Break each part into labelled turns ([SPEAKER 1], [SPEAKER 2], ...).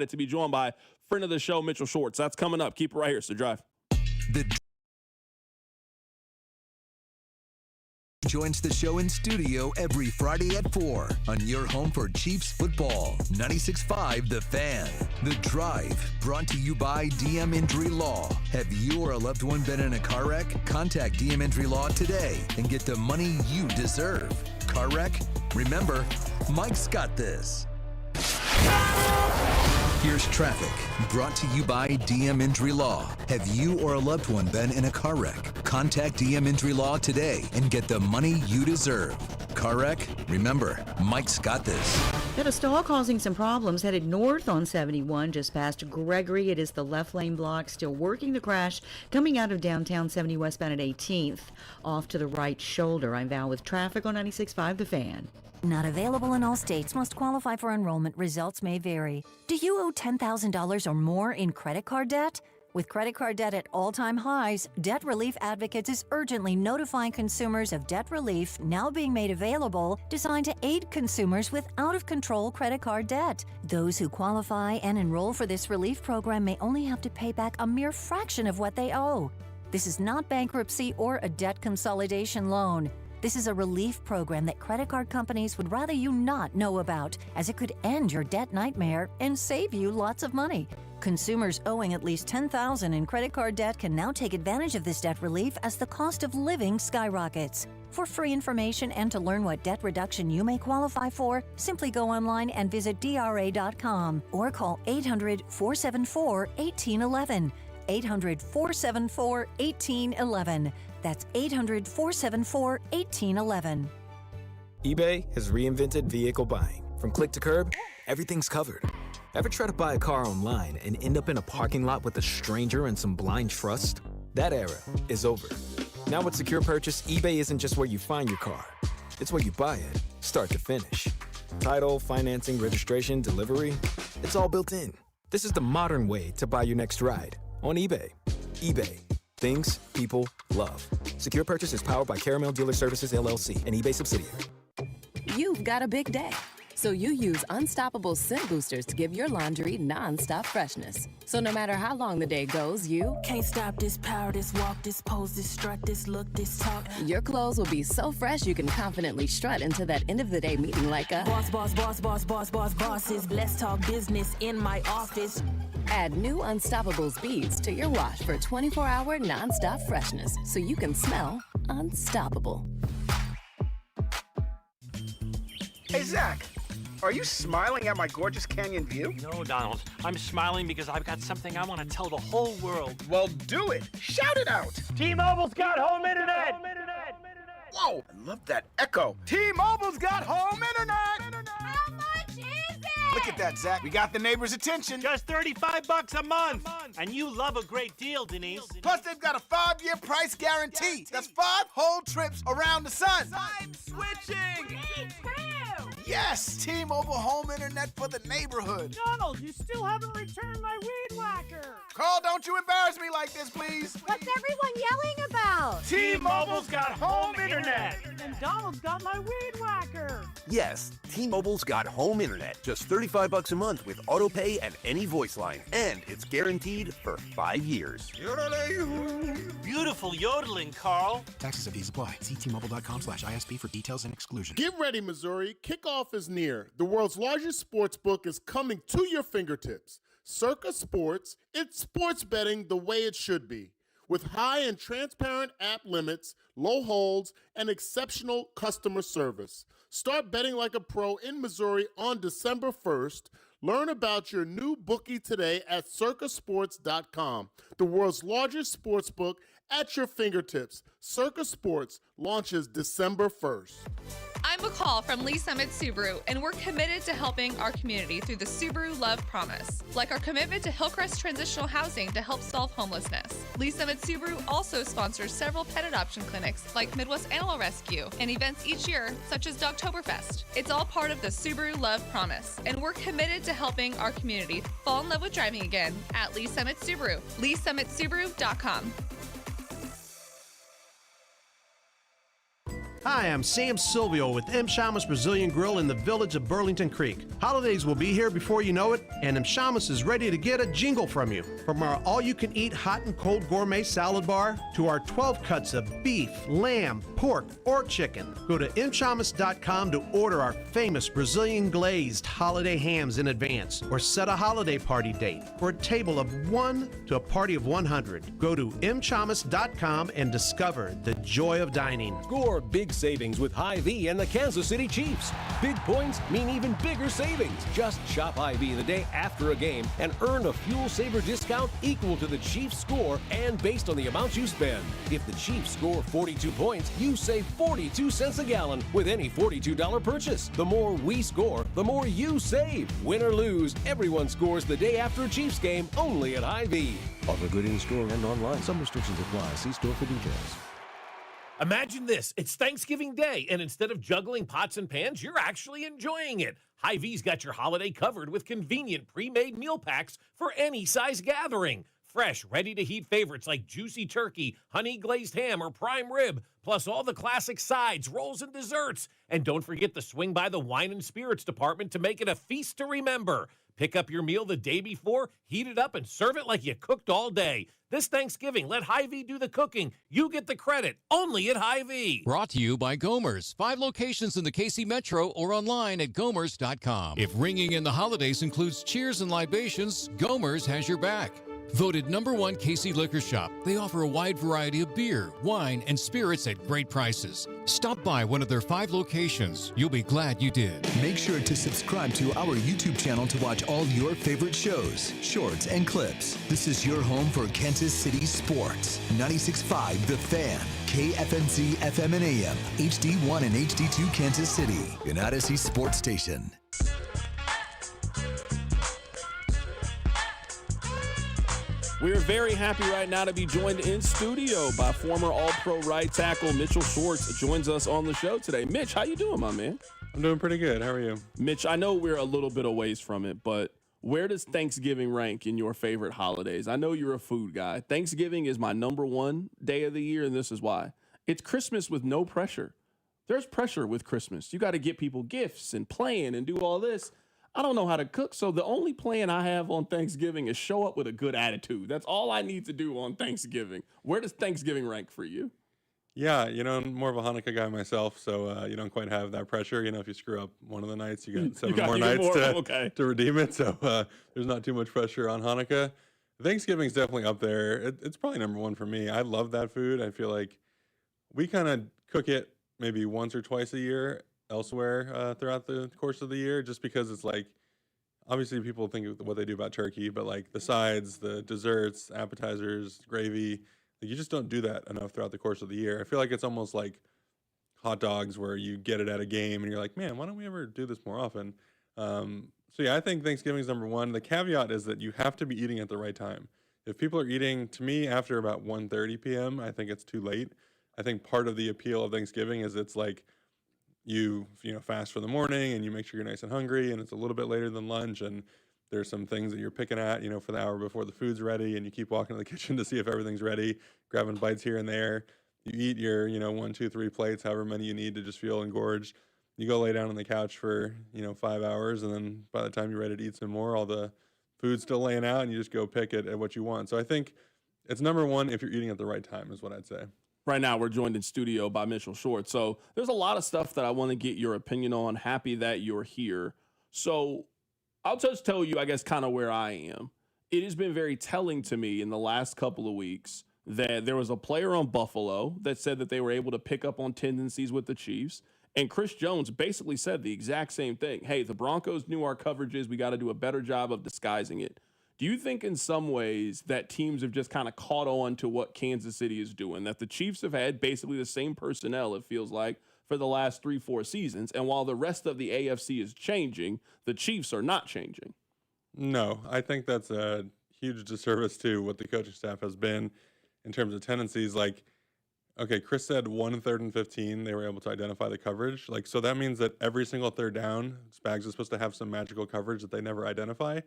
[SPEAKER 1] to be joined by friend of the show, Mitchell Schwartz. That's coming up. Keep it right here. So drive.
[SPEAKER 2] Joins the show in studio every Friday at 4 on your home for Chiefs football. 96.5 The Fan. The Drive, brought to you by DM Injury Law. Have you or a loved one been in a car wreck? Contact DM Injury Law today and get the money you deserve. Car wreck? Remember, Mike's got this. Here's traffic, brought to you by DM Injury Law. Have you or a loved one been in a car wreck? Contact DM Injury Law today and get the money you deserve. Car wreck? Remember, Mike's got this.
[SPEAKER 3] Got a stall causing some problems headed north on 71 just past Gregory. It is the left lane block still working the crash coming out of downtown 70 westbound at 18th off to the right shoulder. I'm Val with traffic on 96.5 The Fan.
[SPEAKER 4] Not available in all states. Must qualify for enrollment. Results may vary. Do you owe $10,000 or more in credit card debt? With credit card debt at all-time highs, Debt Relief Advocates is urgently notifying consumers of debt relief now being made available, designed to aid consumers with out-of-control credit card debt. Those who qualify and enroll for this relief program may only have to pay back a mere fraction of what they owe. This is not bankruptcy or a debt consolidation loan. This is a relief program that credit card companies would rather you not know about, as it could end your debt nightmare and save you lots of money. Consumers owing at least $10,000 in credit card debt can now take advantage of this debt relief as the cost of living skyrockets. For free information and to learn what debt reduction you may qualify for, simply go online and visit DRA.com or call 800-474-1811. 800-474-1811. That's 800-474-1811.
[SPEAKER 5] eBay has reinvented vehicle buying. From click to curb, everything's covered. Ever try to buy a car online and end up in a parking lot with a stranger and some blind trust? That era is over. Now with Secure Purchase, eBay isn't just where you find your car. It's where you buy it, start to finish. Title, financing, registration, delivery, it's all built in. This is the modern way to buy your next ride on eBay. eBay. Things people love. Secure Purchase is powered by Caramel Dealer Services, LLC, an eBay subsidiary.
[SPEAKER 6] You've got a big day, so you use Unstoppable Scent Boosters to give your laundry non-stop freshness. So no matter how long the day goes, you
[SPEAKER 7] can't stop this power, this walk, this pose, this strut, this look, this talk.
[SPEAKER 6] Your clothes will be so fresh you can confidently strut into that end of the day meeting like a
[SPEAKER 7] boss, boss, boss, boss, boss, boss, bosses. Let's talk business in my office.
[SPEAKER 6] Add new Unstoppables beads to your wash for 24-hour non-stop freshness so you can smell unstoppable.
[SPEAKER 8] Hey, Zach, are you smiling at my gorgeous canyon view?
[SPEAKER 9] No, Donald. I'm smiling because I've got something I want to tell the whole world.
[SPEAKER 8] Well, do it. Shout it out.
[SPEAKER 9] T-Mobile's got home internet.
[SPEAKER 8] Whoa, I love that echo. T-Mobile's got home internet.
[SPEAKER 10] How much is it?
[SPEAKER 8] Look at that, Zach. We got the neighbors' attention.
[SPEAKER 9] Just $35 a month. And you love a great deal, Denise.
[SPEAKER 8] Plus, they've got a 5-year price guarantee. That's 5 whole trips around the sun.
[SPEAKER 10] I'm switching. Me too.
[SPEAKER 8] Yes, T-Mobile home internet for the neighborhood.
[SPEAKER 11] Donald, you still haven't returned my weed whacker.
[SPEAKER 8] Carl, don't you embarrass me like this, please.
[SPEAKER 10] What's everyone yelling about?
[SPEAKER 9] T-Mobile's got home internet.
[SPEAKER 11] And Donald's got my weed whacker.
[SPEAKER 12] Yes, T-Mobile's got home internet. Just $35 a month with auto pay and any voice line. And it's guaranteed for 5 years.
[SPEAKER 9] Beautiful yodeling, Carl.
[SPEAKER 13] Taxes and fees apply. See T-Mobile.com/ISP for details and exclusions.
[SPEAKER 14] Get ready, Missouri. Kickoff is near. The world's largest sports book is coming to your fingertips. Circa Sports, it's sports betting the way it should be. With high and transparent app limits, low holds, and exceptional customer service. Start betting like a pro in Missouri on December 1st. Learn about your new bookie today at circasports.com. The world's largest sports book at your fingertips. Circa Sports launches December 1st.
[SPEAKER 15] I'm McCall from Lee Summit Subaru, and we're committed to helping our community through the Subaru Love Promise, like our commitment to Hillcrest Transitional Housing to help solve homelessness. Lee Summit Subaru also sponsors several pet adoption clinics like Midwest Animal Rescue and events each year, such as Dogtoberfest. It's all part of the Subaru Love Promise, and we're committed to helping our community fall in love with driving again at Lee Summit Subaru. LeeSummitSubaru.com.
[SPEAKER 16] Hi, I'm Sam Silvio with M. Shamus Brazilian Grill in the village of Burlington Creek. Holidays will be here before you know it, and M. Shamus is ready to get a jingle from you. From our all-you-can-eat hot and cold gourmet salad bar to our 12 cuts of beef, lamb, pork, or chicken. Go to mshamus.com to order our famous Brazilian glazed holiday hams in advance, or set a holiday party date for a table of 1 to a party of 100. Go to mshamus.com and discover the joy of dining.
[SPEAKER 17] Score big savings with Hy-Vee and the Kansas City Chiefs. Big points mean even bigger savings. Just shop Hy-Vee the day after a game and earn a fuel saver discount equal to the Chiefs score and based on the amount you spend. If the Chiefs score 42 points, you save 42 cents a gallon with any $42 purchase. The more we score, the more you save. Win or lose, everyone scores the day after a Chiefs game only at Hy-Vee. Offer good in store and online. Some restrictions apply. See store for details.
[SPEAKER 18] Imagine this. It's Thanksgiving Day, and instead of juggling pots and pans, you're actually enjoying it. Hy-Vee's got your holiday covered with convenient pre-made meal packs for any size gathering. Fresh, ready-to-heat favorites like juicy turkey, honey glazed ham, or prime rib, plus all the classic sides, rolls, and desserts. And don't forget to swing by the wine and spirits department to make it a feast to remember. Pick up your meal the day before, heat it up, and serve it like you cooked all day. This Thanksgiving, let Hy-Vee do the cooking. You get the credit, only at Hy-Vee.
[SPEAKER 19] Brought to you by Gomer's. 5 locations in the KC Metro or online at gomers.com. If ringing in the holidays includes cheers and libations, Gomer's has your back. Voted #1 KC Liquor Shop, they offer a wide variety of beer, wine, and spirits at great prices. Stop by one of their 5 locations. You'll be glad you did.
[SPEAKER 2] Make sure to subscribe to our YouTube channel to watch all your favorite shows, shorts, and clips. This is your home for Kansas City sports. 96.5 The Fan, KFNC FM and AM, HD1 and HD2 Kansas City, an Odyssey sports station.
[SPEAKER 1] We're very happy right now to be joined in studio by former All-Pro right tackle Mitchell Schwartz. Joins us on the show today. Mitch, how you doing, my man?
[SPEAKER 20] I'm doing pretty good. How are you?
[SPEAKER 1] Mitch, I know we're a little bit away from it, but where does Thanksgiving rank in your favorite holidays? I know you're a food guy. Thanksgiving is my #1 day of the year, and this is why. It's Christmas with no pressure. There's pressure with Christmas. You got to get people gifts and plan and do all this. I don't know how to cook, so the only plan I have on Thanksgiving is show up with a good attitude. That's all I need to do on Thanksgiving. Where does Thanksgiving rank for you?
[SPEAKER 20] Yeah, I'm more of a Hanukkah guy myself, so you don't quite have that pressure. If you screw up one of the nights, you got 7 more nights to redeem it, so there's not too much pressure on Hanukkah. Thanksgiving's definitely up there. It's probably #1 for me. I love that food. I feel like we kind of cook it maybe once or twice a year elsewhere throughout the course of the year, just because it's like, obviously people think of what they do about turkey, but like the sides, the desserts, appetizers, gravy, like you just don't do that enough throughout the course of the year. I feel like it's almost like hot dogs where you get it at a game and you're like, man, why don't we ever do this more often? So yeah, I think Thanksgiving's #1. The caveat is that you have to be eating at the right time. If people are eating, to me, after about 1:30 p.m., I think it's too late. I think part of the appeal of Thanksgiving is it's like, you fast for the morning and you make sure you're nice and hungry, and it's a little bit later than lunch, and there's some things that you're picking at for the hour before the food's ready, and you keep walking to the kitchen to see if everything's ready, grabbing bites here and there. You eat your 1, 2, 3 plates, however many you need to just feel engorged. You go lay down on the couch for 5 hours, and then by the time you're ready to eat some more, all the food's still laying out, and you just go pick it at what you want. So I think it's #1 if you're eating at the right time is what I'd say.
[SPEAKER 1] Right now, we're joined in studio by Mitchell Schwartz. So there's a lot of stuff that I want to get your opinion on. Happy that you're here. So I'll just tell you, I guess, kind of where I am. It has been very telling to me in the last couple of weeks that there was a player on Buffalo that said that they were able to pick up on tendencies with the Chiefs. And Chris Jones basically said the exact same thing. Hey, the Broncos knew our coverages. We got to do a better job of disguising it. Do you think in some ways that teams have just kind of caught on to what Kansas City is doing, that the Chiefs have had basically the same personnel, it feels like, for the last 3-4 seasons, and while the rest of the AFC is changing, the Chiefs are not changing?
[SPEAKER 20] No, I think that's a huge disservice to what the coaching staff has been in terms of tendencies. Like, okay, Chris said 1 3rd and 15, they were able to identify the coverage. Like, so that means that every single third down, Spags is supposed to have some magical coverage that they never identify.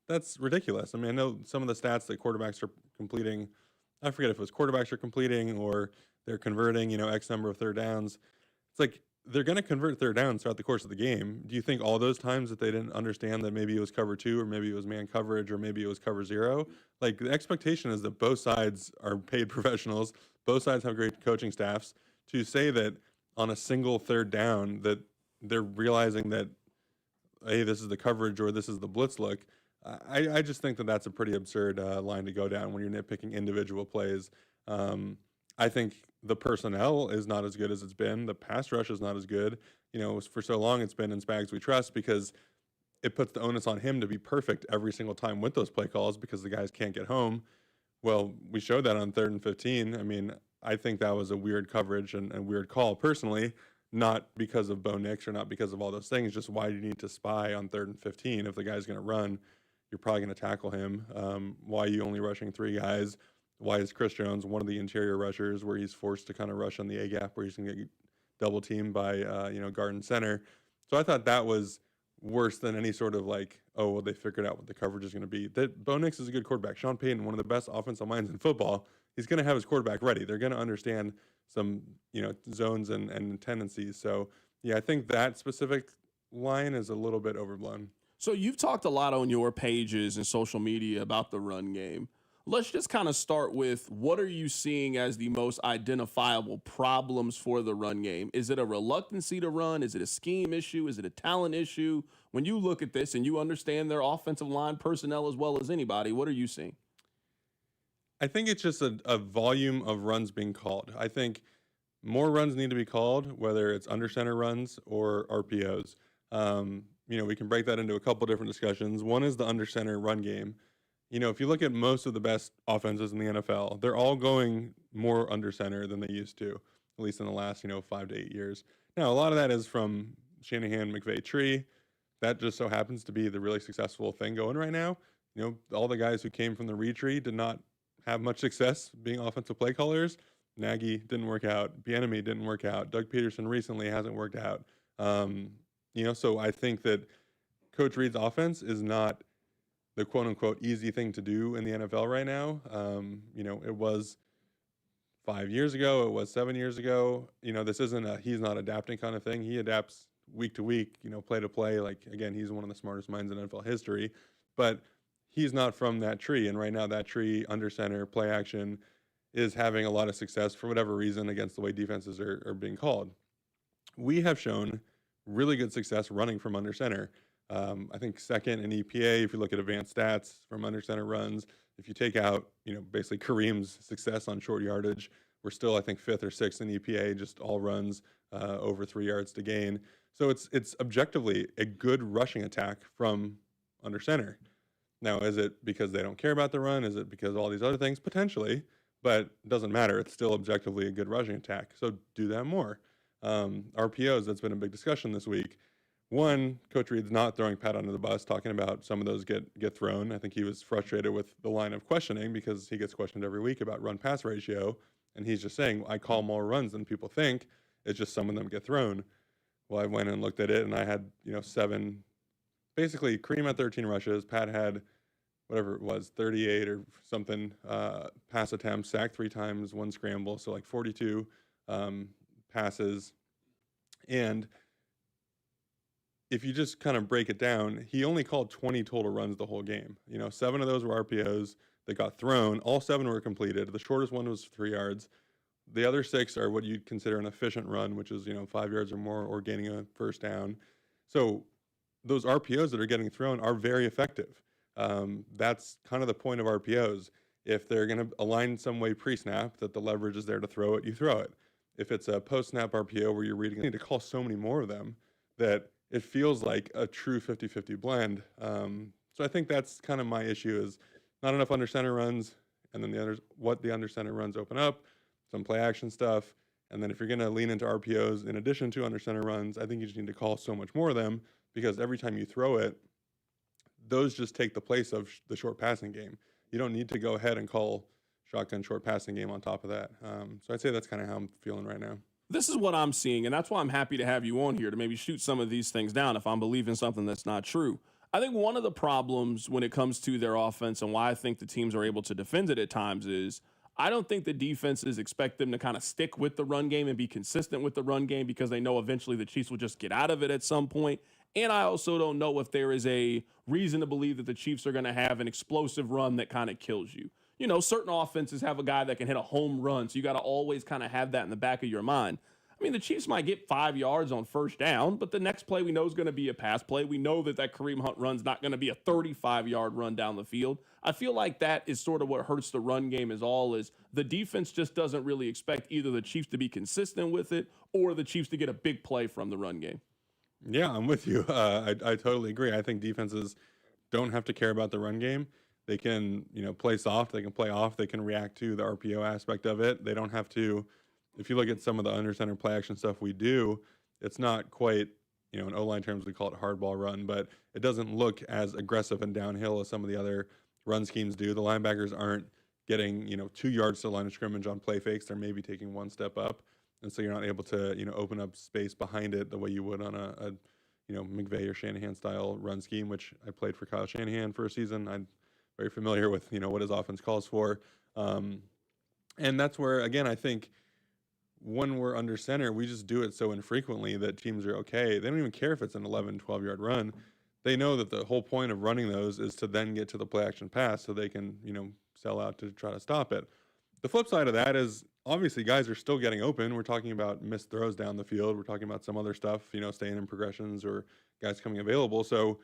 [SPEAKER 20] That's ridiculous. I mean, I know some of the stats that quarterbacks are completing, I forget if it was quarterbacks are completing or they're converting, X number of third downs. It's like they're going to convert third downs throughout the course of the game. Do you think all those times that they didn't understand that maybe it was cover 2 or maybe it was man coverage or maybe it was cover 0? Like, the expectation is that both sides are paid professionals. Both sides have great coaching staffs. To say that on a single third down that they're realizing that, hey, this is the coverage or this is the blitz look, I just think that that's a pretty absurd line to go down when you're nitpicking individual plays. I think the personnel is not as good as it's been. The pass rush is not as good. You know, for so long it's been in Spags we trust because it puts the onus on him to be perfect every single time with those play calls because the guys can't get home. Well, we showed that on 3rd and 15. I mean, I think that was a weird coverage and weird call personally, not because of Bo Nix or not because of all those things. Just why do you need to spy on 3rd and 15? If the guy's going to run, you're probably going to tackle him. Why are you only rushing 3 guys? Why is Chris Jones one of the interior rushers where he's forced to kind of rush on the A gap where he's going to get double teamed by, guard and center? So I thought that was worse than any sort of like, oh, well, they figured out what the coverage is going to be. That Bo Nix is a good quarterback. Sean Payton, one of the best offensive minds in football, he's going to have his quarterback ready. They're going to understand some, zones and tendencies. So, yeah, I think that specific line is a little bit overblown.
[SPEAKER 1] So you've talked a lot on your pages and social media about the run game. Let's just kind of start with, what are you seeing as the most identifiable problems for the run game? Is it a reluctancy to run? Is it a scheme issue? Is it a talent issue? When you look at this and you understand their offensive line personnel as well as anybody, what are you seeing?
[SPEAKER 20] I think it's just a volume of runs being called. I think more runs need to be called, whether it's under center runs or RPOs. We can break that into a couple different discussions. One is the under center run game. If you look at most of the best offenses in the NFL, they're all going more under center than they used to, at least in the last, 5 to 8 years. Now, a lot of that is from Shanahan, McVay tree. That just so happens to be the really successful thing going right now. All the guys who came from the read tree did not have much success being offensive play callers. Nagy didn't work out. Bieniemy didn't work out. Doug Peterson recently hasn't worked out. So I think that Coach Reid's offense is not the quote-unquote easy thing to do in the NFL right now. It was 5 years ago. It was 7 years ago. This isn't a he's not adapting kind of thing. He adapts week to week, play to play. Like, again, he's one of the smartest minds in NFL history. But he's not from that tree. And right now that tree, under center, play action, is having a lot of success for whatever reason against the way defenses are being called. We have shown really good success running from under center. I think second in EPA, if you look at advanced stats from under center runs, if you take out, basically Kareem's success on short yardage, we're still, I think, 5th or 6th in EPA, just all runs over 3 yards to gain. So it's objectively a good rushing attack from under center. Now, is it because they don't care about the run? Is it because all these other things? Potentially, but it doesn't matter. It's still objectively a good rushing attack. So do that more. RPOs, that's been a big discussion this week. One, Coach Reid's not throwing Pat under the bus, talking about some of those get thrown. I think he was frustrated with the line of questioning because he gets questioned every week about run-pass ratio, and he's just saying, I call more runs than people think. It's just some of them get thrown. Well, I went and looked at it, and I had 7, basically Kareem had 13 rushes. Pat had whatever it was, 38 or something pass attempts, sacked 3 times, 1 scramble, so like 42 passes. And if you just kind of break it down, he only called 20 total runs the whole game. 7 of those were RPOs that got thrown. All 7 were completed. The shortest one was 3 yards. The other 6 are what you'd consider an efficient run, which is, 5 yards or more or gaining a first down. So those RPOs that are getting thrown are very effective. That's kind of the point of RPOs. If they're going to align some way pre-snap that the leverage is there to throw it, you throw it. If it's a post-snap RPO where you're reading, you need to call so many more of them that it feels like a true 50-50 blend. So I think that's kind of my issue is not enough under center runs, and then what the under center runs open up, some play action stuff. And then if you're going to lean into RPOs in addition to under center runs, I think you just need to call so much more of them because every time you throw it, those just take the place of the short passing game. You don't need to go ahead and call shotgun short passing game on top of that. So I'd say that's kind of how I'm feeling right now.
[SPEAKER 1] This is what I'm seeing, and that's why I'm happy to have you on here to maybe shoot some of these things down if I'm believing something that's not true. I think one of the problems when it comes to their offense and why I think the teams are able to defend it at times is I don't think the defenses expect them to kind of stick with the run game and be consistent with the run game because they know eventually the Chiefs will just get out of it at some point. And I also don't know if there is a reason to believe that the Chiefs are going to have an explosive run that kind of kills you. You know, certain offenses have a guy that can hit a home run, so you got to always kind of have that in the back of your mind. I mean, the Chiefs might get 5 yards on first down, but the next play we know is going to be a pass play. We know that Kareem Hunt run's not going to be a 35-yard run down the field. I feel like that is sort of what hurts the run game is the defense just doesn't really expect either the Chiefs to be consistent with it or the Chiefs to get a big play from the run game.
[SPEAKER 20] Yeah, I'm with you. I totally agree. I think defenses don't have to care about the run game. They can, play soft. They can play off. They can react to the RPO aspect of it. They don't have to. If you look at some of the under center play action stuff we do, it's not quite, in O-line terms, we call it hardball run, but it doesn't look as aggressive and downhill as some of the other run schemes do. The linebackers aren't getting, 2 yards to the line of scrimmage on play fakes. They're maybe taking one step up. And so you're not able to, open up space behind it the way you would on a McVay or Shanahan style run scheme, which I played for Kyle Shanahan for a season. I'm very familiar with, what his offense calls for. And that's where, again, I think when we're under center, we just do it so infrequently that teams are okay. They don't even care if it's an 11, 12-yard run. They know that the whole point of running those is to then get to the play action pass so they can, sell out to try to stop it. The flip side of that is obviously guys are still getting open. We're talking about missed throws down the field. We're talking about some other stuff, staying in progressions or guys coming available. So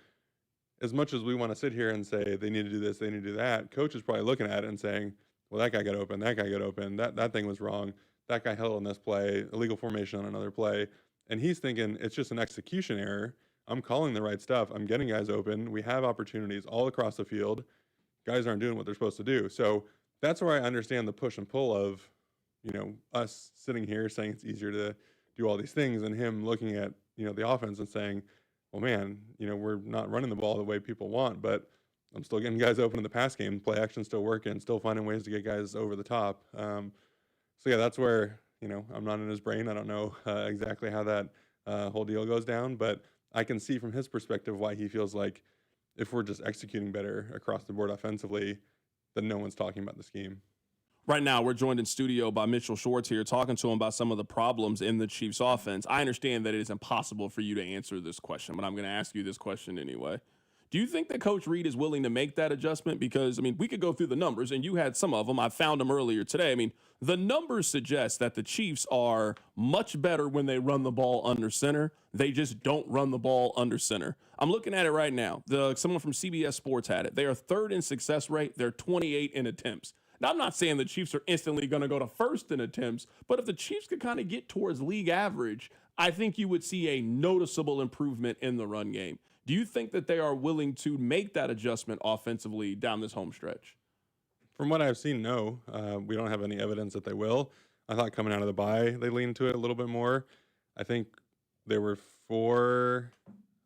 [SPEAKER 20] as much as we want to sit here and say they need to do this, they need to do that, coach is probably looking at it and saying, well, that guy got open, that thing was wrong, that guy held on this play, illegal formation on another play. And he's thinking it's just an execution error. I'm calling the right stuff. I'm getting guys open. We have opportunities all across the field. Guys aren't doing what they're supposed to do. So that's where I understand the push and pull of, us sitting here saying it's easier to do all these things and him looking at, the offense and saying, well, man, we're not running the ball the way people want, but I'm still getting guys open in the pass game. Play action's still working, still finding ways to get guys over the top. So, yeah, that's where, I'm not in his brain. I don't know exactly how that whole deal goes down, but I can see from his perspective why he feels like if we're just executing better across the board offensively, then no one's talking about the scheme.
[SPEAKER 1] Right now, we're joined in studio by Mitchell Schwartz here, talking to him about some of the problems in the Chiefs offense. I understand that it is impossible for you to answer this question, but I'm going to ask you this question anyway. Do you think that Coach Reid is willing to make that adjustment? Because, we could go through the numbers, and you had some of them. I found them earlier today. The numbers suggest that the Chiefs are much better when they run the ball under center. They just don't run the ball under center. I'm looking at it right now. Someone from CBS Sports had it. They are third in success rate. They're 28 in attempts. Now, I'm not saying the Chiefs are instantly going to go to first in attempts, but if the Chiefs could kind of get towards league average, I think you would see a noticeable improvement in the run game. Do you think that they are willing to make that adjustment offensively down this home stretch?
[SPEAKER 20] From what I've seen, no. We don't have any evidence that they will. I thought coming out of the bye, they leaned to it a little bit more. I think there were 4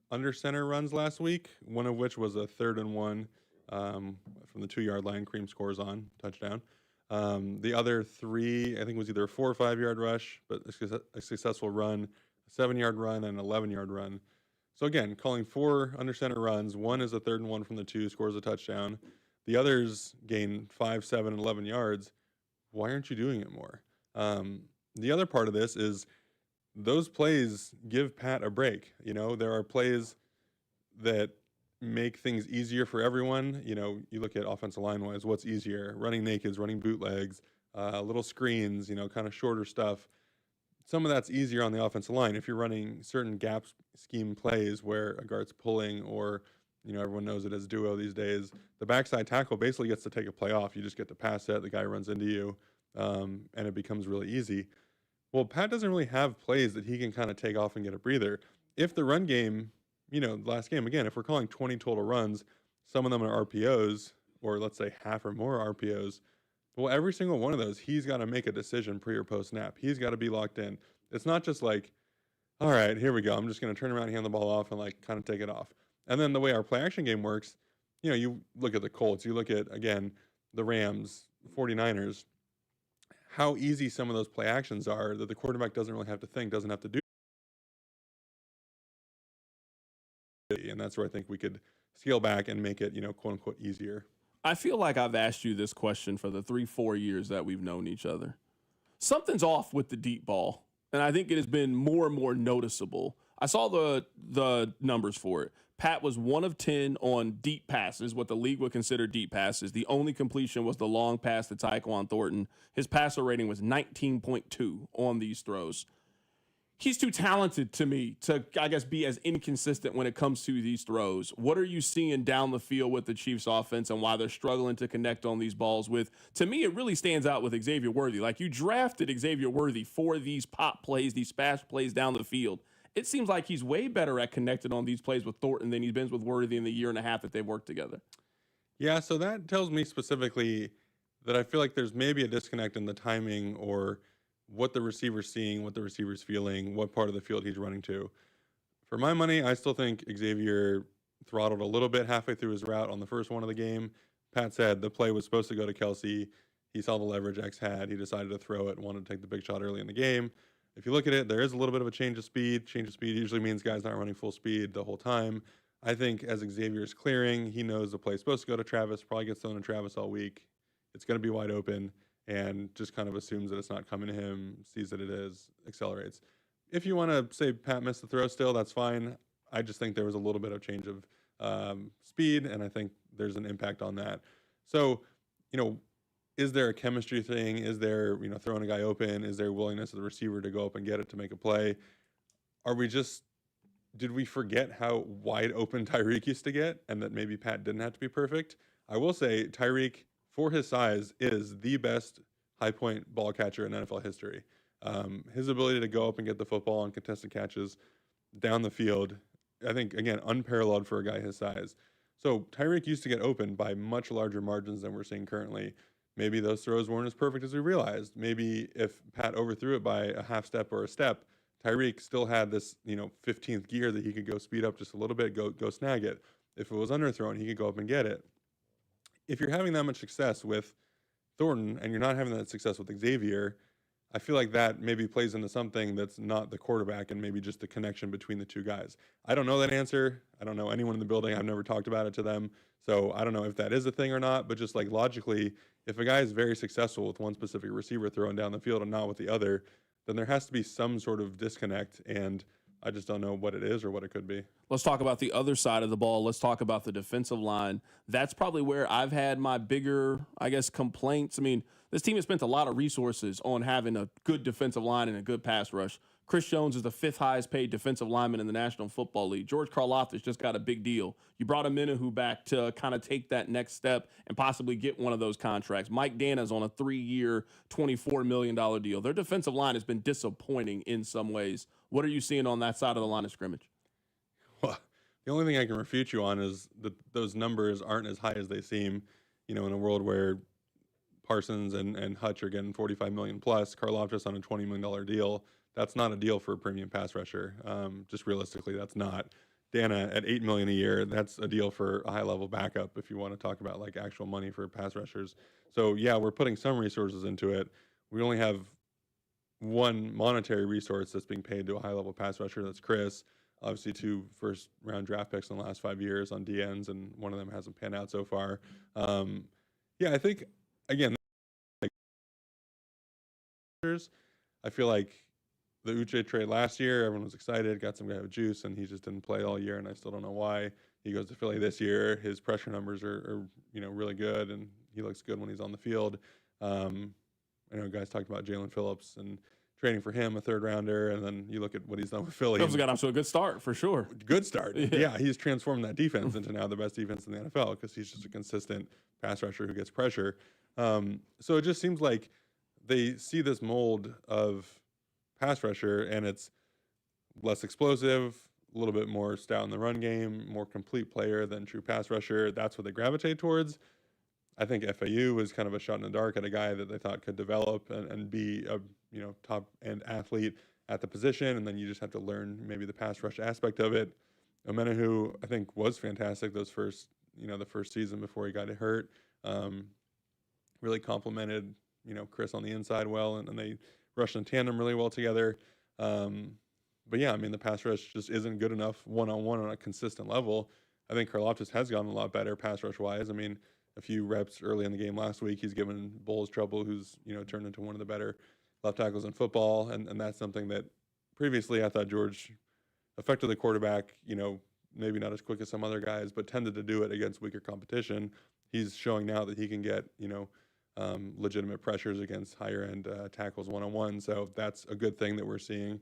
[SPEAKER 20] under center runs last week, one of which was a 3rd and 1 from the 2-yard line. Kareem scores on touchdown. The other 3, I think, was either a 4 or 5 yard rush, but a successful run, a 7-yard run, and an 11-yard run. So again, calling 4 under center runs. One is a 3rd and 1 from the 2, scores a touchdown. The others gain 5, 7, and 11 yards. Why aren't you doing it more? The other part of this is those plays give Pat a break. There are plays that make things easier for everyone. You look at offensive line-wise, what's easier? Running nakeds, running bootlegs, little screens, kind of shorter stuff. Some of that's easier on the offensive line. If you're running certain gap scheme plays where a guard's pulling or, everyone knows it as duo these days, the backside tackle basically gets to take a play off. You just get to pass it, the guy runs into you, and it becomes really easy. Well, Pat doesn't really have plays that he can kind of take off and get a breather. If the run game, last game, again, if we're calling 20 total runs, some of them are RPOs, or let's say half or more RPOs, well, every single one of those, he's got to make a decision pre or post snap. He's got to be locked in. It's not just like, all right, here we go. I'm just going to turn around and hand the ball off and kind of take it off. And then the way our play action game works, you look at the Colts, you look at, again, the Rams, 49ers, how easy some of those play actions are that the quarterback doesn't really have to think, doesn't have to do. And that's where I think we could scale back and make it, quote unquote, easier.
[SPEAKER 1] I feel like I've asked you this question for the 3-4 years that we've known each other. Something's off with the deep ball, and I think it has been more and more noticeable. I saw the numbers for it. Pat was 1 of 10 on deep passes, what the league would consider deep passes. The only completion was the long pass to Tyquan Thornton. His passer rating was 19.2 on these throws. He's too talented to me to, I guess, be as inconsistent when it comes to these throws. What are you seeing down the field with the Chiefs offense and why they're struggling to connect on these balls with? To me, it really stands out with Xavier Worthy. Like, you drafted Xavier Worthy for these pop plays, these splash plays down the field. It seems like he's way better at connecting on these plays with Thornton than he's been with Worthy in the year and a half that they've worked together.
[SPEAKER 20] Yeah, so that tells me specifically that I feel like there's maybe a disconnect in the timing or what the receiver's seeing, what the receiver's feeling, what part of the field he's running to. For my money, I still think Xavier throttled a little bit halfway through his route on the first one of the game. Pat said the play was supposed to go to Kelsey. He saw the leverage X had. He decided to throw it, wanted to take the big shot early in the game. If you look at it, there is a little bit of a change of speed. Change of speed usually means guys not running full speed the whole time. I think as Xavier is clearing, he knows the play's supposed to go to Travis, probably gets thrown to Travis all week. It's going to be wide open, and just kind of assumes that it's not coming to him, sees that it is, accelerates. If you want to say Pat missed the throw still, that's fine. I just think there was a little bit of change of speed, and I think there's an impact on that. So, is there a chemistry thing? Is there, throwing a guy open? Is there willingness of the receiver to go up and get it to make a play? Did we forget how wide open Tyreek used to get and that maybe Pat didn't have to be perfect? I will say Tyreek, for his size, is the best high point ball catcher in NFL history. His ability to go up and get the football on contested catches down the field, I think, again, unparalleled for a guy his size. So Tyreek used to get open by much larger margins than we're seeing currently. Maybe those throws weren't as perfect as we realized. Maybe if Pat overthrew it by a half step or a step, Tyreek still had this, 15th gear that he could go speed up just a little bit, go snag it. If it was underthrown, he could go up and get it. If you're having that much success with Thornton and you're not having that success with Xavier, I feel like that maybe plays into something that's not the quarterback and maybe just the connection between the two guys. I don't know that answer. I don't know anyone in the building. I've never talked about it to them. So I don't know if that is a thing or not, but just like logically, if a guy is very successful with one specific receiver throwing down the field and not with the other, then there has to be some sort of disconnect, and I just don't know what it is or what it could be.
[SPEAKER 1] Let's talk about the other side of the ball. Let's talk about the defensive line. That's probably where I've had my bigger, complaints. I mean, this team has spent a lot of resources on having a good defensive line and a good pass rush. Chris Jones is the 5th highest paid defensive lineman in the National Football League. George Karlaftis just got a big deal. You brought a Menahu back to kind of take that next step and possibly get one of those contracts. Mike Dana's on a 3-year, $24 million deal. Their defensive line has been disappointing in some ways. What are you seeing on that side of the line of scrimmage?
[SPEAKER 20] Well, the only thing I can refute you on is that those numbers aren't as high as they seem, in a world where Parsons and Hutch are getting $45 million plus, Karlaftis on a $20 million deal. That's not a deal for a premium pass rusher. Just realistically, that's not. Dana at $8 million a year, that's a deal for a high-level backup if you want to talk about like actual money for pass rushers. So yeah, we're putting some resources into it. We only have one monetary resource that's being paid to a high-level pass rusher. That's Chris. Obviously, 2 first-round draft picks in the last 5 years on DNs, and one of them hasn't panned out so far. Yeah, I think again, I feel like the Uche trade last year, everyone was excited, got some guy with juice, and he just didn't play all year, and I still don't know why. He goes to Philly this year. His pressure numbers are really good, and he looks good when he's on the field. I know guys talked about Jalen Phillips and trading for him, a 3rd rounder, and then you look at what he's done with Philly.
[SPEAKER 1] Phillips got off to a good start, for sure.
[SPEAKER 20] Good start. Yeah, he's transformed that defense into now the best defense in the NFL because he's just a consistent pass rusher who gets pressure. So it just seems like they see this mold of pass rusher, and it's less explosive, a little bit more stout in the run game, more complete player than true pass rusher. That's what they gravitate towards. I think FAU was kind of a shot in the dark at a guy that they thought could develop and be a top end athlete at the position, and then you just have to learn maybe the pass rush aspect of it. Menahu, I think, was fantastic the first season before he got hurt. Really complimented Chris on the inside well, and they rushed in tandem really well together. But yeah, I mean, the pass rush just isn't good enough one-on-one on a consistent level. I think Karlaftis has gotten a lot better pass rush wise. I mean, a few reps early in the game last week. He's given Bowles trouble, who's, turned into one of the better left tackles in football. And that's something that previously I thought George affected the quarterback, maybe not as quick as some other guys, but tended to do it against weaker competition. He's showing now that he can get, legitimate pressures against higher end tackles one-on-one. So that's a good thing that we're seeing.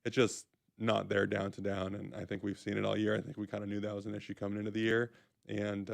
[SPEAKER 20] It's just not there down to down. And I think we've seen it all year. I think we kind of knew that was an issue coming into the year. And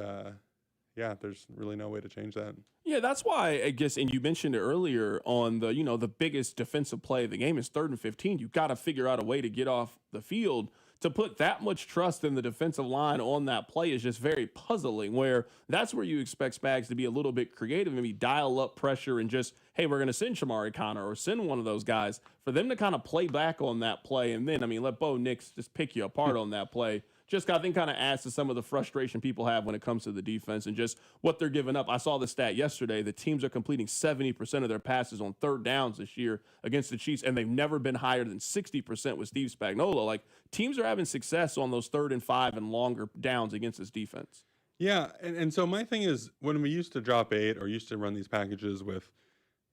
[SPEAKER 20] there's really no way to change that.
[SPEAKER 1] Yeah, that's why I guess, and you mentioned it earlier on the, the biggest defensive play of the game is 3rd and 15. You've got to figure out a way to get off the field. To put that much trust in the defensive line on that play is just very puzzling, where that's where you expect Spags to be a little bit creative, maybe dial up pressure and just, hey, we're going to send Shamari Connor or send one of those guys, for them to kind of play back on that play. And then, let Bo Nix just pick you apart on that play. Just, I think, kind of adds to some of the frustration people have when it comes to the defense and just what they're giving up. I saw the stat yesterday. The teams are completing 70% of their passes on 3rd downs this year against the Chiefs, and they've never been higher than 60% with Steve Spagnuolo. Like, teams are having success on those 3rd and 5 and longer downs against this defense.
[SPEAKER 20] Yeah, and so my thing is, when we used to drop 8 or used to run these packages with,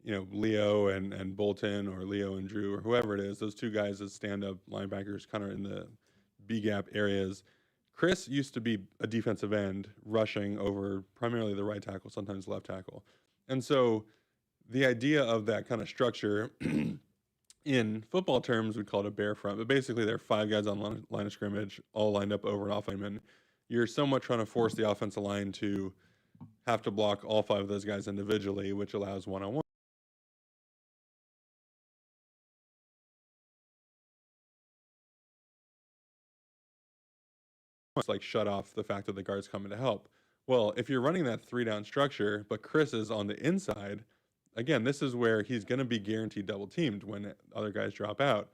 [SPEAKER 20] Leo and Bolton, or Leo and Drew, or whoever it is, those two guys as stand-up linebackers kind of in the B-gap areas. Chris used to be a defensive end rushing over primarily the right tackle, sometimes left tackle. And so the idea of that kind of structure in football terms, we call it a bear front, but basically there are 5 guys on line of scrimmage, all lined up over an off lineman. You're somewhat trying to force the offensive line to have to block all 5 of those guys individually, which allows one-on-one. It's like shut off the fact that the guard's coming to help. Well, if you're running that 3-down structure, but Chris is on the inside, again, this is where he's going to be guaranteed double teamed when other guys drop out.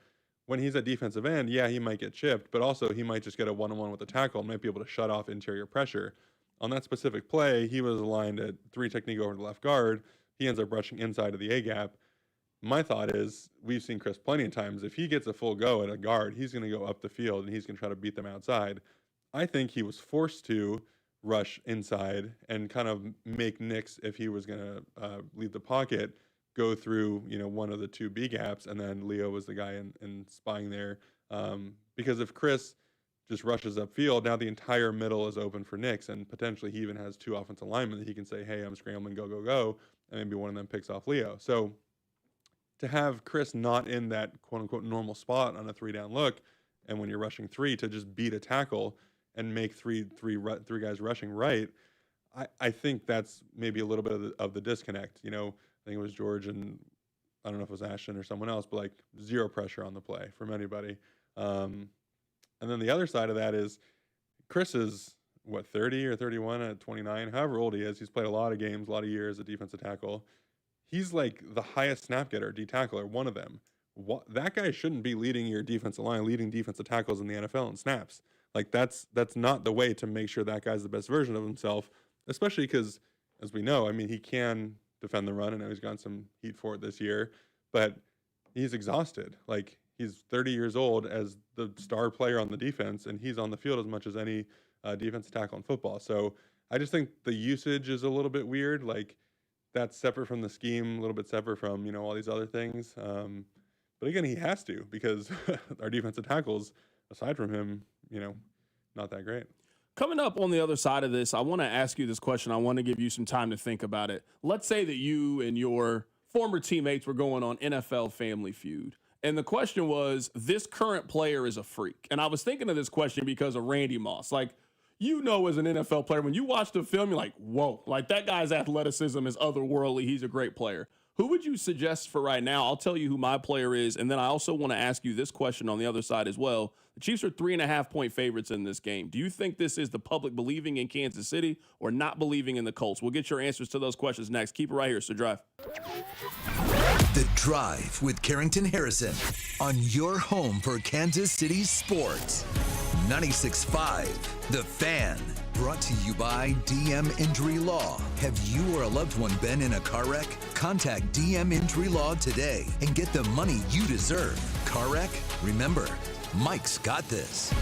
[SPEAKER 20] When he's at defensive end, yeah, he might get chipped, but also he might just get a one-on-one with the tackle and might be able to shut off interior pressure. On that specific play, he was aligned at 3 technique over the left guard. He ends up rushing inside of the A-gap. My thought is, we've seen Chris plenty of times, if he gets a full go at a guard, he's going to go up the field and he's going to try to beat them outside. I think he was forced to rush inside and kind of make Nix, if he was going to leave the pocket, go through, one of the 2 B gaps, and then Leo was the guy in spying there. Because if Chris just rushes upfield, now the entire middle is open for Nix, and potentially he even has 2 offensive linemen that he can say, hey, I'm scrambling, go, go, go, and maybe one of them picks off Leo. So to have Chris not in that quote-unquote normal spot on a 3-down look, and when you're rushing 3 to just beat a tackle and make three guys rushing right, I think that's maybe a little bit of the disconnect. I think it was George, and I don't know if it was Ashton or someone else, but like 0 pressure on the play from anybody. And then the other side of that is Chris is, 30 or 31 at 29, however old he is. He's played a lot of games, a lot of years at defensive tackle. He's like the highest snap getter, D-tackler, one of them. That guy shouldn't be leading your defensive line, leading defensive tackles in the NFL in snaps. Like, that's not the way to make sure that guy's the best version of himself, especially because, as we know, he can defend the run, and he's gotten some heat for it this year, but he's exhausted. Like, he's 30 years old as the star player on the defense, and he's on the field as much as any defensive tackle in football. So I just think the usage is a little bit weird. Like, that's separate from the scheme, a little bit separate from, all these other things. But again, he has to, because our defensive tackles, aside from him, not that great.
[SPEAKER 1] Coming up on the other side of this, I want to ask you this question. I want to give you some time to think about it. Let's say that you and your former teammates were going on NFL Family Feud, and the question was, this current player is a freak. And I was thinking of this question because of Randy Moss. Like, as an NFL player, when you watch the film, you're like, whoa, like that guy's athleticism is otherworldly. He's a great player. Who would you suggest for right now? I'll tell you who my player is, and then I also want to ask you this question on the other side as well. The Chiefs are 3.5-point favorites in this game. Do you think this is the public believing in Kansas City or not believing in the Colts? We'll get your answers to those questions next. Keep it right here, so Drive.
[SPEAKER 2] The Drive with Carrington Harrison on your home for Kansas City sports. 96.5, The Fan. Brought to you by DM Injury Law. Have you or a loved one been in a car wreck? Contact DM Injury Law today and get the money you deserve. Car wreck? Remember, Mike's got this.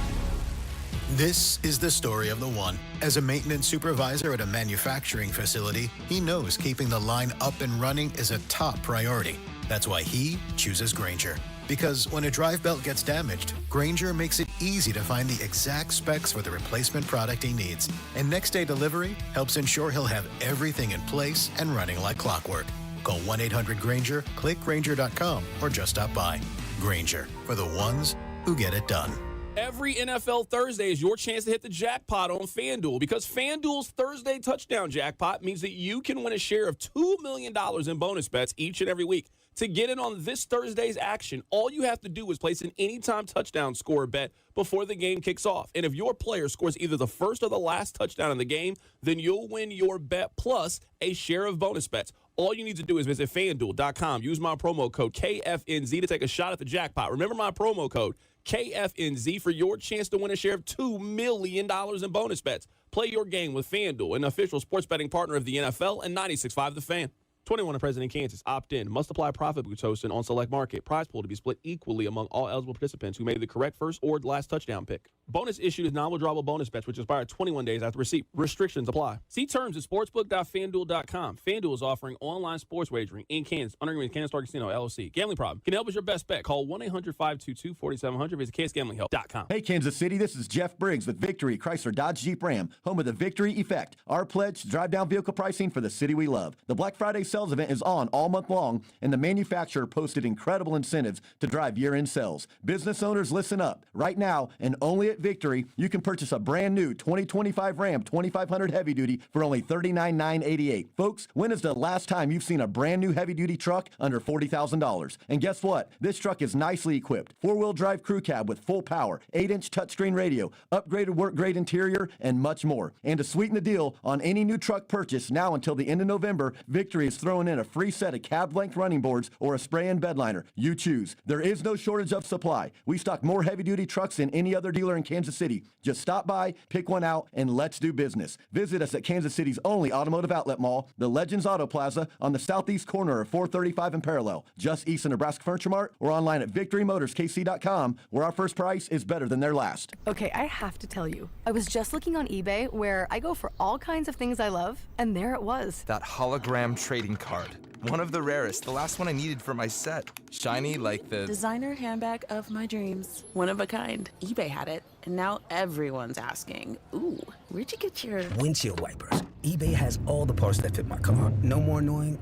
[SPEAKER 13] This is the story of the one. As a maintenance supervisor at a manufacturing facility, he knows keeping the line up and running is a top priority. That's why he chooses Grainger. Because when a drive belt gets damaged, Grainger makes it easy to find the exact specs for the replacement product he needs. And next-day delivery helps ensure he'll have everything in place and running like clockwork. Call 1-800-GRAINGER, click Grainger.com, or just stop by. Grainger, for the ones who get it done.
[SPEAKER 1] Every NFL Thursday is your chance to hit the jackpot on FanDuel, because FanDuel's Thursday touchdown jackpot means that you can win a share of $2 million in bonus bets each and every week. To get in on this Thursday's action, all you have to do is place an anytime touchdown score bet before the game kicks off. And if your player scores either the first or the last touchdown in the game, then you'll win your bet plus a share of bonus bets. All you need to do is visit FanDuel.com. Use my promo code KFNZ to take a shot at the jackpot. Remember my promo code KFNZ for your chance to win a share of $2 million in bonus bets. Play your game with FanDuel, an official sports betting partner of the NFL and 96.5 The Fan. 21 and present in Kansas. Opt in. Must apply profit boost hosting on select market. Prize pool to be split equally among all eligible participants who made the correct first or last touchdown pick. Bonus issued is non-withdrawable bonus bets, which expire 21 days after receipt. Restrictions apply. See terms at sportsbook.fanduel.com. FanDuel is offering online sports wagering in Kansas under agreement with Kansas Star Casino, LLC. Gambling problem? Can help us your best bet. Call 1-800-522-4700. Visit KSGamblingHelp.com.
[SPEAKER 21] Hey, Kansas City, this is Jeff Briggs with Victory Chrysler Dodge Jeep Ram, home of the Victory Effect. Our pledge to drive down vehicle pricing for the city we love. The Black Friday sales event is on all month long, and the manufacturer posted incredible incentives to drive year-end sales. Business owners, listen up. Right now, and only at Victory, you can purchase a brand new 2025 Ram 2500 heavy duty for only $39,988. Folks, when is the last time you've seen a brand new heavy duty truck under $40,000? And guess what? This truck is nicely equipped. 4-wheel drive crew cab with full power, 8-inch touchscreen radio, upgraded work grade interior, and much more. And to sweeten the deal on any new truck purchase now until the end of November, Victory is throwing in a free set of cab-length running boards or a spray-in bed liner. You choose. There is no shortage of supply. We stock more heavy-duty trucks than any other dealer in Kansas City. Just stop by, pick one out, and let's do business. Visit us at Kansas City's only automotive outlet mall, the Legends Auto Plaza, on the southeast corner of 435 and Parallel, just east of Nebraska Furniture Mart, or online at victorymotorskc.com, where our first price is better than their last.
[SPEAKER 22] Okay, I have to tell you, I was just looking on eBay, where I go for all kinds of things I love, and there it was.
[SPEAKER 23] That hologram trading card. One of the rarest, the last one I needed for my set. Shiny like the
[SPEAKER 24] designer handbag of my dreams. One of a kind. eBay had it, and now everyone's asking, ooh, where'd you get your
[SPEAKER 25] windshield wipers? eBay has all the parts that fit my car. No more annoying,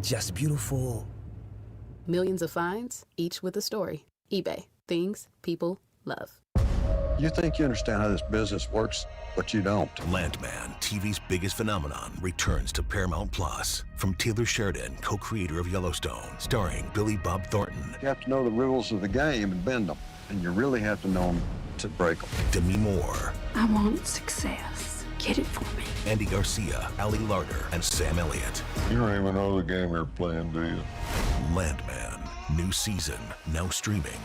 [SPEAKER 25] just beautiful.
[SPEAKER 24] Millions of finds, each with a story. eBay. Things people love.
[SPEAKER 26] You think you understand how this business works, but you don't.
[SPEAKER 27] Landman, TV's biggest phenomenon, returns to Paramount Plus. From Taylor Sheridan, co-creator of Yellowstone, starring Billy Bob Thornton.
[SPEAKER 26] You have to know the rules of the game and bend them, and you really have to know them to break them.
[SPEAKER 27] Demi Moore.
[SPEAKER 24] I want success. Get it for me.
[SPEAKER 27] Andy Garcia, Ali Larder, and Sam Elliott.
[SPEAKER 26] You don't even know the game you're playing, do you?
[SPEAKER 27] Landman, new season, now streaming.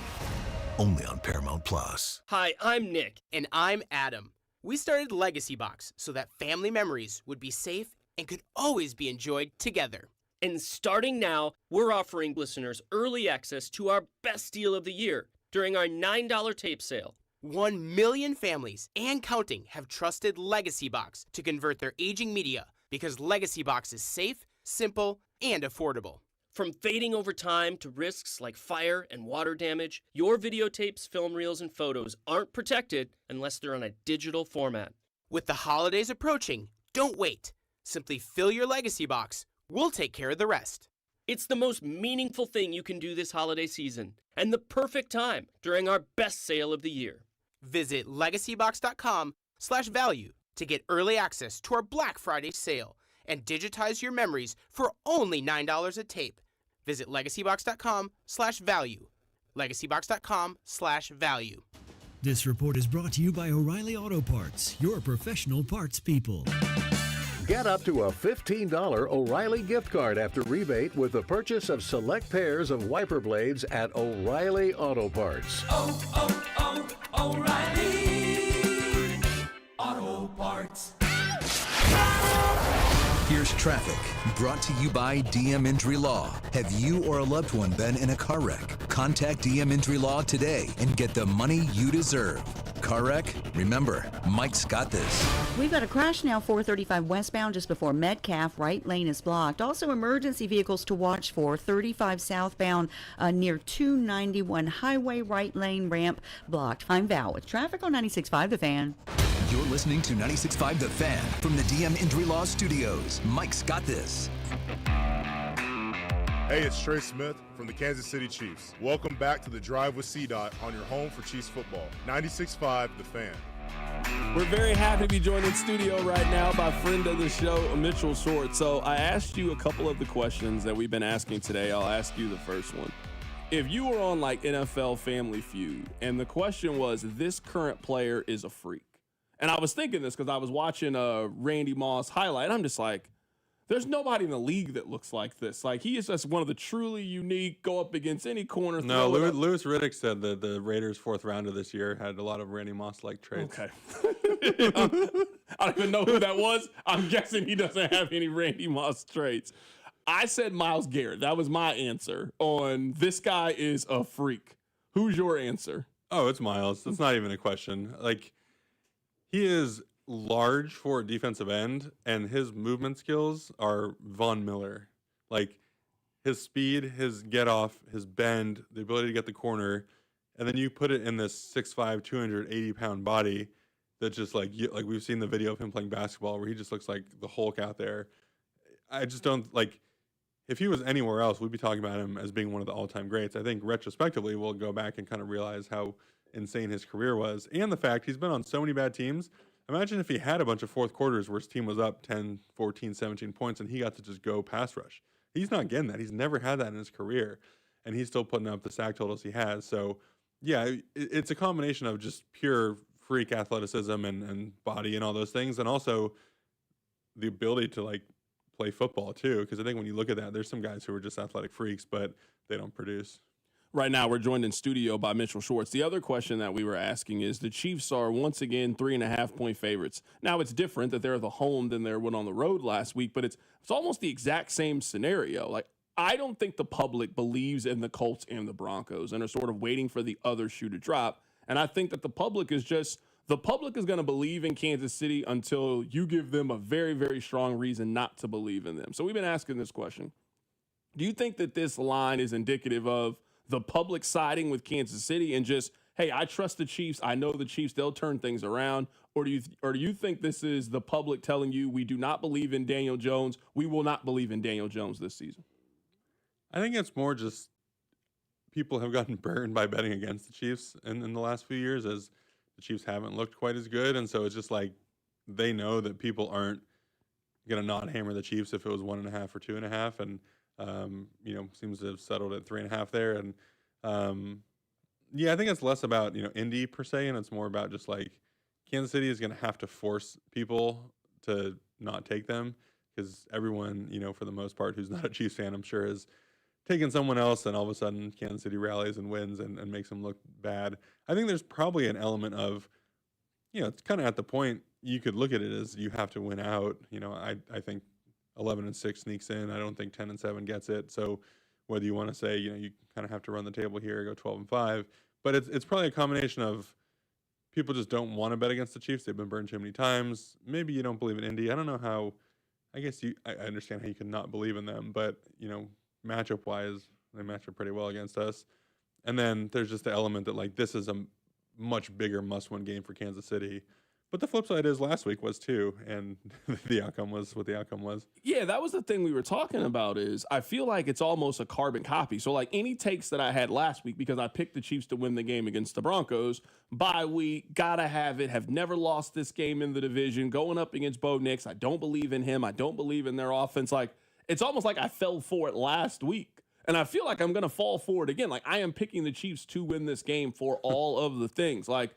[SPEAKER 27] Only on Paramount Plus.
[SPEAKER 28] Hi, I'm Nick. And I'm Adam. We started Legacy Box so that family memories would be safe and could always be enjoyed together.
[SPEAKER 29] And starting now, we're offering listeners early access to our best deal of the year during our $9 tape sale.
[SPEAKER 28] 1 million families and counting have trusted Legacy Box to convert their aging media because Legacy Box is safe, simple, and affordable.
[SPEAKER 29] From fading over time to risks like fire and water damage, your videotapes, film reels, and photos aren't protected unless they're on a digital format.
[SPEAKER 28] With the holidays approaching, don't wait. Simply fill your Legacy Box. We'll take care of the rest.
[SPEAKER 29] It's the most meaningful thing you can do this holiday season, and the perfect time during our best sale of the year.
[SPEAKER 28] Visit legacybox.com/value to get early access to our Black Friday sale and digitize your memories for only $9 a tape. Visit legacybox.com/value. legacybox.com/value.
[SPEAKER 30] This report is brought to you by O'Reilly Auto Parts, your professional parts people.
[SPEAKER 31] Get up to a $15 O'Reilly gift card after rebate with the purchase of select pairs of wiper blades at O'Reilly Auto Parts.
[SPEAKER 32] O'Reilly Auto Parts.
[SPEAKER 2] Here's traffic, brought to you by DM Injury Law. Have you or a loved one been in a car wreck? Contact DM Injury Law today and get the money you deserve. car wreck? Remember, Mike's got this.
[SPEAKER 3] We've got a crash now, 435 westbound just before Metcalf. Right lane is blocked. Also, emergency vehicles to watch for. 35 southbound near 291 highway, right lane ramp blocked. I'm Val with traffic on 96.5 The Fan.
[SPEAKER 2] You're listening to 96.5 The Fan from the DM Injury Law Studios. Mike's got this.
[SPEAKER 4] Hey, it's Trey Smith from the Kansas City Chiefs. Welcome back to the Drive with CDOT on your home for Chiefs football. 96.5 The Fan.
[SPEAKER 1] We're very happy to be joined in studio right now by friend of the show, Mitchell Short. So I asked you a couple of the questions that we've been asking today. I'll ask you the first one. If you were on like NFL Family Feud and the question was, this current player is a freak. And I was thinking this because I was watching a Randy Moss highlight. I'm just like, there's nobody in the league that looks like this. Like, he is just one of the truly unique, go up against any corner.
[SPEAKER 20] No, Louis Riddick said that the Raiders' 4th rounder this year had a lot of Randy Moss-like traits.
[SPEAKER 1] Okay. I don't even know who that was. I'm guessing he doesn't have any Randy Moss traits. I said Myles Garrett. That was my answer on this guy is a freak. Who's your answer?
[SPEAKER 20] Oh, it's Myles. That's not even a question. Like, he is large for a defensive end, and his movement skills are Von Miller. Like, his speed, his get off, his bend, the ability to get the corner, and then you put it in this 6'5", 280-pound body that just like we've seen the video of him playing basketball where he just looks like the Hulk out there. I just don't like. If he was anywhere else, we'd be talking about him as being one of the all-time greats. I think retrospectively, we'll go back and kind of realize how insane his career was, and the fact he's been on so many bad teams. Imagine if he had a bunch of fourth quarters where his team was up 10, 14, 17 points and he got to just go pass rush. He's not getting that. He's never had that in his career, and he's still putting up the sack totals he has. So, yeah, it's a combination of just pure freak athleticism and body and all those things, and also the ability to, like, play football, too, because I think when you look at that, there's some guys who are just athletic freaks, but they don't produce.
[SPEAKER 1] Right now, we're joined in studio by Mitchell Schwartz. The other question that we were asking is the Chiefs are once again 3.5-point favorites. Now, it's different that they're at the home than they were on the road last week, but it's almost the exact same scenario. Like, I don't think the public believes in the Colts and the Broncos and are sort of waiting for the other shoe to drop. And I think that the public is going to believe in Kansas City until you give them a very, very strong reason not to believe in them. So we've been asking this question. Do you think that this line is indicative of the public siding with Kansas City and just, hey, I trust the Chiefs, I know the Chiefs, they'll turn things around? Or do you think this is the public telling you we do not believe in Daniel Jones, we will not believe in Daniel Jones this season?
[SPEAKER 20] I think it's more just people have gotten burned by betting against the Chiefs in the last few years, as the Chiefs haven't looked quite as good. And so it's just like they know that people aren't going to not hammer the Chiefs if it was 1.5 or 2.5. And seems to have settled at 3.5 there. And I think it's less about, Indy per se, and it's more about just like Kansas City is going to have to force people to not take them, because everyone, for the most part, who's not a Chiefs fan, I'm sure, is taking someone else, and all of a sudden Kansas City rallies and wins and makes them look bad. I think there's probably an element of, it's kind of at the point you could look at it as you have to win out. I think 11-6 sneaks in. I don't think 10-7 gets it. So whether you want to say, you kind of have to run the table here, go 12-5, but it's probably a combination of people just don't want to bet against the Chiefs. They've been burned too many times. Maybe you don't believe in Indy. I don't know how. I guess I understand how you can not believe in them, but matchup wise, they match up pretty well against us. And then there's just the element that like this is a much bigger must-win game for Kansas City. But the flip side is last week was too, and the outcome was what the outcome was.
[SPEAKER 1] Yeah, that was the thing we were talking about is I feel like it's almost a carbon copy. So like any takes that I had last week, because I picked the Chiefs to win the game against the Broncos, bye week, gotta have it, have never lost this game in the division, going up against Bo Nix. I don't believe in him. I don't believe in their offense. Like, it's almost like I fell for it last week. And I feel like I'm going to fall for it again. Like, I am picking the Chiefs to win this game for all of the things. Like,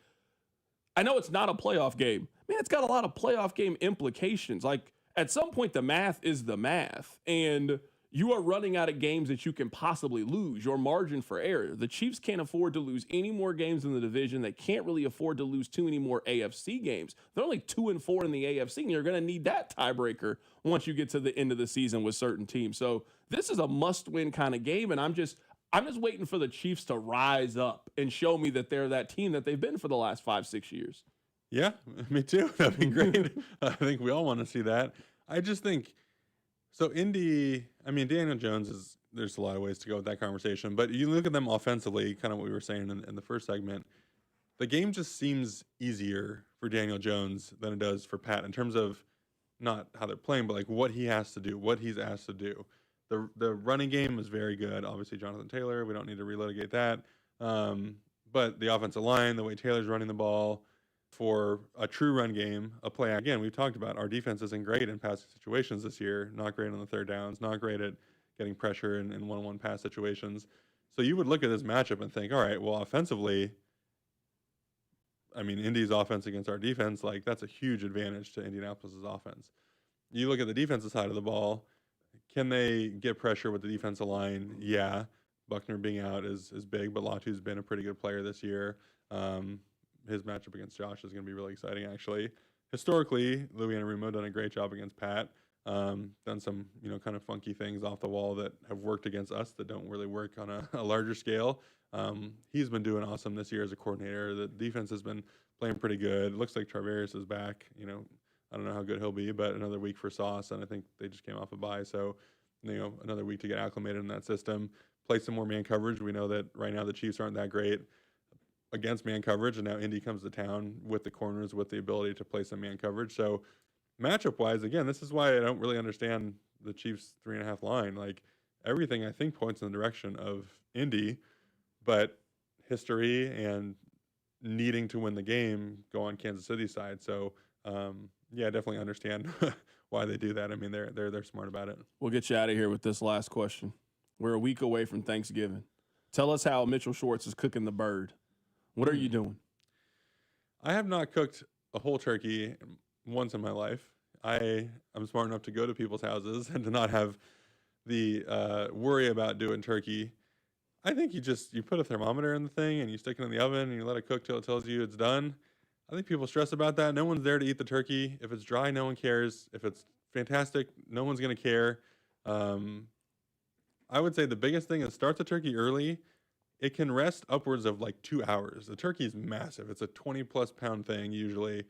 [SPEAKER 1] I know it's not a playoff game. Man, it's got a lot of playoff game implications. Like, at some point, the math is the math. And you are running out of games that you can possibly lose. Your margin for error. The Chiefs can't afford to lose any more games in the division. They can't really afford to lose too many more AFC games. They're only 2-4 in the AFC, and you're going to need that tiebreaker once you get to the end of the season with certain teams. So this is a must-win kind of game, and I'm just waiting for the Chiefs to rise up and show me that they're that team that they've been for the last 5-6 years.
[SPEAKER 20] Yeah, me too. That'd be great. I think we all want to see that. I just think, so Indy, I mean, Daniel Jones there's a lot of ways to go with that conversation, but you look at them offensively, kind of what we were saying in the first segment, the game just seems easier for Daniel Jones than it does for Pat in terms of not how they're playing, but like what he has to do, what he's asked to do. The running game is very good. Obviously, Jonathan Taylor, we don't need to relitigate that. But the offensive line, the way Taylor's running the ball for a true run game, a play, again, we've talked about our defense isn't great in passing situations this year, not great on the third downs, not great at getting pressure in one-on-one pass situations. So you would look at this matchup and think, all right, well, offensively, I mean, Indy's offense against our defense, like that's a huge advantage to Indianapolis's offense. You look at the defensive side of the ball, can they get pressure with the defensive line? Yeah. Buckner being out is big, but Latu's been a pretty good player this year. His matchup against Josh is going to be really exciting, actually. Historically, Louis Anarumo done a great job against Pat. Done some, kind of funky things off the wall that have worked against us that don't really work on a larger scale. He's been doing awesome this year as a coordinator. The defense has been playing pretty good. It looks like Travaris is back. I don't know how good he'll be, but another week for Sauce, and I think they just came off a bye, so another week to get acclimated in that system. Play some more man coverage. We know that right now the Chiefs aren't that great against man coverage, and now Indy comes to town with the corners with the ability to play some man coverage. So matchup-wise, again, this is why I don't really understand the Chiefs 3.5 line. Like, everything I think points in the direction of Indy, but history and needing to win the game go on Kansas City's side. So, yeah, I definitely understand why they do that. I mean, they're smart about it.
[SPEAKER 1] We'll get you out of here with this last question. We're a week away from Thanksgiving. Tell us how Mitchell Schwartz is cooking the bird. What are you doing?
[SPEAKER 20] I have not cooked a whole turkey once in my life. I'm smart enough to go to people's houses and to not have the worry about doing turkey. I think you put a thermometer in the thing and you stick it in the oven and you let it cook till it tells you it's done. I think people stress about that. No one's there to eat the turkey. If it's dry, no one cares. If it's fantastic, no one's going to care. I would say the biggest thing is start the turkey early. It can rest upwards of like 2 hours. The turkey is massive. It's a 20-plus pound thing usually.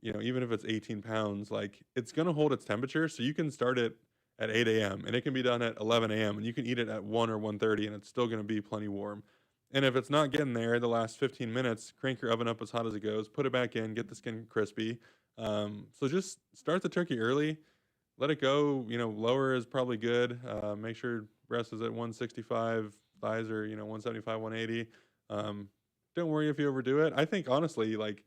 [SPEAKER 20] Even if it's 18 pounds, like it's going to hold its temperature. So you can start it at 8 a.m. and it can be done at 11 a.m. and you can eat it at 1 or 1:30 and it's still going to be plenty warm. And if it's not getting there the last 15 minutes, crank your oven up as hot as it goes, put it back in, get the skin crispy. So just start the turkey early, let it go. Lower is probably good. Make sure breast is at 165, thighs are 175, 180. Don't worry if you overdo it. I think honestly, like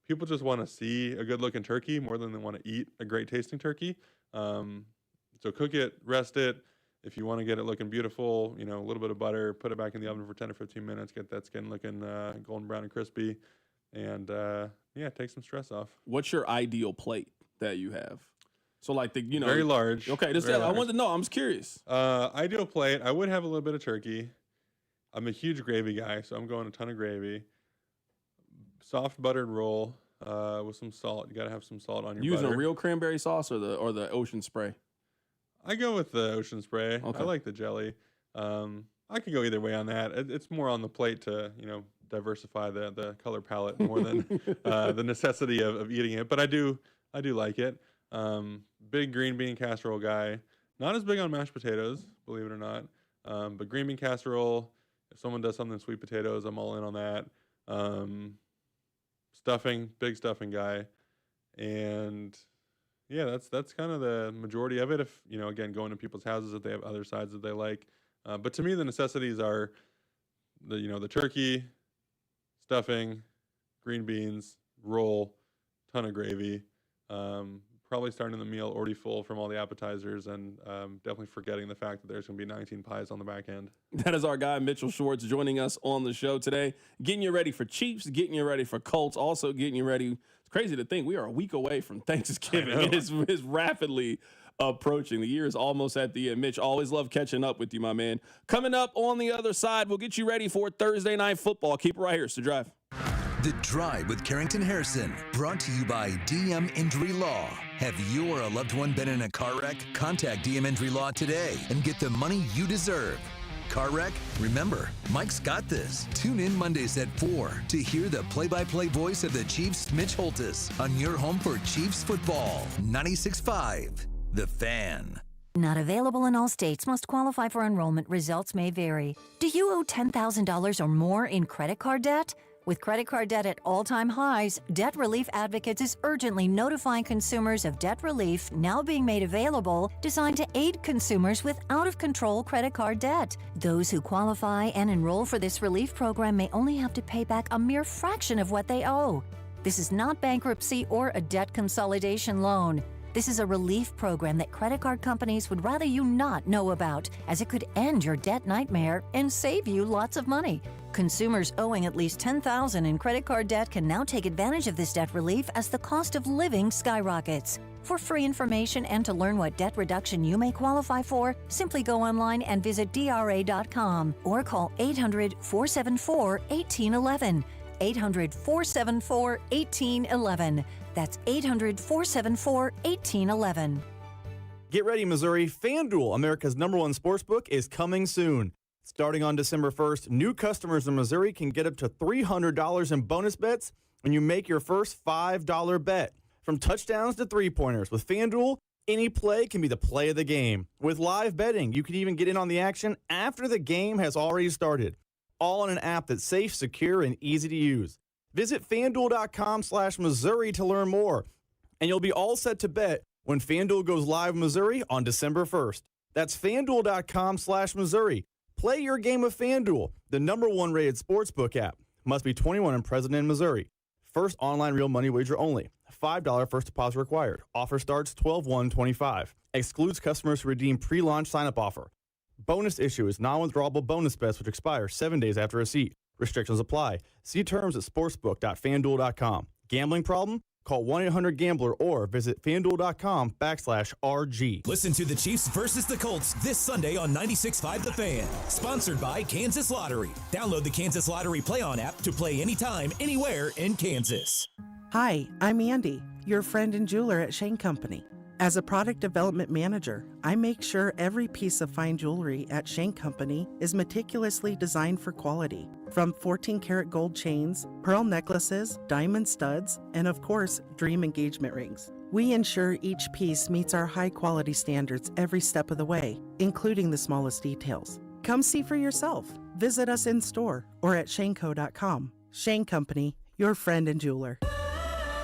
[SPEAKER 20] people just want to see a good looking turkey more than they want to eat a great tasting turkey. So cook it, rest it. If you want to get it looking beautiful, a little bit of butter, put it back in the oven for 10 or 15 minutes, get that skin looking golden brown and crispy, and take some stress off.
[SPEAKER 1] What's your ideal plate that you have? So like
[SPEAKER 20] very large.
[SPEAKER 1] Okay, I wanted to know. I'm just curious.
[SPEAKER 20] Ideal plate, I would have a little bit of turkey. I'm a huge gravy guy, so I'm going a ton of gravy. Soft buttered roll with some salt. You got to have some salt on your
[SPEAKER 1] Using
[SPEAKER 20] butter.
[SPEAKER 1] real cranberry sauce or the ocean spray?
[SPEAKER 20] I go with the ocean spray.
[SPEAKER 1] Okay.
[SPEAKER 20] I like the jelly. I could go either way on that. It's more on the plate to, diversify the color palette more than the necessity of eating it. But I do like it. Big green bean casserole guy. Not as big on mashed potatoes, believe it or not. But green bean casserole, if someone does something sweet potatoes, I'm all in on that. Stuffing, big stuffing guy. And yeah, that's kind of the majority of it. If, again, going to people's houses if they have other sides that they like. But to me, the necessities are the turkey, stuffing, green beans, roll, ton of gravy. Probably starting the meal already full from all the appetizers and definitely forgetting the fact that there's going to be 19 pies on the back end.
[SPEAKER 1] That is our guy, Mitchell Schwartz, joining us on the show today. Getting you ready for Chiefs, getting you ready for Colts, also getting you ready. It's crazy to think we are a week away from Thanksgiving. It is rapidly approaching. The year is almost at the end. Mitch, always love catching up with you, my man. Coming up on the other side, we'll get you ready for Thursday Night Football. Keep it right here. It's The Drive.
[SPEAKER 2] The Drive with Carrington Harrison, brought to you by DM Injury Law. Have you or a loved one been in a car wreck? Contact DM Injury Law today and get the money you deserve. car wreck? Remember, Mike's got this. Tune in Mondays at 4 to hear the play-by-play voice of the Chiefs, Mitch Holtis, on your home for Chiefs football. 96.5, The Fan.
[SPEAKER 5] Not available in all states. Must qualify for enrollment. Results may vary. Do you owe $10,000 or more in credit card debt? With credit card debt at all-time highs, Debt Relief Advocates is urgently notifying consumers of debt relief now being made available, designed to aid consumers with out-of-control credit card debt. Those who qualify and enroll for this relief program may only have to pay back a mere fraction of what they owe. This is not bankruptcy or a debt consolidation loan. This is a relief program that credit card companies would rather you not know about, as it could end your debt nightmare and save you lots of money. Consumers owing at least $10,000 in credit card debt can now take advantage of this debt relief as the cost of living skyrockets. For free information and to learn what debt reduction you may qualify for, simply go online and visit DRA.com or call 800-474-1811. 800-474-1811. That's 800-474-1811.
[SPEAKER 6] Get ready, Missouri. FanDuel, America's #1 sportsbook, is coming soon. Starting on December 1st, new customers in Missouri can get up to $300 in bonus bets when you make your first $5 bet. From touchdowns to three-pointers, with FanDuel, any play can be the play of the game. With live betting, you can even get in on the action after the game has already started. All on an app that's safe, secure, and easy to use. Visit FanDuel.com/Missouri to learn more, and you'll be all set to bet when FanDuel goes live in Missouri on December 1st. That's FanDuel.com/Missouri. Play your game of FanDuel, the #1 rated sportsbook app. Must be 21 and present in Missouri. First online real money wager only. $5 first deposit required. Offer starts 12/1/25. Excludes customers who redeem pre-launch sign-up offer. Bonus issue is non-withdrawable bonus bets which expire 7 days after receipt. Restrictions apply. See terms at sportsbook.fanduel.com. Gambling problem? Call 1-800-GAMBLER or visit fanduel.com/RG.
[SPEAKER 7] Listen to the Chiefs versus the Colts this Sunday on 96.5 The Fan. Sponsored by Kansas Lottery. Download the Kansas Lottery Play-On app to play anytime, anywhere in Kansas.
[SPEAKER 8] Hi, I'm Andy, your friend and jeweler at Shane Company. As a product development manager, I make sure every piece of fine jewelry at Shane Company is meticulously designed for quality. From 14-karat gold chains, pearl necklaces, diamond studs, and of course, dream engagement rings. We ensure each piece meets our high-quality standards every step of the way, including the smallest details. Come see for yourself. Visit us in store or at shaneco.com. Shane Company, your friend and jeweler.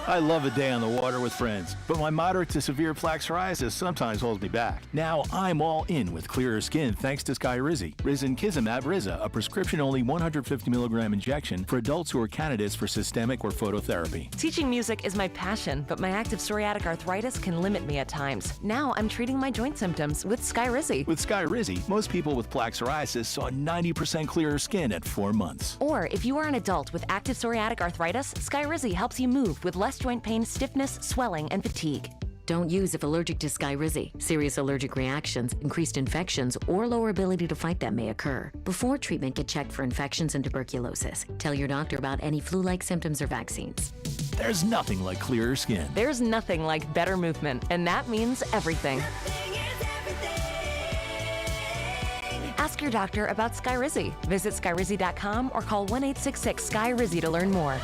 [SPEAKER 9] I love a day on the water with friends, but my moderate to severe plaque psoriasis sometimes holds me back. Now I'm all in with clearer skin thanks to Skyrizi. Risankizumab Riza, a prescription-only 150 milligram injection for adults who are candidates for systemic or phototherapy.
[SPEAKER 10] Teaching music is my passion, but my active psoriatic arthritis can limit me at times. Now I'm treating my joint symptoms with Skyrizi.
[SPEAKER 9] With Skyrizi, most people with plaque psoriasis saw 90% clearer skin at 4 months.
[SPEAKER 10] Or if you are an adult with active psoriatic arthritis, Skyrizi helps you move with less joint pain, stiffness, swelling, and fatigue.
[SPEAKER 11] Don't use if allergic to Skyrizi. Serious allergic reactions, increased infections, or lower ability to fight them may occur. Before treatment, get checked for infections and tuberculosis. Tell your doctor about any flu-like symptoms or vaccines.
[SPEAKER 9] There's nothing like clearer skin.
[SPEAKER 10] There's nothing like better movement, and that means everything. Ask your doctor about Skyrizi. Visit Skyrizi.com or call 1-866-SKY-RIZZI to learn more.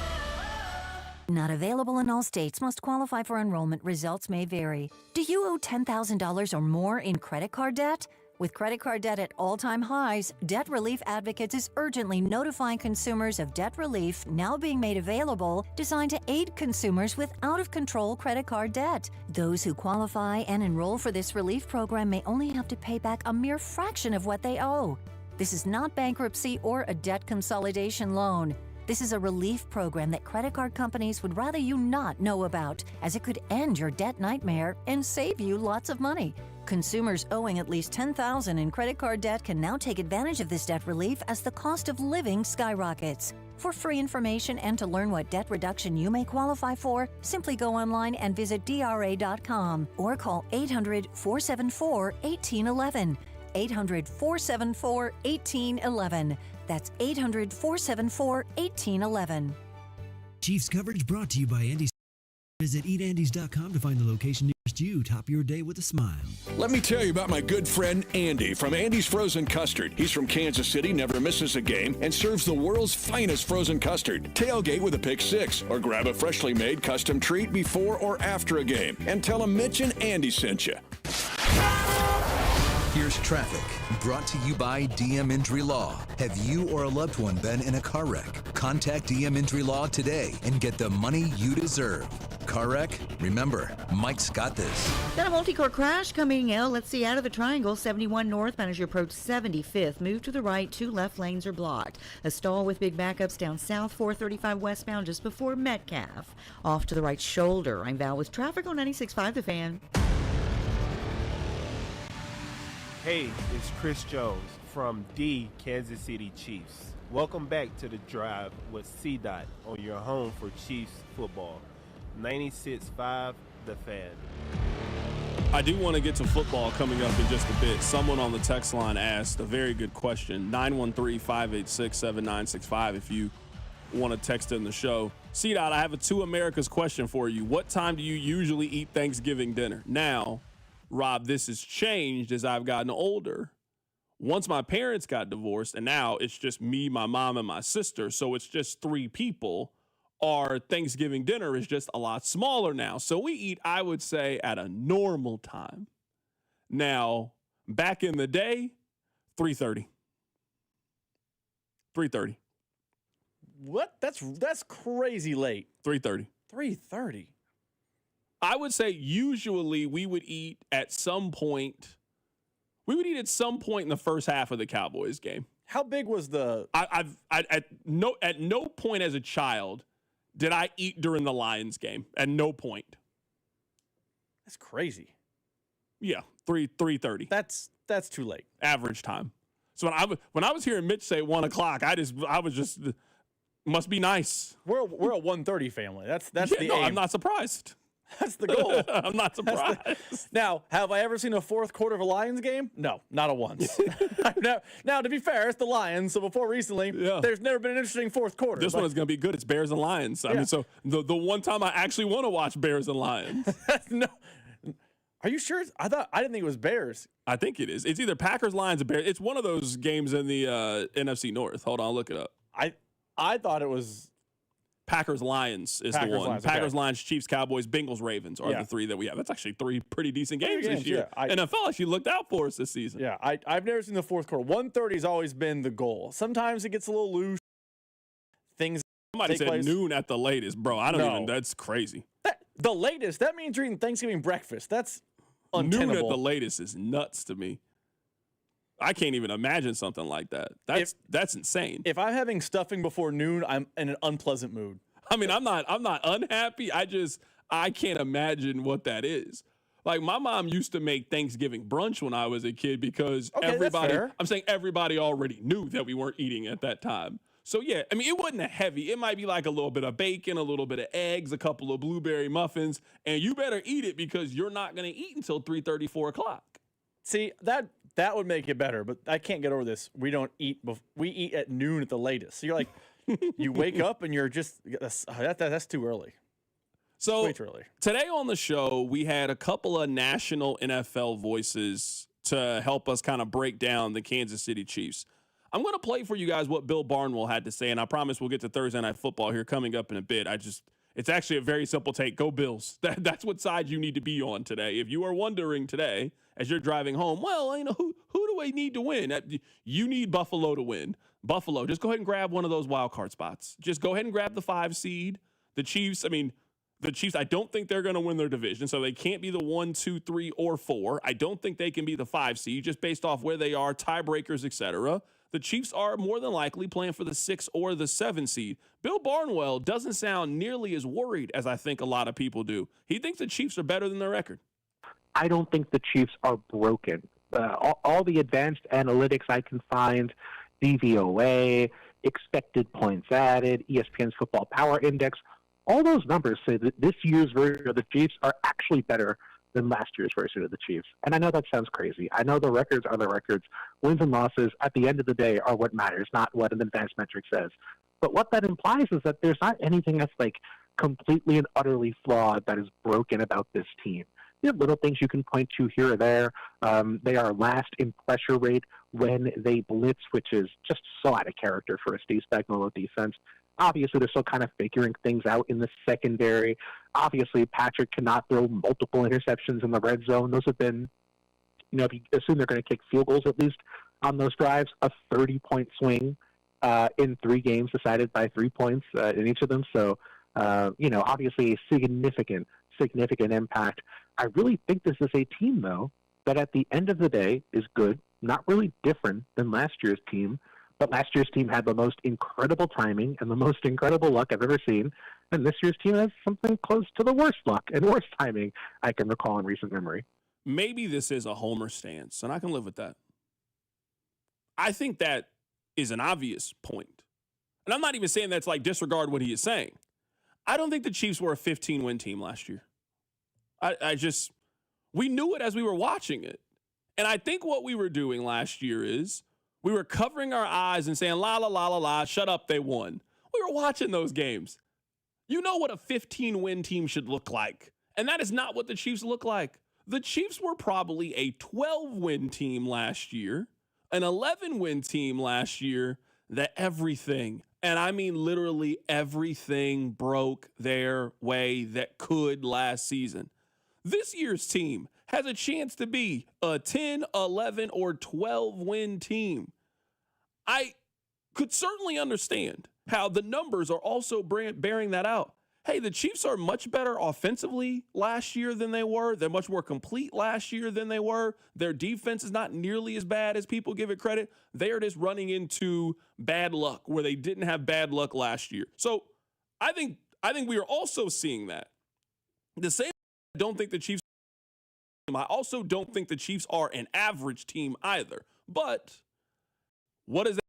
[SPEAKER 5] Not available in all states. Must qualify for enrollment. Results may vary. Do you owe $10,000 or more in credit card debt? With credit card debt at all-time highs, Debt Relief Advocates is urgently notifying consumers of debt relief now being made available, designed to aid consumers with out-of-control credit card debt. Those who qualify and enroll for this relief program may only have to pay back a mere fraction of what they owe. This is not bankruptcy or a debt consolidation loan. This is a relief program that credit card companies would rather you not know about, as it could end your debt nightmare and save you lots of money. Consumers owing at least $10,000 in credit card debt can now take advantage of this debt relief as the cost of living skyrockets. For free information and to learn what debt reduction you may qualify for, simply go online and visit DRA.com or call 800-474-1811. 800-474-1811. That's 800-474-1811.
[SPEAKER 30] Chiefs coverage brought to you by Andy's. Visit eatandys.com to find the location nearest helps you top your day with a smile.
[SPEAKER 12] Let me tell you about my good friend Andy from Andy's Frozen Custard. He's from Kansas City, never misses a game, and serves the world's finest frozen custard. Tailgate with a Pick 6, or grab a freshly made custom treat before or after a game. And tell him Mitch and Andy sent you.
[SPEAKER 2] Here's traffic, brought to you by DM Injury Law. Have you or a loved one been in a car wreck? Contact DM Injury Law today and get the money you deserve. Car wreck? Remember, Mike's got this.
[SPEAKER 3] Got a multi-car crash coming out. Let's see, out of the triangle, 71 northbound as you approach 75th. Move to the right, 2 left lanes are blocked. A stall with big backups down south, 435 westbound just before Metcalf. Off to the right shoulder. I'm Val with traffic on 96.5 The Fan.
[SPEAKER 13] Hey, it's Chris Jones from the Kansas City Chiefs. Welcome back to The Drive with C-Dot on your home for Chiefs football. 96.5 The Fan.
[SPEAKER 1] I do want to get to football coming up in just a bit. Someone on the text line asked a very good question, 913-586-7965 if you want to text in the show. C-Dot, I have a Two Americas question for you. What time do you usually eat Thanksgiving dinner? Now, Rob, this has changed as I've gotten older. Once my parents got divorced, and now it's just me, my mom, and my sister, so it's just 3 people, our Thanksgiving dinner is just a lot smaller now. So we eat, I would say, at a normal time. Now, back in the day, 3:30. 3:30.
[SPEAKER 6] What? That's crazy late.
[SPEAKER 1] 3:30.
[SPEAKER 6] 3:30.
[SPEAKER 1] I would say usually we would eat at some point. We would eat at some point in the first half of the Cowboys game.
[SPEAKER 6] How big was the?
[SPEAKER 1] At no point as a child did I eat during the Lions game. At no point.
[SPEAKER 6] That's crazy.
[SPEAKER 1] Yeah, 3:30.
[SPEAKER 6] That's too late.
[SPEAKER 1] Average time. So when I was hearing Mitch say 1 o'clock, I was just must be nice.
[SPEAKER 6] We're a 1:30 family. That's the aim.
[SPEAKER 1] I'm not surprised.
[SPEAKER 6] That's the goal.
[SPEAKER 1] I'm not surprised.
[SPEAKER 6] Now, have I ever seen a fourth quarter of a Lions game? No, not a once. Now, to be fair, it's the Lions, so before recently, there's never been an interesting fourth quarter.
[SPEAKER 1] This one is going to be good. It's Bears and Lions. I mean, so the one time I actually want to watch Bears and Lions.
[SPEAKER 6] No. Are you sure? I didn't think it was Bears.
[SPEAKER 1] I think it is. It's either Packers, Lions, or Bears. It's one of those games in the NFC North. Hold on, I'll look it up.
[SPEAKER 6] I thought it was
[SPEAKER 1] Packers, Lions is the one.
[SPEAKER 6] Lions,
[SPEAKER 1] Packers, Lions, Chiefs, Cowboys, Bengals, Ravens are the 3 that we have. That's actually 3 pretty decent games this year. NFL actually looked out for us this season.
[SPEAKER 6] Yeah, I've never seen the fourth quarter. 1:30 has always been the goal. Sometimes it gets a little loose.
[SPEAKER 1] Somebody said
[SPEAKER 6] place.
[SPEAKER 1] Noon at the latest, bro. I don't even. That's crazy.
[SPEAKER 6] The latest? That means you're eating Thanksgiving breakfast. That's untenable.
[SPEAKER 1] Noon at the latest is nuts to me. I can't even imagine something like that. That's insane.
[SPEAKER 6] If I'm having stuffing before noon, I'm in an unpleasant mood.
[SPEAKER 1] I mean, I'm not unhappy. I can't imagine what that is. Like, my mom used to make Thanksgiving brunch when I was a kid because everybody already knew that we weren't eating at that time. So, yeah, I mean, it wasn't a heavy. It might be like a little bit of bacon, a little bit of eggs, a couple of blueberry muffins, and you better eat it because you're not going to eat until 3:30, 4 o'clock.
[SPEAKER 6] See, that would make it better, but I can't get over this. We don't eat. We eat at noon at the latest. So you're like, you wake up and you're just that's too early.
[SPEAKER 1] So
[SPEAKER 6] way too early.
[SPEAKER 1] Today on the show, we had a couple of national NFL voices to help us kind of break down the Kansas City Chiefs. I'm going to play for you guys what Bill Barnwell had to say, and I promise we'll get to Thursday Night Football here coming up in a bit. It's actually a very simple take. Go Bills. That's what side you need to be on today. If you are wondering today, as you're driving home, well, you know, who do I need to win? You need Buffalo to win. Buffalo, just go ahead and grab one of those wild card spots. Just go ahead and grab the 5 seed. The Chiefs, I don't think they're going to win their division, so they can't be the 1, 2, 3, or 4. I don't think they can be the 5 seed, just based off where they are, tiebreakers, etc. The Chiefs are more than likely playing for the 6 or the 7 seed. Bill Barnwell doesn't sound nearly as worried as I think a lot of people do. He thinks the Chiefs are better than their record.
[SPEAKER 14] I don't think the Chiefs are broken. All the advanced analytics I can find, DVOA, expected points added, ESPN's Football Power Index, all those numbers say that this year's version of the Chiefs are actually better than last year's version of the Chiefs. And I know that sounds crazy. I know the records are the records. Wins and losses, at the end of the day, are what matters, not what an advanced metric says. But what that implies is that there's not anything that's like completely and utterly flawed that is broken about this team. little things you can point to here or there. They are last in pressure rate when they blitz, which is just so out of character for a Steve Spagnuolo defense. Obviously, they're still kind of figuring things out in the secondary. Obviously, Patrick cannot throw multiple interceptions in the red zone. Those have been, if you assume they're going to kick field goals at least on those drives, a 30-point swing in 3 games decided by 3 points in each of them. So, obviously a significant impact. I really think this is a team, though, that at the end of the day is good, not really different than last year's team. But last year's team had the most incredible timing and the most incredible luck I've ever seen. And this year's team has something close to the worst luck and worst timing I can recall in recent memory.
[SPEAKER 1] Maybe this is a homer stance, and I can live with that. I think that is an obvious point. And I'm not even saying that's like disregard what he is saying. I don't think the Chiefs were a 15-win team last year. We knew it as we were watching it. And I think what we were doing last year is we were covering our eyes and saying, la, la, la, la, la, shut up, they won. We were watching those games. You know what a 15-win team should look like. And that is not what the Chiefs look like. The Chiefs were probably a 12-win team last year, an 11-win team last year, that everything, and I mean literally everything, broke their way that could last season. This year's team has a chance to be a 10, 11, or 12-win team. I could certainly understand how the numbers are also bearing that out. Hey, the Chiefs are much better offensively last year than they were. They're much more complete last year than they were. Their defense is not nearly as bad as people give it credit. They are just running into bad luck where they didn't have bad luck last year. So I think we are also seeing that. The same, I don't think the Chiefs, I also don't think the Chiefs are an average team either. But what is that?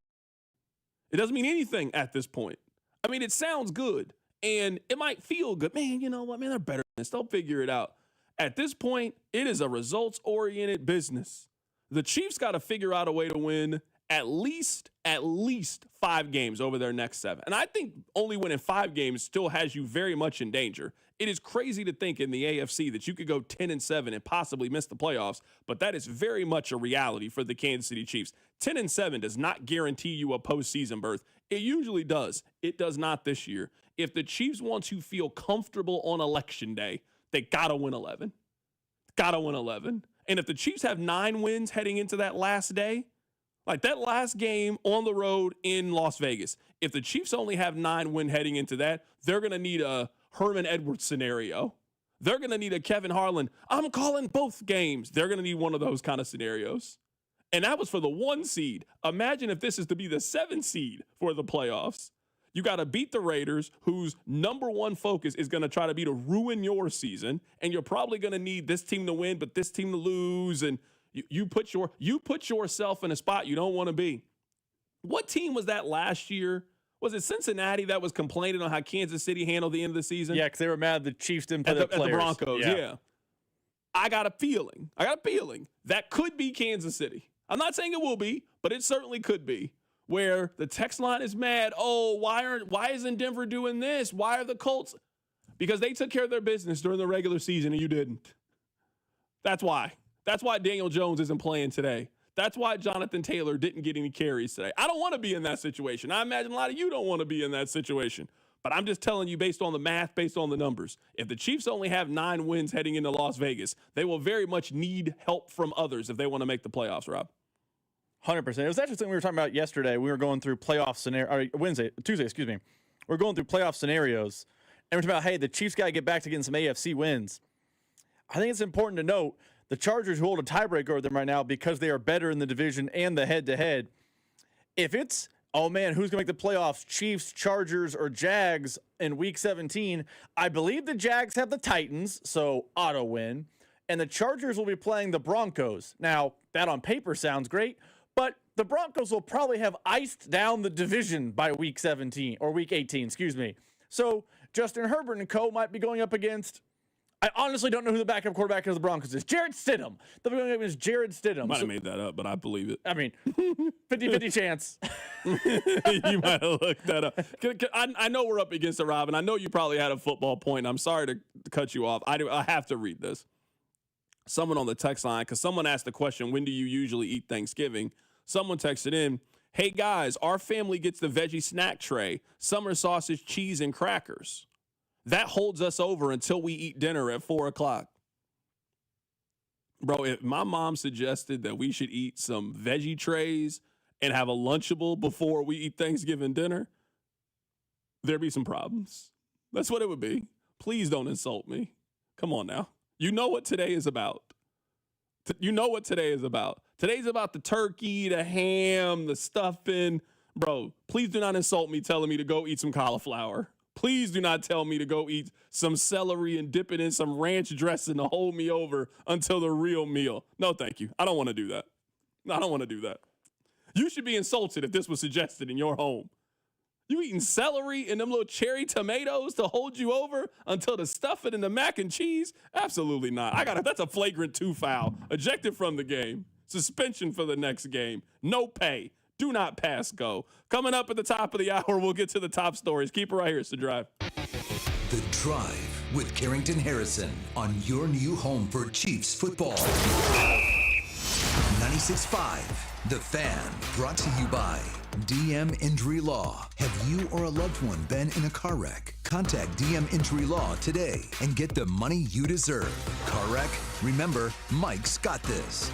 [SPEAKER 1] It doesn't mean anything at this point. I mean, it sounds good. And it might feel good. Man, you know what? Man, they're better than this. They'll figure it out. At this point, it is a results-oriented business. The Chiefs got to figure out a way to win at least 5 games over their next 7. And I think only winning 5 games still has you very much in danger. It is crazy to think in the AFC that you could go 10-7 and possibly miss the playoffs, but that is very much a reality for the Kansas City Chiefs. 10-7 does not guarantee you a postseason berth. It usually does. It does not this year. If the Chiefs want to feel comfortable on election day, they got to win 11. Got to win 11. And if the Chiefs have 9 wins heading into that last day, like that last game on the road in Las Vegas, if the Chiefs only have 9 wins heading into that, they're going to need a Herman Edwards scenario. They're going to need a Kevin Harlan, I'm calling both games. They're going to need one of those kind of scenarios. And that was for the 1 seed. Imagine if this is to be the 7 seed for the playoffs. You got to beat the Raiders, whose number one focus is going to try to be to ruin your season, and you're probably going to need this team to win, but this team to lose, and you put yourself in a spot you don't want to be. What team was that last year? Was it Cincinnati that was complaining on how Kansas City handled the end of the season?
[SPEAKER 6] Yeah, because they were mad the Chiefs didn't play the players.
[SPEAKER 1] At the Broncos, yeah. I got a feeling that could be Kansas City. I'm not saying it will be, but it certainly could be. Where the text line is mad. Oh, why isn't Denver doing this? Why are the Colts? Because they took care of their business during the regular season and you didn't. That's why. That's why Daniel Jones isn't playing today. That's why Jonathan Taylor didn't get any carries today. I don't want to be in that situation. I imagine a lot of you don't want to be in that situation. But I'm just telling you based on the math, based on the numbers. If the Chiefs only have 9 wins heading into Las Vegas, they will very much need help from others if they want to make the playoffs, Rob.
[SPEAKER 6] 100%. It was actually something we were talking about yesterday. We were going through playoff Tuesday. We're going through playoff scenarios, and we're talking about, hey, the Chiefs got to get back to getting some AFC wins. I think it's important to note the Chargers hold a tiebreaker over them right now because they are better in the division and the head-to-head. If it's, oh, man, who's going to make the playoffs, Chiefs, Chargers, or Jags in Week 17, I believe the Jags have the Titans, so auto win, and the Chargers will be playing the Broncos. Now, that on paper sounds great, but the Broncos will probably have iced down the division by Week 17 or Week 18, So Justin Herbert and co might be going up against, I honestly don't know who the backup quarterback of the Broncos is. Jarrett Stidham. They'll be going up against Jarrett Stidham.
[SPEAKER 1] Might have made that up, but I believe it.
[SPEAKER 6] I mean, 50-50 chance.
[SPEAKER 1] You might have looked that up. I know we're up against it, Rob, and I know you probably had a football point. I'm sorry to cut you off. I have to read this. someone on the text line, because someone asked the question, when do you usually eat Thanksgiving? Someone texted in, hey, guys, our family gets the veggie snack tray, summer sausage, cheese, and crackers. That holds us over until we eat dinner at 4 o'clock. Bro, if my mom suggested that we should eat some veggie trays and have a Lunchable before we eat Thanksgiving dinner, there'd be some problems. That's what it would be. Please don't insult me. Come on now. You know what today is about. You know what today is about. Today's about the turkey, the ham, the stuffing. Bro, please do not insult me telling me to go eat some cauliflower. Please do not tell me to go eat some celery and dip it in some ranch dressing to hold me over until the real meal. No, thank you. I don't want to do that. I don't want to do that. You should be insulted if this was suggested in your home. You eating celery and them little cherry tomatoes to hold you over until the stuffing and the mac and cheese? Absolutely not. That's a flagrant 2 foul. Ejected from the game. Suspension for the next game. No pay. Do not pass go. Coming up at the top of the hour, we'll get to the top stories. Keep it right here. It's The Drive.
[SPEAKER 2] The Drive with Carrington Harrison on your new home for Chiefs football. 96.5, The Fan, brought to you by DM Injury Law. Have you or a loved one been in a car wreck? Contact DM Injury Law today and get the money you deserve. Car wreck? Remember, Mike's got this.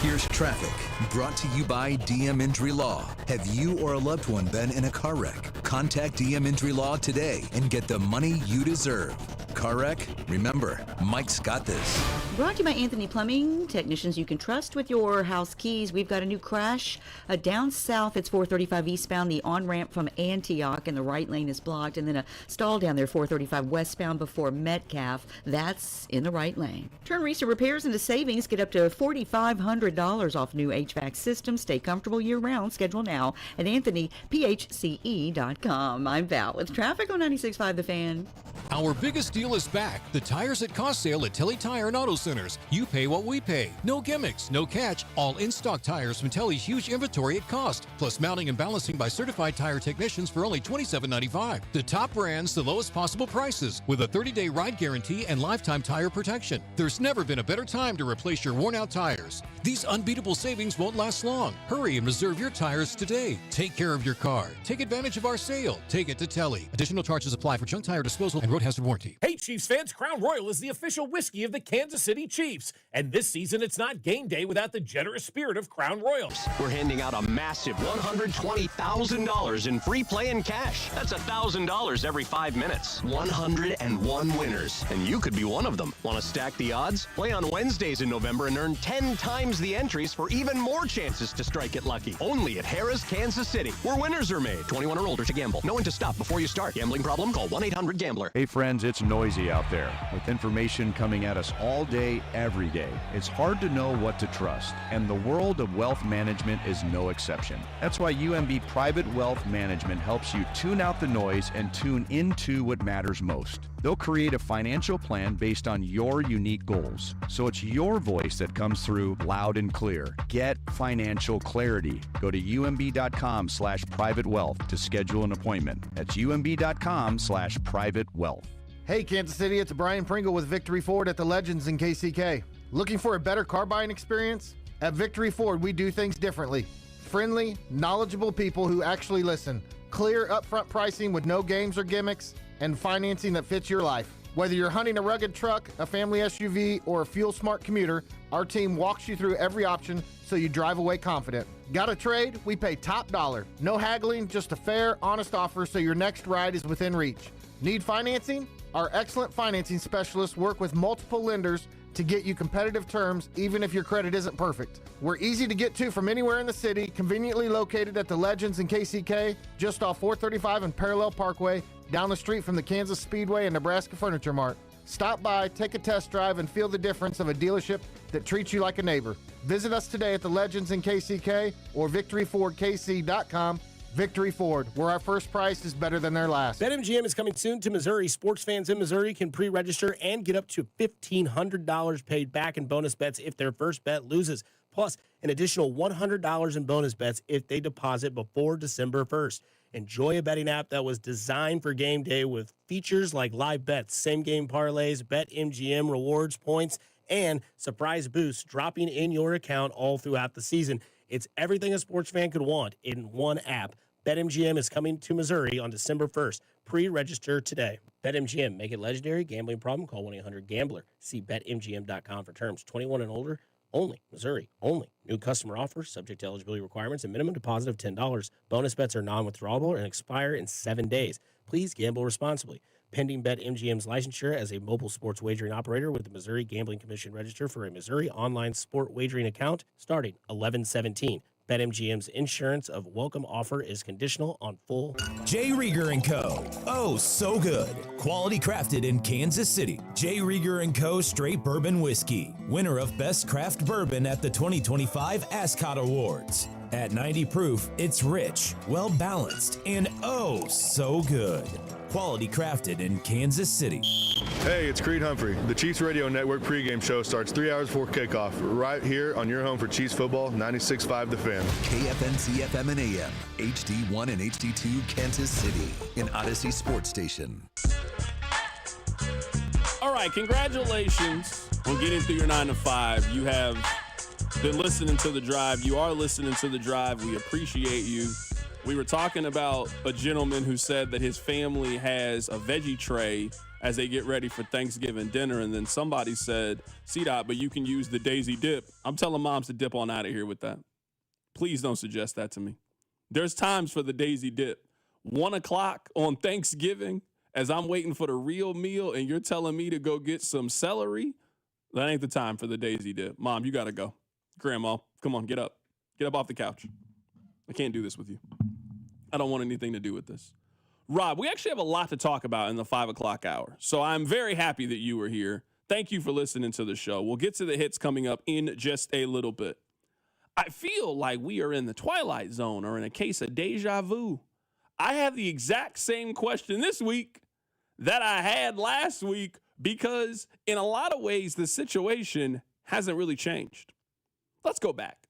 [SPEAKER 2] Here's traffic, brought to you by DM Injury Law. Have you or a loved one been in a car wreck? Contact DM Injury Law today and get the money you deserve. Car wreck? Remember, Mike's got this.
[SPEAKER 3] Brought to you by Anthony Plumbing, technicians you can trust with your house keys. We've got a new crash down south. It's 435 eastbound, the on-ramp from Antioch, and the right lane is blocked. And then a stall down there, 435 westbound before Metcalf. That's in the right lane. Turn recent repairs into savings. Get up to $4,500 off new HVAC systems. Stay comfortable year-round. Schedule now at AnthonyPHCE.com. I'm Val with traffic on 96.5 The Fan.
[SPEAKER 15] Our biggest deal is back. The Tires at Cost sale at Telly Tire and Auto Centers. You pay what we pay. No gimmicks, no catch. All in-stock tires from Telly's huge inventory at cost. Plus mounting and balancing by certified tire technicians for only $27.95. The top brands, the lowest possible prices, with a 30-day ride guarantee and lifetime tire protection. There's never been a better time to replace your worn-out tires. These unbeatable savings won't last long. Hurry and reserve your tires today. Take care of your car. Take advantage of our sale. Take it to Telly. Additional charges apply for junk tire disposal and road hazard warranty.
[SPEAKER 16] Hey, Chiefs fans, Crown Royal is the official whiskey of the Kansas City Chiefs. And this season, it's not game day without the generous spirit of Crown Royals.
[SPEAKER 17] We're handing out a massive $120,000 in free play and cash. That's $1,000 every 5 minutes. 101 winners. And you could be one of them. Want to stack the odds? Play on Wednesdays in November and earn 10 times the entries for even more chances to strike it lucky. Only at Harrah's, Kansas City, where winners are made. 21 or older to gamble. Know when to stop before you start. Gambling problem? Call 1-800-GAMBLER.
[SPEAKER 18] Hey friends, it's noisy out there. With information coming at us all day, every day, it's hard to know what to trust. And the world of wealth management is no exception. That's why UMB Private Wealth Management helps you tune out the noise and tune into what matters most. They'll create a financial plan based on your unique goals. So it's your voice that comes through loud and clear. Get financial clarity. Go to umb.com/privatewealth to schedule an appointment. That's umb.com/privatewealth.
[SPEAKER 19] Hey, Kansas City, it's Brian Pringle with Victory Ford at the Legends in KCK. Looking for a better car buying experience? At Victory Ford, we do things differently. Friendly, knowledgeable people who actually listen. Clear, upfront pricing with no games or gimmicks, and financing that fits your life. Whether you're hunting a rugged truck, a family SUV, or a fuel-smart commuter, our team walks you through every option so you drive away confident. Got a trade? We pay top dollar. No haggling, just a fair, honest offer so your next ride is within reach. Need financing? Our excellent financing specialists work with multiple lenders to get you competitive terms even if your credit isn't perfect. We're easy to get to from anywhere in the city, conveniently located at the Legends in KCK, just off 435 and Parallel Parkway, down the street from the Kansas Speedway and Nebraska Furniture Mart. Stop by, take a test drive, and feel the difference of a dealership that treats you like a neighbor. Visit us today at the Legends in KCK or victoryfordkc.com. Victory Ford, where our first price is better than their last.
[SPEAKER 16] BetMGM is coming soon to Missouri. Sports fans in Missouri can pre-register and get up to $1,500 paid back in bonus bets if their first bet loses. Plus, an additional $100 in bonus bets if they deposit before December 1st. Enjoy a betting app that was designed for game day with features like live bets, same-game parlays, BetMGM rewards points, and surprise boosts dropping in your account all throughout the season. It's everything a sports fan could want in one app. BetMGM is coming to Missouri on December 1st. Pre-register today. BetMGM, make it legendary. Gambling problem? Call 1-800-GAMBLER. See BetMGM.com for terms. 21 and older only. Missouri only. New customer offers subject to eligibility requirements and minimum deposit of $10. Bonus bets are non-withdrawable and expire in 7 days. Please gamble responsibly. Pending BetMGM's licensure as a mobile sports wagering operator with the Missouri Gambling Commission register for a Missouri online sport wagering account starting 11/17. BetMGM's insurance of welcome offer is conditional on full.
[SPEAKER 7] J. Rieger & Co. Oh, so good. Quality crafted in Kansas City. J. Rieger & Co. Straight Bourbon Whiskey. Winner of Best Craft Bourbon at the 2025 Ascot Awards. At 90 proof, it's rich, well-balanced, and oh, so good. Quality crafted in Kansas City.
[SPEAKER 4] Hey, it's Creed Humphrey. The Chiefs Radio Network pregame show starts 3 hours before kickoff, right here on your home for Chiefs football, 96.5 The Fan.
[SPEAKER 2] KFNC FM and AM, HD1 and HD2 Kansas City, an Odyssey sports station.
[SPEAKER 1] All right, congratulations on getting through your 9 to 5. You have been listening to The Drive. You are listening to The Drive. We appreciate you. We were talking about a gentleman who said that his family has a veggie tray as they get ready for Thanksgiving dinner, and then somebody said, C-Dot, but you can use the Daisy Dip. I'm telling moms to dip on out of here with that. Please don't suggest that to me. There's times for the Daisy Dip. 1 o'clock on Thanksgiving, as I'm waiting for the real meal, and you're telling me to go get some celery, that ain't the time for the Daisy Dip. Mom, you got to go. Grandma, come on, get up. Get up off the couch. I can't do this with you. I don't want anything to do with this. Rob, we actually have a lot to talk about in the 5 o'clock hour, so I'm very happy that you were here. Thank you for listening to the show. We'll get to the hits coming up in just a little bit. I feel like we are in the Twilight Zone or in a case of deja vu. I have the exact same question this week that I had last week because in a lot of ways the situation hasn't really changed. Let's go back.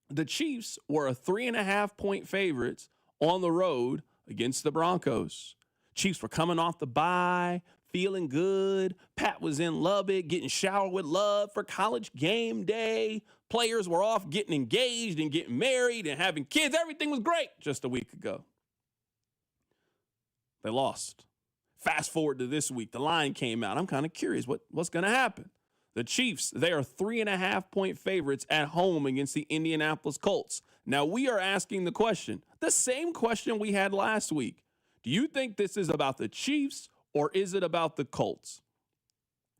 [SPEAKER 1] The Chiefs were a 3.5-point favorites on the road against the Broncos. Chiefs were coming off the bye, feeling good. Pat was in Lubbock, getting showered with love for college game day. Players were off getting engaged and getting married and having kids. Everything was great just a week ago. They lost. Fast forward to this week. The line came out. I'm kind of curious what's going to happen. The Chiefs, they are 3.5-point favorites at home against the Indianapolis Colts. Now, we are asking the question, the same question we had last week. Do you think this is about the Chiefs or is it about the Colts?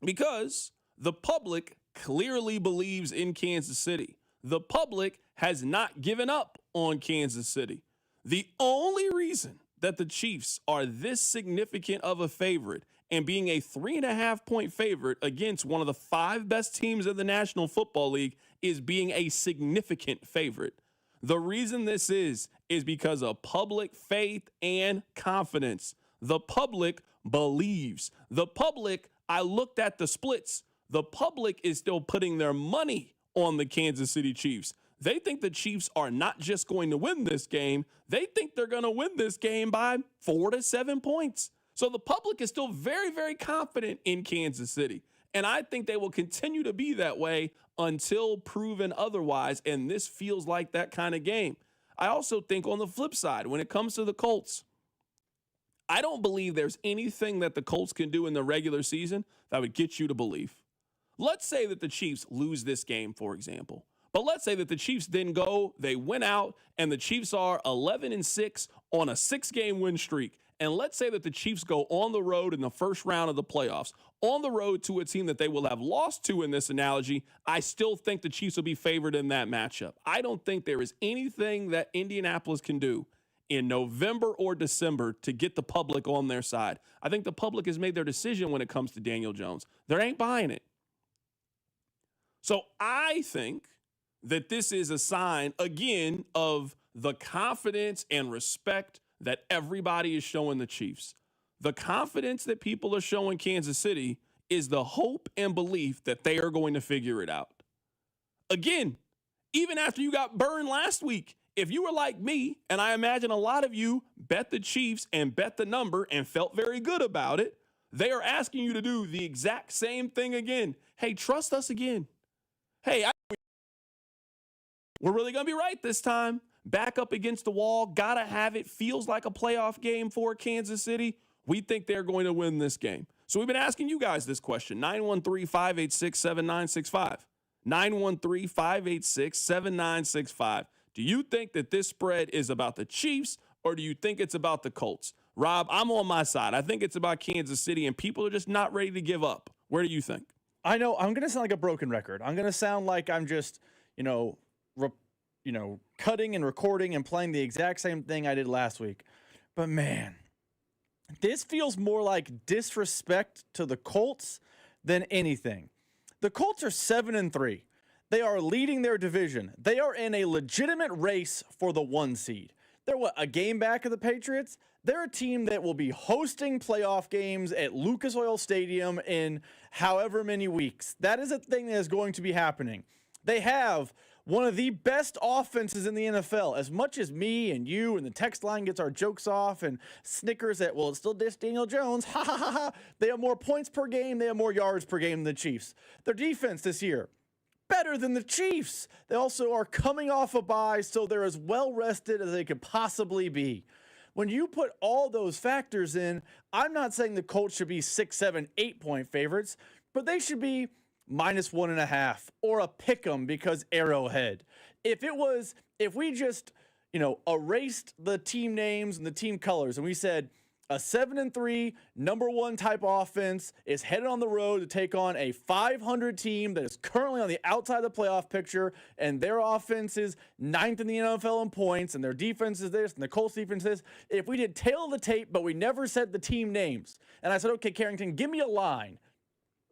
[SPEAKER 1] Because the public clearly believes in Kansas City. The public has not given up on Kansas City. The only reason that the Chiefs are this significant of a favorite and being a 3.5-point favorite against one of the 5 best teams in the National Football League is being a significant favorite. The reason this is because of public faith and confidence. The public believes. The public, I looked at the splits. The public is still putting their money on the Kansas City Chiefs. They think the Chiefs are not just going to win this game. They think they're going to win this game by 4 to 7 points. So the public is still very, very confident in Kansas City. And I think they will continue to be that way until proven otherwise. And this feels like that kind of game. I also think on the flip side, when it comes to the Colts, I don't believe there's anything that the Colts can do in the regular season that would get you to believe. Let's say that the Chiefs lose this game, for example. But let's say that the Chiefs then go, they win out, and the Chiefs are 11-6 on a 6-game win streak. And let's say that the Chiefs go on the road in the first round of the playoffs, on the road to a team that they will have lost to in this analogy. I still think the Chiefs will be favored in that matchup. I don't think there is anything that Indianapolis can do in November or December to get the public on their side. I think the public has made their decision when it comes to Daniel Jones. They ain't buying it. So I think that this is a sign, again, of the confidence and respect that everybody is showing the Chiefs. The confidence that people are showing Kansas City is the hope and belief that they are going to figure it out. Again, even after you got burned last week, If you were like me, and I imagine a lot of you bet the Chiefs and bet the number and felt very good about it, they are asking you to do the exact same thing again. Hey, trust us again. Hey, we're really going to be right this time. Back up against the wall. Got to have it. Feels like a playoff game for Kansas City. We think they're going to win this game. So we've been asking you guys this question. 913-586-7965. 913-586-7965. Do you think that this spread is about the Chiefs or do you think it's about the Colts? Rob, I'm on my side. I think it's about Kansas City, and people are just not ready to give up. Where do you think?
[SPEAKER 6] I know I'm going to sound like a broken record. I'm going to sound like I'm just, cutting and recording and playing the exact same thing I did last week. But man, this feels more like disrespect to the Colts than anything. The Colts are 7-3. They are leading their division. They are in a legitimate race for the 1 seed. They're a game back of the Patriots? They're a team that will be hosting playoff games at Lucas Oil Stadium in however many weeks. That is a thing that is going to be happening. They have one of the best offenses in the NFL. As much as me and you and the text line gets our jokes off and snickers at, well, it's still Daniel Jones. Ha ha ha ha. They have more points per game. They have more yards per game than the Chiefs. Their defense this year, better than the Chiefs. They also are coming off a bye, so they're as well rested as they could possibly be. When you put all those factors in, I'm not saying the Colts should be 6, 7, 8-point favorites, but they should be -1.5 or a pick 'em because Arrowhead. If we just, erased the team names and the team colors and we said a 7-3 number 1 type offense is headed on the road to take on a 500 team that is currently on the outside of the playoff picture, and their offense is 9th in the NFL in points, and their defense is this, and the Colts defense is this. If we did tail of the tape, but we never said the team names, and I said, okay, Carrington, give me a line,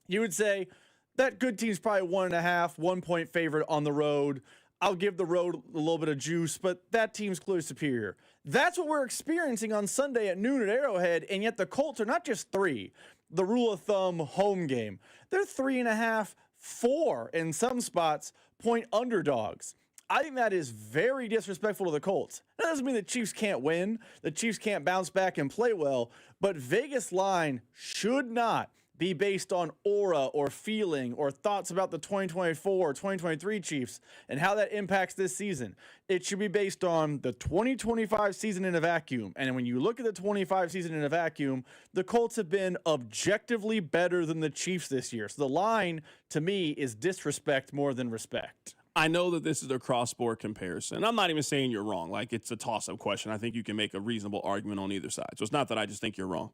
[SPEAKER 6] you would say that good team's probably 1.5, 1-point favorite on the road. I'll give the road a little bit of juice, but that team's clearly superior. That's what we're experiencing on Sunday at noon at Arrowhead, and yet the Colts are not just 3, the rule of thumb home game. They're 3.5, 4 in some spots, point underdogs. I think that is very disrespectful to the Colts. That doesn't mean the Chiefs can't win, the Chiefs can't bounce back and play well, but Vegas line should not be based on aura or feeling or thoughts about the 2024 or 2023 Chiefs and how that impacts this season. It should be based on the 2025 season in a vacuum. And when you look at the 25 season in a vacuum, the Colts have been objectively better than the Chiefs this year. So the line, to me, is disrespect more than respect.
[SPEAKER 1] I know that this is a cross-sport comparison. I'm not even saying you're wrong. Like, it's a toss-up question. I think you can make a reasonable argument on either side. So it's not that I just think you're wrong.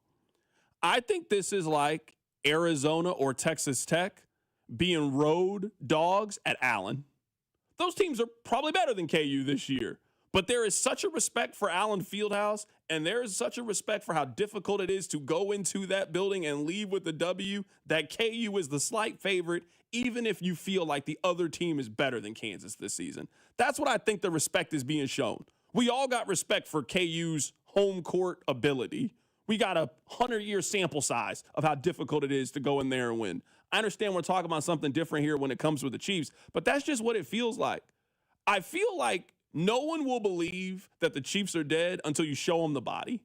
[SPEAKER 1] I think this is like Arizona or Texas Tech being road dogs at Allen. Those teams are probably better than KU this year, but there is such a respect for Allen Fieldhouse, and there is such a respect for how difficult it is to go into that building and leave with the W, that KU is the slight favorite, even if you feel like the other team is better than Kansas this season. That's what I think the respect is being shown. We all got respect for KU's home court ability. We got a 100-year sample size of how difficult it is to go in there and win. I understand we're talking about something different here when it comes with the Chiefs, but that's just what it feels like. I feel like no one will believe that the Chiefs are dead until you show them the body.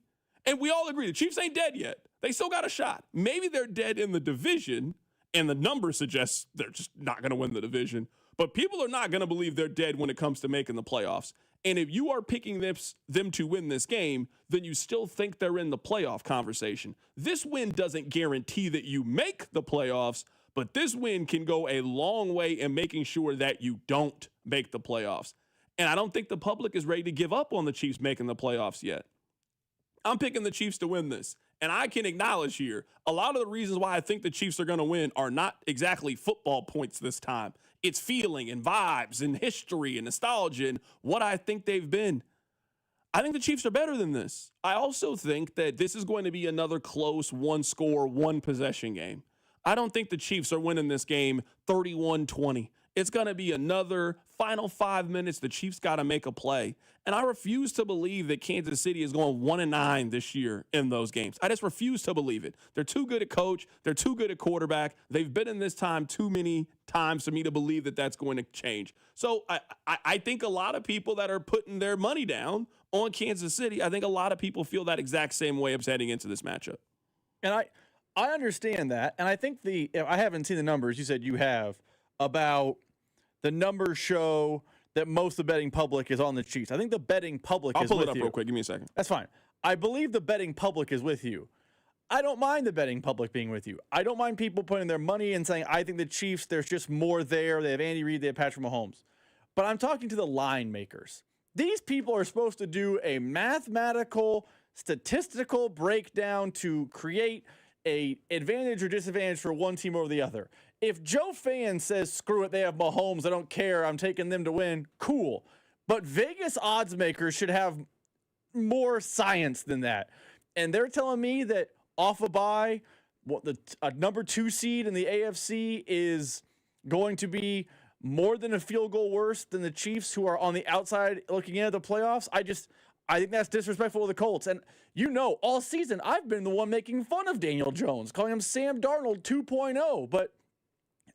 [SPEAKER 1] And we all agree the Chiefs ain't dead yet. They still got a shot. Maybe they're dead in the division, and the number suggests they're just not going to win the division. But people are not going to believe they're dead when it comes to making the playoffs. And if you are picking them to win this game, then you still think they're in the playoff conversation. This win doesn't guarantee that you make the playoffs, but this win can go a long way in making sure that you don't make the playoffs. And I don't think the public is ready to give up on the Chiefs making the playoffs yet. I'm picking the Chiefs to win this. And I can acknowledge here, a lot of the reasons why I think the Chiefs are going to win are not exactly football points this time. It's feeling and vibes and history and nostalgia and what I think they've been. I think the Chiefs are better than this. I also think that this is going to be another close one-score, one-possession game. I don't think the Chiefs are winning this game 31-20. It's going to be another final 5 minutes. The Chiefs got to make a play. And I refuse to believe that Kansas City is going 1-9 this year in those games. I just refuse to believe it. They're too good at coach. They're too good at quarterback. They've been in this time too many times for me to believe that that's going to change. So I think a lot of people that are putting their money down on Kansas City, I think a lot of people feel that exact same way of heading into this matchup.
[SPEAKER 6] And I understand that. And I think I haven't seen the numbers. You said you have about the numbers show that most of the betting public is on the Chiefs. I think the betting public is with you.
[SPEAKER 1] I'll pull it up real quick. Give me a second.
[SPEAKER 6] That's fine. I believe the betting public is with you. I don't mind the betting public being with you. I don't mind people putting their money and saying, I think the Chiefs, there's just more there. They have Andy Reid, they have Patrick Mahomes. But I'm talking to the line makers. These people are supposed to do a mathematical, statistical breakdown to create a advantage or disadvantage for one team over the other. If Joe Fan says, screw it, they have Mahomes, I don't care, I'm taking them to win, cool. But Vegas odds makers should have more science than that. And they're telling me that off a bye, a number 2 seed in the AFC is going to be more than a field goal worse than the Chiefs, who are on the outside looking in at the playoffs. I think that's disrespectful to the Colts. And all season, I've been the one making fun of Daniel Jones, calling him Sam Darnold 2.0. But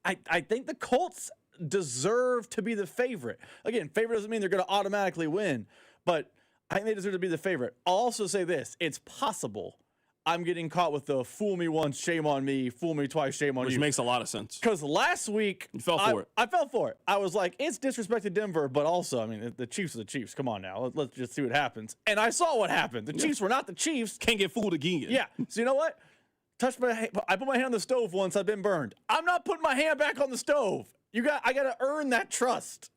[SPEAKER 6] I think the Colts deserve to be the favorite. Again, favorite doesn't mean they're going to automatically win, but I think they deserve to be the favorite. I'll also say this. It's possible I'm getting caught with the fool me once, shame on me, fool me twice, shame on you.
[SPEAKER 1] Which makes a lot of sense.
[SPEAKER 6] Because last week,
[SPEAKER 1] you fell for it.
[SPEAKER 6] I fell for it. I was like, it's disrespected Denver, but also, I mean, the Chiefs are the Chiefs. Come on now. Let's just see what happens. And I saw what happened. The Chiefs were not the Chiefs.
[SPEAKER 1] Can't get fooled again.
[SPEAKER 6] Yeah. So you know what? I put my hand on the stove once. I've been burned. I'm not putting my hand back on the stove. I got to earn that trust.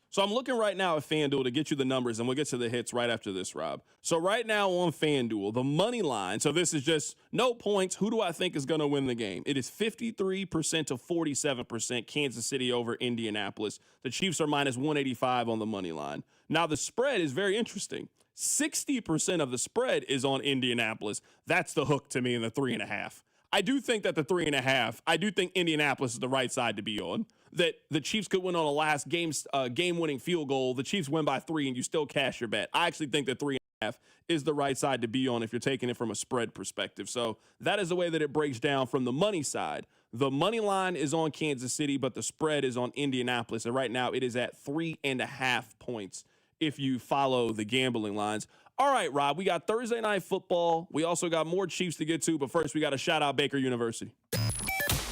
[SPEAKER 1] So I'm looking right now at FanDuel to get you the numbers, and we'll get to the hits right after this, Rob. So right now on FanDuel, the money line, so this is just no points. Who do I think is going to win the game? It is 53% to 47% Kansas City over Indianapolis. The Chiefs are minus 185 on the money line. Now the spread is very interesting. 60% of the spread is on Indianapolis. That's the hook to me in the 3.5. I do think that the 3.5, I do think Indianapolis is the right side to be on. That the Chiefs could win on a last game-winning field goal. The Chiefs win by 3, and you still cash your bet. I actually think that 3.5 is the right side to be on if you're taking it from a spread perspective. So that is the way that it breaks down from the money side. The money line is on Kansas City, but the spread is on Indianapolis. And right now it is at 3.5 points if you follow the gambling lines. All right, Rob, we got Thursday Night Football. We also got more Chiefs to get to, but first we got to shout out Baker University.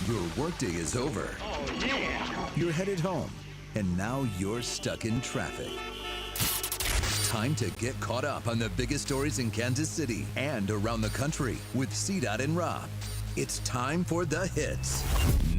[SPEAKER 2] Your workday is over.
[SPEAKER 20] Oh, yeah.
[SPEAKER 2] You're headed home, and now you're stuck in traffic. Time to get caught up on the biggest stories in Kansas City and around the country with CDOT and Rob. It's time for the hits.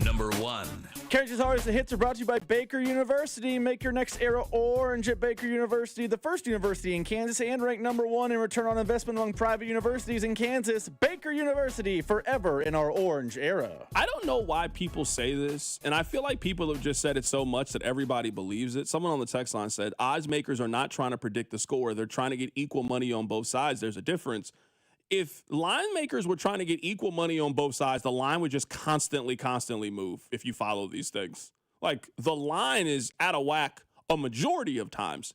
[SPEAKER 2] Number 1.
[SPEAKER 6] Carrington Harrison, the hits are brought to you by Baker University. Make your next era orange at Baker University, the first university in Kansas and ranked number 1 in return on investment among private universities in Kansas. Baker University, forever in our orange era.
[SPEAKER 1] I don't know why people say this, and I feel like people have just said it so much that everybody believes it. Someone on the text line said, odds makers are not trying to predict the score. They're trying to get equal money on both sides. There's a difference. If line makers were trying to get equal money on both sides, the line would just constantly move if you follow these things. Like, the line is out of whack a majority of times.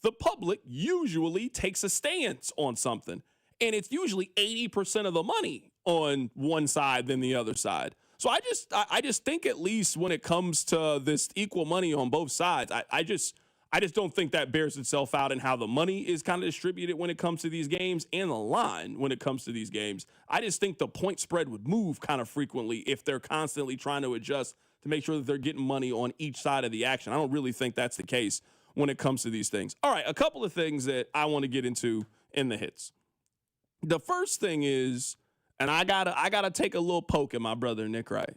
[SPEAKER 1] The public usually takes a stance on something, and it's usually 80% of the money on one side than the other side. So I just think, at least when it comes to this equal money on both sides, I just don't think that bears itself out in how the money is kind of distributed when it comes to these games and the line when it comes to these games. I just think the point spread would move kind of frequently if they're constantly trying to adjust to make sure that they're getting money on each side of the action. I don't really think that's the case when it comes to these things. All right, a couple of things that I want to get into in the hits. The first thing is, and I gotta take a little poke at my brother Nick Wright.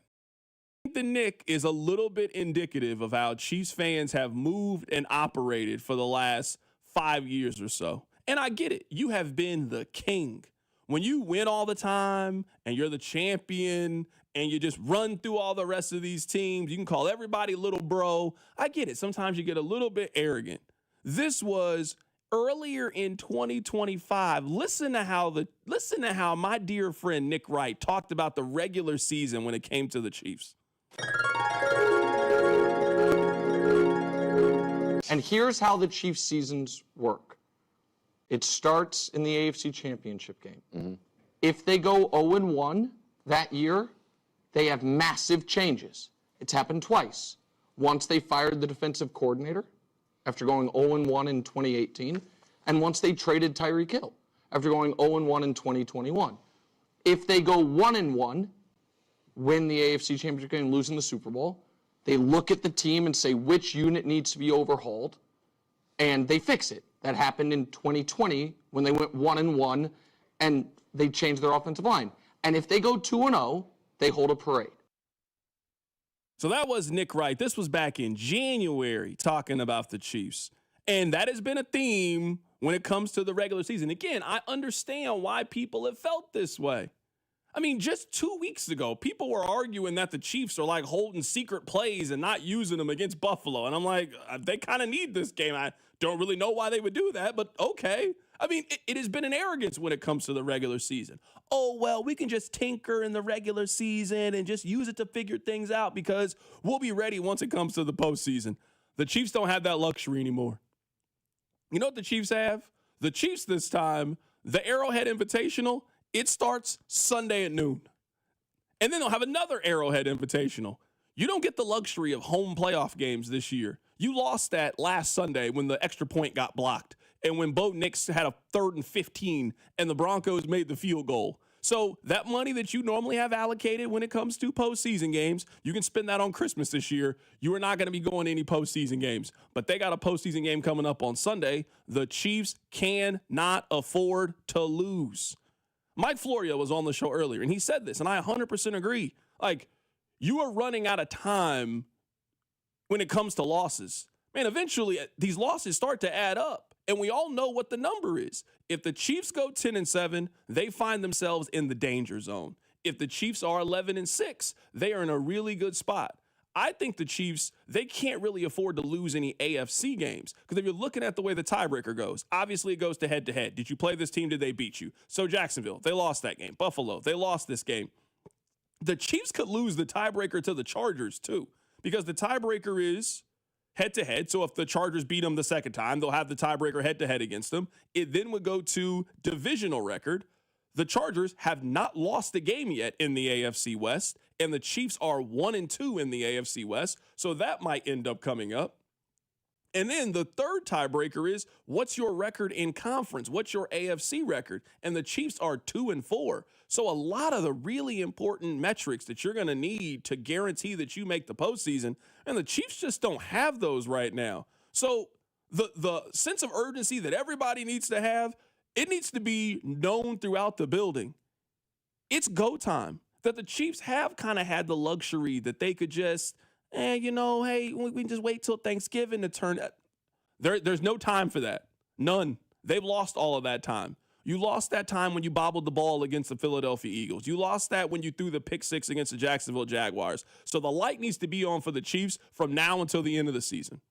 [SPEAKER 1] The Nick is a little bit indicative of how Chiefs fans have moved and operated for the last 5 years or so. And I get it. You have been the king. When you win all the time and you're the champion and you just run through all the rest of these teams, you can call everybody little bro. I get it. Sometimes you get a little bit arrogant. This was earlier in 2025, listen to how my dear friend Nick Wright talked about the regular season when it came to the Chiefs.
[SPEAKER 20] And here's how the Chiefs seasons work. It starts in the AFC Championship game. If they go 0-1 that year, they have massive changes. It's happened twice. Once they fired the defensive coordinator after going 0-1 in 2018, and once they traded Tyreek Hill after going 0-1 in 2021. If they go 1-1, win the AFC Championship game, losing the Super Bowl, they look at the team and say which unit needs to be overhauled, and they fix it. That happened in 2020 when they went 1-1 and they changed their offensive line. And if they go 2-0, they hold a parade.
[SPEAKER 1] So that was Nick Wright. This was back in January talking about the Chiefs. And that has been a theme when it comes to the regular season. Again, I understand why people have felt this way. I mean, just 2 weeks ago, people were arguing that the Chiefs are like holding secret plays and not using them against Buffalo. And I'm like, they kind of need this game. I don't really know why they would do that, but okay. I mean, it has been an arrogance when it comes to the regular season. Oh, well, we can just tinker in the regular season and just use it to figure things out because we'll be ready once it comes to the postseason. The Chiefs don't have that luxury anymore. You know what the Chiefs have? The Chiefs this time, the Arrowhead Invitational, it starts Sunday at noon. And then they'll have another Arrowhead Invitational. You don't get the luxury of home playoff games this year. You lost that last Sunday when the extra point got blocked and when Bo Nix had a 3rd and 15 and the Broncos made the field goal. So that money that you normally have allocated when it comes to postseason games, you can spend that on Christmas this year. You are not going to be going to any postseason games. But they got a postseason game coming up on Sunday. The Chiefs cannot afford to lose. Mike Florio was on the show earlier, and he said this, and I 100% agree. Like, you are running out of time when it comes to losses. Man, eventually, these losses start to add up, and we all know what the number is. If the Chiefs go 10-7, they find themselves in the danger zone. If the Chiefs are 11-6, they are in a really good spot. I think the Chiefs, they can't really afford to lose any AFC games because if you're looking at the way the tiebreaker goes, obviously it goes to head-to-head. Did you play this team? Did they beat you? So Jacksonville, they lost that game. Buffalo, they lost this game. The Chiefs could lose the tiebreaker to the Chargers too because the tiebreaker is head-to-head. So if the Chargers beat them the second time, they'll have the tiebreaker head-to-head against them. It then would go to divisional record. The Chargers have not lost a game yet in the AFC West, and the Chiefs are 1-2 in the AFC West, so that might end up coming up. And then the third tiebreaker is, what's your record in conference? What's your AFC record? And the Chiefs are 2-4. So a lot of the really important metrics that you're going to need to guarantee that you make the postseason, and the Chiefs just don't have those right now. So the sense of urgency that everybody needs to have, it needs to be known throughout the building. It's go time. That the Chiefs have kind of had the luxury that they could just, hey, we can just wait till Thanksgiving to turn. There's no time for that. None. They've lost all of that time. You lost that time when you bobbled the ball against the Philadelphia Eagles. You lost that when you threw the pick six against the Jacksonville Jaguars. So the light needs to be on for the Chiefs from now until the end of the season.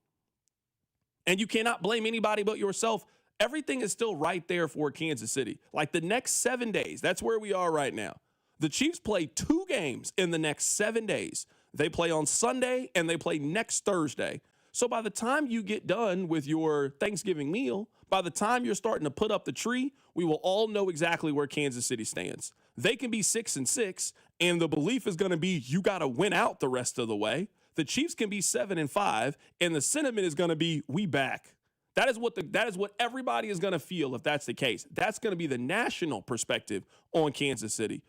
[SPEAKER 1] And you cannot blame anybody but yourself. Everything is still right there for Kansas City. Like the next 7 days, that's where we are right now. The Chiefs play 2 games in the next 7 days. They play on Sunday and they play next Thursday. So by the time you get done with your Thanksgiving meal, by the time you're starting to put up the tree, we will all know exactly where Kansas City stands. They can be 6-6, and the belief is going to be you got to win out the rest of the way. The Chiefs can be 7-5, and the sentiment is going to be we back. That is what everybody is going to feel if that's the case. That's going to be the national perspective on Kansas City.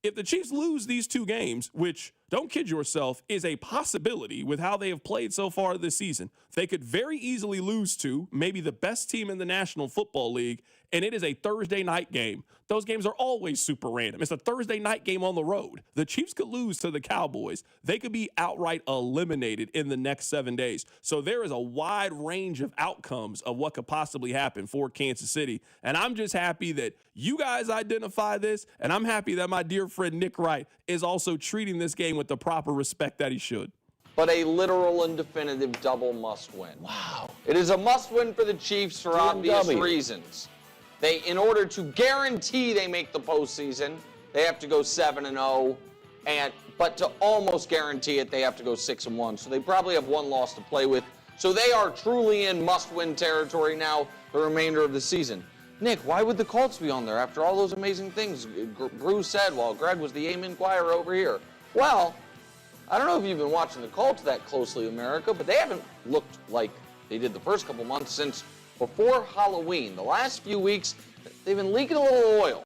[SPEAKER 1] If the Chiefs lose these 2 games, which, don't kid yourself, is a possibility with how they have played so far this season, they could very easily lose to maybe the best team in the National Football League, and it is a Thursday night game. Those games are always super random. It's a Thursday night game on the road. The Chiefs could lose to the Cowboys. They could be outright eliminated in the next 7 days. So there is a wide range of outcomes of what could possibly happen for Kansas City. And I'm just happy that you guys identify this, and I'm happy that my dear friend Nick Wright is also treating this game with the proper respect that he should.
[SPEAKER 20] but a literal and definitive double must-win. Wow. It is a must-win for the Chiefs for obvious reasons. In order to guarantee they make the postseason, they have to go 7-0, but to almost guarantee it, they have to go 6-1. So they probably have one loss to play with. So they are truly in must-win territory now the remainder of the season. Nick, why would the Colts be on there after all those amazing things Bruce said while Greg was the Amen Choir over here? Well, I don't know if you've been watching the Colts that closely, America, but they haven't looked like they did the first couple months since before Halloween. The last few weeks, they've been leaking a little oil.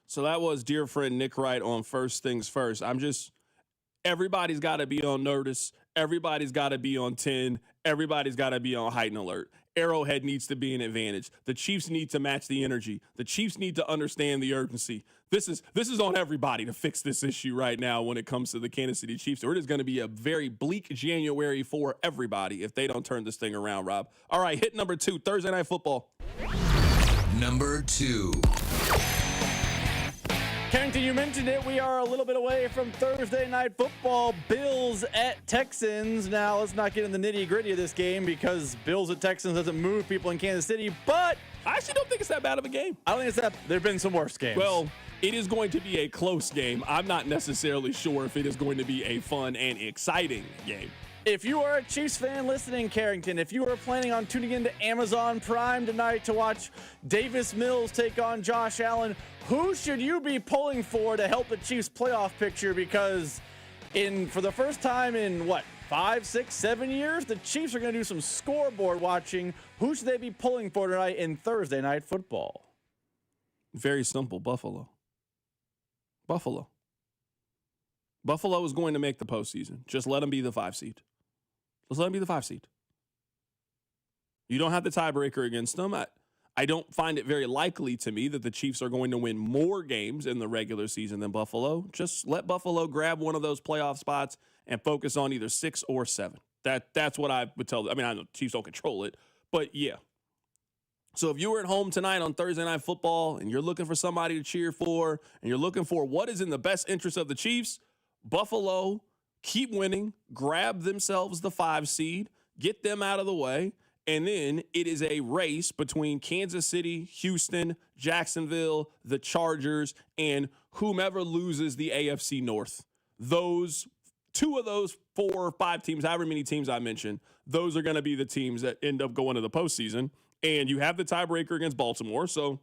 [SPEAKER 1] So that was dear friend Nick Wright on First Things First. Everybody's got to be on notice. Everybody's got to be on 10. Everybody's got to be on heightened alert. Arrowhead needs to be an advantage. The Chiefs need to match the energy. The Chiefs need to understand the urgency. This is on everybody to fix this issue right now when it comes to the Kansas City Chiefs. Or it is going to be a very bleak January for everybody if they don't turn this thing around, Rob. All right, hit number 2, Thursday Night Football.
[SPEAKER 2] Number 2.
[SPEAKER 6] Carrington, you mentioned it. We are a little bit away from Thursday Night Football. Bills at Texans. Now, let's not get in the nitty-gritty of this game because Bills at Texans doesn't move people in Kansas City, but
[SPEAKER 1] I actually don't think it's that bad of a game.
[SPEAKER 6] I don't think it's that. There have been some worse games.
[SPEAKER 1] Well, it is going to be a close game. I'm not necessarily sure if it is going to be a fun and exciting game.
[SPEAKER 6] If you are a Chiefs fan listening, Carrington, if you are planning on tuning into Amazon Prime tonight to watch Davis Mills take on Josh Allen, who should you be pulling for to help the Chiefs playoff picture? Because for the first time in 5, 6, 7 years, the Chiefs are going to do some scoreboard watching. Who should they be pulling for tonight in Thursday Night Football?
[SPEAKER 1] Very simple, Buffalo. Buffalo is going to make the postseason. Just let them be the 5 seed. Just let them be the 5 seed. You don't have the tiebreaker against them. I don't find it very likely to me that the Chiefs are going to win more games in the regular season than Buffalo. Just let Buffalo grab one of those playoff spots and focus on either 6 or 7. That's what I would tell them. I mean, I know Chiefs don't control it, but yeah. So if you were at home tonight on Thursday Night Football and you're looking for somebody to cheer for and you're looking for what is in the best interest of the Chiefs, Buffalo, keep winning, grab themselves the 5 seed, get them out of the way, and then it is a race between Kansas City, Houston, Jacksonville, the Chargers, and whomever loses the AFC North. Those 2 of those 4 or 5 teams, however many teams I mentioned, those are going to be the teams that end up going to the postseason. And you have the tiebreaker against Baltimore, so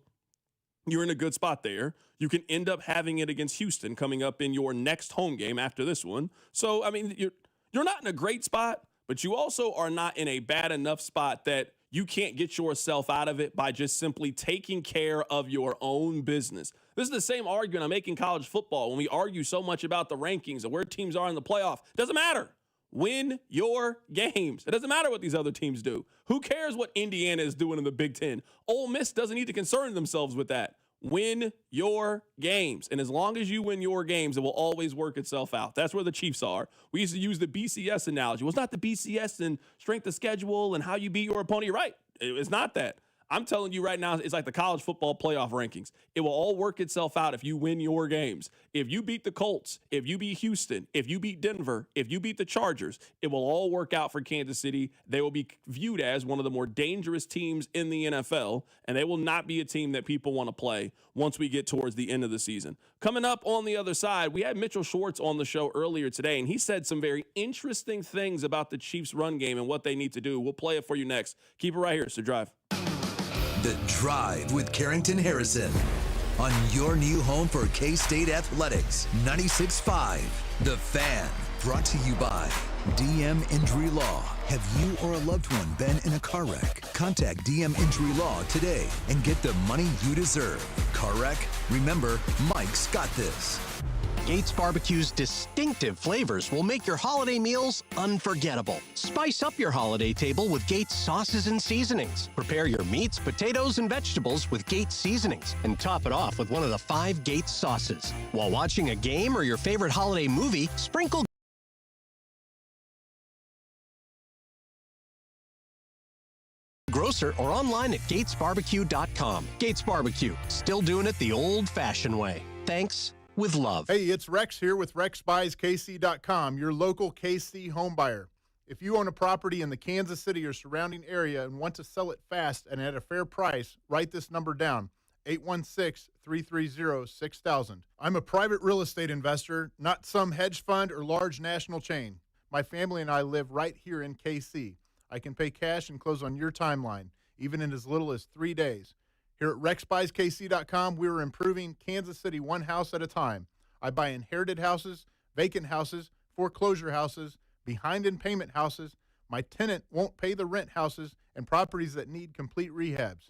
[SPEAKER 1] you're in a good spot there. You can end up having it against Houston coming up in your next home game after this one. So, I mean, you're not in a great spot, but you also are not in a bad enough spot that you can't get yourself out of it by just simply taking care of your own business. This is the same argument I make in college football when we argue so much about the rankings and where teams are in the playoff. It doesn't matter. Win your games. It doesn't matter what these other teams do. Who cares what Indiana is doing in the Big Ten? Ole Miss doesn't need to concern themselves with that. Win your games. And as long as you win your games, it will always work itself out. That's where the Chiefs are. We used to use the BCS analogy. Well, it's not the BCS in strength of schedule and how you beat your opponent. You're right. It's not that. I'm telling you right now, it's like the college football playoff rankings. It will all work itself out if you win your games. If you beat the Colts, if you beat Houston, if you beat Denver, if you beat the Chargers, it will all work out for Kansas City. They will be viewed as one of the more dangerous teams in the NFL, and they will not be a team that people want to play once we get towards the end of the season. Coming up on the other side, we had Mitchell Schwartz on the show earlier today, and he said some very interesting things about the Chiefs' run game and what they need to do. We'll play it for you next. Keep it right here. So Drive.
[SPEAKER 2] The Drive with Carrington Harrison on your new home for K-State Athletics, 96.5 The Fan. Brought to you by DM Injury Law. Have you or a loved one been in a car wreck? Contact DM Injury Law today and get the money you deserve. Car wreck? Remember, Mike's got this.
[SPEAKER 17] Gates Barbecue's distinctive flavors will make your holiday meals unforgettable. Spice up your holiday table with Gates sauces and seasonings. Prepare your meats, potatoes, and vegetables with Gates seasonings and top it off with one of the 5 Gates sauces. While watching a game or your favorite holiday movie, sprinkle grocer or online at gatesbarbecue.com. Gates Barbecue, still doing it the old-fashioned way. Thanks with love.
[SPEAKER 8] Hey, it's Rex here with RexBuysKC.com, your local KC home buyer. If you own a property in the Kansas City or surrounding area and want to sell it fast and at a fair price, write this number down, 816-330-6000. I'm a private real estate investor, not some hedge fund or large national chain. My family and I live right here in KC. I can pay cash and close on your timeline, even in as little as 3 days. Here at RexBuysKC.com, we're improving Kansas City one house at a time. I buy inherited houses, vacant houses, foreclosure houses, behind in payment houses, my tenant won't pay the rent houses, and properties that need complete rehabs.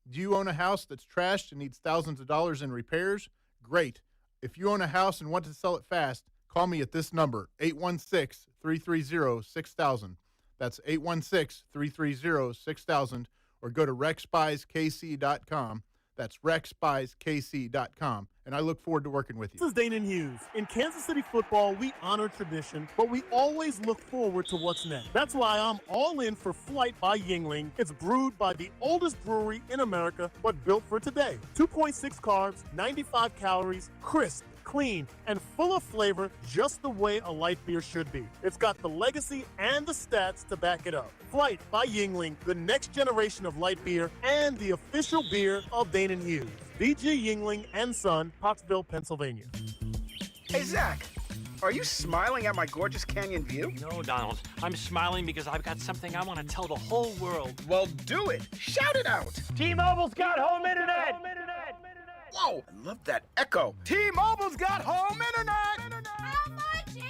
[SPEAKER 8] Do you own a house that's trashed and needs thousands of dollars in repairs? Great. If you own a house and want to sell it fast, call me at this number, 816-330-6000. That's 816-330-6000, or go to RexBuysKC.com. That's RexBuysKC.com. And I look forward to working with you.
[SPEAKER 21] This is Dana Hughes. In Kansas City football, we honor tradition, but we always look forward to what's next. That's why I'm all in for Flight by Yingling. It's brewed by the oldest brewery in America, but built for today. 2.6 carbs, 95 calories, crisp, clean, and full of flavor, just the way a light beer should be. It's got the legacy and the stats to back it up. Flight by Yingling, the next generation of light beer and the official beer of Dana Hughes. D.G. Yingling and Son, Pottsville, Pennsylvania.
[SPEAKER 22] Hey, Zach, are you smiling at my gorgeous canyon view?
[SPEAKER 23] No, Donald. I'm smiling because I've got something I want to tell the whole world.
[SPEAKER 22] Well, do it. Shout it out.
[SPEAKER 23] T-Mobile's got home internet.
[SPEAKER 22] Whoa, I love that echo. T-Mobile's got home internet.
[SPEAKER 24] How much is it?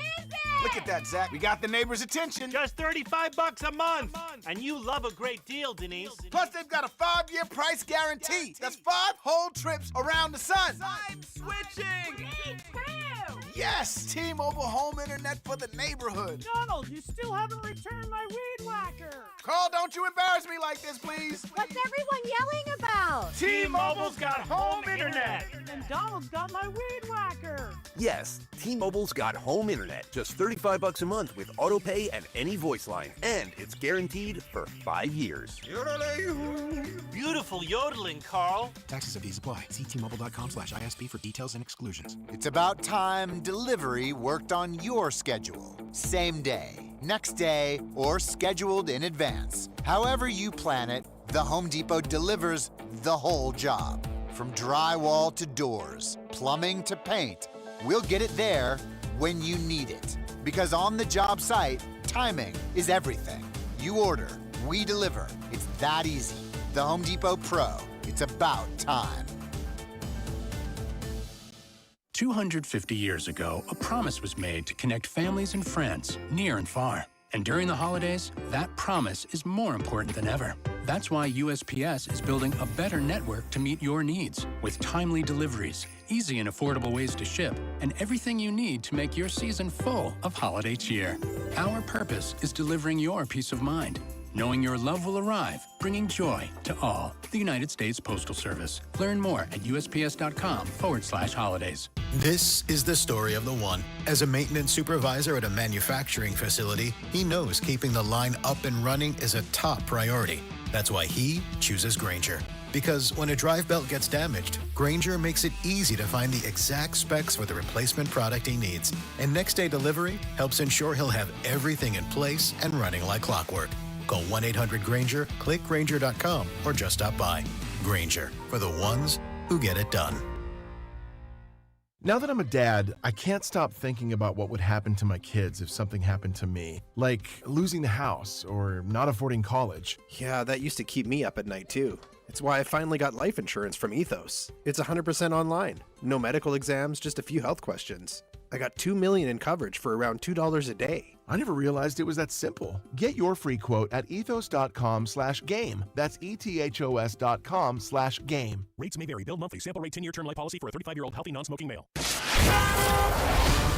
[SPEAKER 22] Look at that, Zach. We got the neighbor's attention.
[SPEAKER 23] Just $35 a month. And you love a great deal, Denise.
[SPEAKER 22] Plus, they've got a 5-year price guarantee. That's 5 whole trips around the sun.
[SPEAKER 24] I'm switching. Me too.
[SPEAKER 22] Yes, T-Mobile home internet for the neighborhood.
[SPEAKER 24] Donald, you still haven't returned my weed whacker.
[SPEAKER 22] Carl, don't you embarrass me like this, please.
[SPEAKER 24] What's everyone yelling about?
[SPEAKER 23] T-Mobile's got home internet.
[SPEAKER 24] And Donald's got my weed whacker.
[SPEAKER 25] Yes, T-Mobile's got home internet. Just $35 a month with auto pay and any voice line. And it's guaranteed for 5 years.
[SPEAKER 23] Beautiful yodeling, Carl.
[SPEAKER 26] Taxes and fees apply. See T-Mobile.com/ISP for details and exclusions.
[SPEAKER 27] It's about time delivery worked on your schedule. Same day, next day, or scheduled in advance. However you plan it, the Home Depot delivers the whole job. From drywall to doors, plumbing to paint, we'll get it there when you need it. Because on the job site, timing is everything. You order, we deliver. It's that easy. The Home Depot Pro. It's about time.
[SPEAKER 28] 250 years ago, a promise was made to connect families and friends near and far. And during the holidays, that promise is more important than ever. That's why USPS is building a better network to meet your needs with timely deliveries, easy and affordable ways to ship, and everything you need to make your season full of holiday cheer. Our purpose is delivering your peace of mind, knowing your love will arrive, bringing joy to all. The United States Postal Service. Learn more at USPS.com/holidays.
[SPEAKER 30] This is the story of the one. As a maintenance supervisor at a manufacturing facility, he knows keeping the line up and running is a top priority. That's why he chooses Grainger. Because when a drive belt gets damaged, Grainger makes it easy to find the exact specs for the replacement product he needs. And next day delivery helps ensure he'll have everything in place and running like clockwork. Call 1-800-GRAINGER, click Grainger.com, or just stop by. Grainger, for the ones who get it done.
[SPEAKER 29] Now that I'm a dad, I can't stop thinking about what would happen to my kids if something happened to me, like losing the house or not affording college.
[SPEAKER 31] Yeah, that used to keep me up at night too. It's why I finally got life insurance from Ethos. It's 100% online. No medical exams, just a few health questions. I got $2 million in coverage for around $2 a day.
[SPEAKER 29] I never realized it was that simple. Get your free quote at ethos.com/game. That's ETHOS.com/game.
[SPEAKER 32] Rates may vary. Bill monthly. Sample rate 10-year term life policy for a 35-year-old healthy non-smoking male.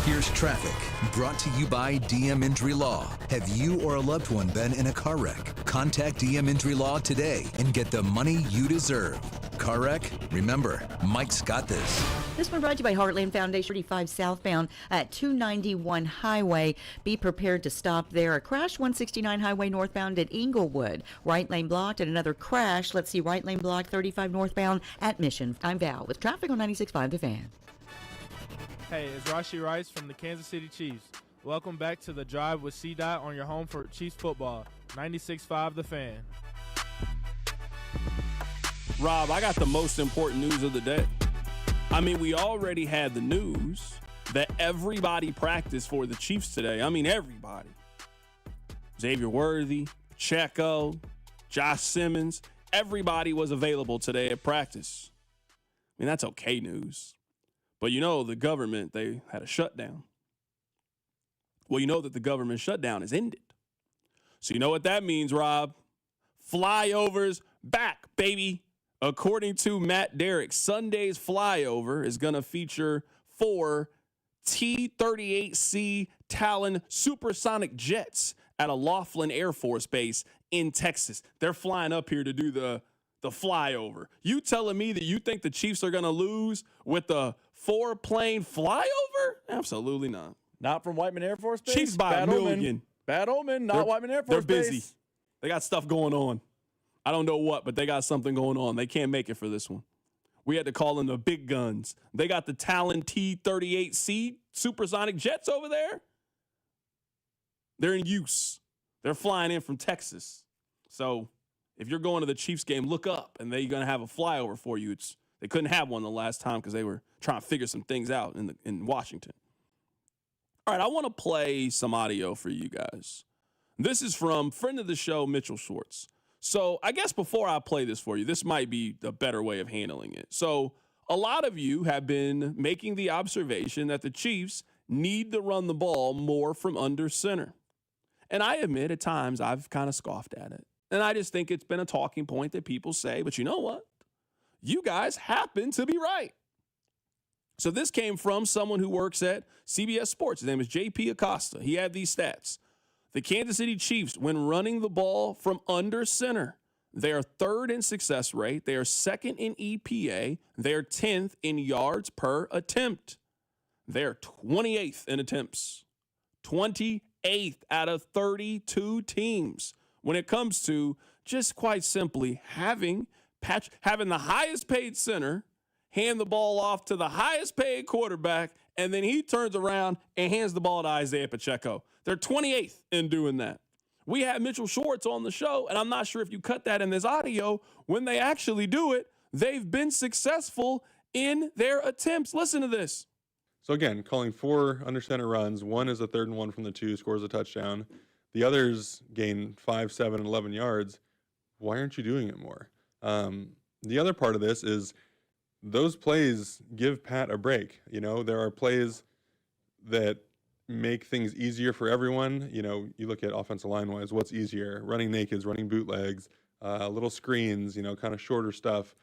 [SPEAKER 2] Here's traffic, brought to you by DM Injury Law. Have you or a loved one been in a car wreck? Contact DM Injury Law today and get the money you deserve. Car wreck? Remember, Mike's got this.
[SPEAKER 3] This one brought to you by Heartland Foundation, 35 southbound at 291 Highway. Be prepared to stop there. A crash, 169 Highway northbound at Inglewood. Right lane blocked, and another crash. Let's see, right lane blocked, 35 northbound at Mission. I'm Val with traffic on 96.5 The Fan.
[SPEAKER 5] Hey, it's Rashee Rice from the Kansas City Chiefs. Welcome back to The Drive with C-Dot on your home for Chiefs football. 96.5 The Fan.
[SPEAKER 1] Rob, I got the most important news of the day. I mean, we already had the news that everybody practiced for the Chiefs today. I mean, everybody. Xavier Worthy, Pacheco, Josh Simmons, everybody was available today at practice. I mean, that's okay news. But you know, the government, they had a shutdown. Well, you know that the government shutdown is ended. So you know what that means, Rob? Flyovers back, baby. According to Matt Derrick, Sunday's flyover is going to feature 4 T-38C Talon supersonic jets at a Laughlin Air Force Base in Texas. They're flying up here to do the flyover. You telling me that you think the Chiefs are going to lose with the 4-plane flyover? Absolutely not.
[SPEAKER 6] Not from Whiteman Air Force Base?
[SPEAKER 1] Chiefs by
[SPEAKER 6] Bad
[SPEAKER 1] $1 million.
[SPEAKER 6] Omen. Bad omen, not Whiteman Air Force Base.
[SPEAKER 1] They're busy. They got stuff going on. I don't know what, but they got something going on. They can't make it for this one. We had to call in the big guns. They got the Talon T-38C supersonic jets over there. They're in use. They're flying in from Texas. So if you're going to the Chiefs game, look up, and they're going to have a flyover for you. They couldn't have one the last time because they were trying to figure some things out in Washington. All right, I want to play some audio for you guys. This is from friend of the show, Mitchell Schwartz. So I guess before I play this for you, this might be the better way of handling it. So a lot of you have been making the observation that the Chiefs need to run the ball more from under center. And I admit at times I've kind of scoffed at it. And I just think it's been a talking point that people say, but you know what? You guys happen to be right. So this came from someone who works at CBS Sports. His name is JP Acosta. He had these stats. The Kansas City Chiefs, when running the ball from under center, they are 3rd in success rate. They are 2nd in EPA. They are 10th in yards per attempt. They are 28th in attempts. 28th out of 32 teams when it comes to just quite simply having the highest paid center hand the ball off to the highest paid quarterback, and then he turns around and hands the ball to Isaiah Pacheco. They're 28th in doing that. We had Mitchell Schwartz on the show, and I'm not sure if you cut that in this audio. When they actually do it, they've been successful in their attempts. Listen to this.
[SPEAKER 7] So again, calling 4 under center runs. One is a 3rd and 1 from the 2, scores a touchdown. The others gain 5, 7, and 11 yards. Why aren't you doing it more? The other part of this is those plays give Pat a break. You know, there are plays that make things easier for everyone. You know, you look at offensive line wise, what's easier? Running nakeds, running bootlegs, little screens, you know, kind of shorter stuff.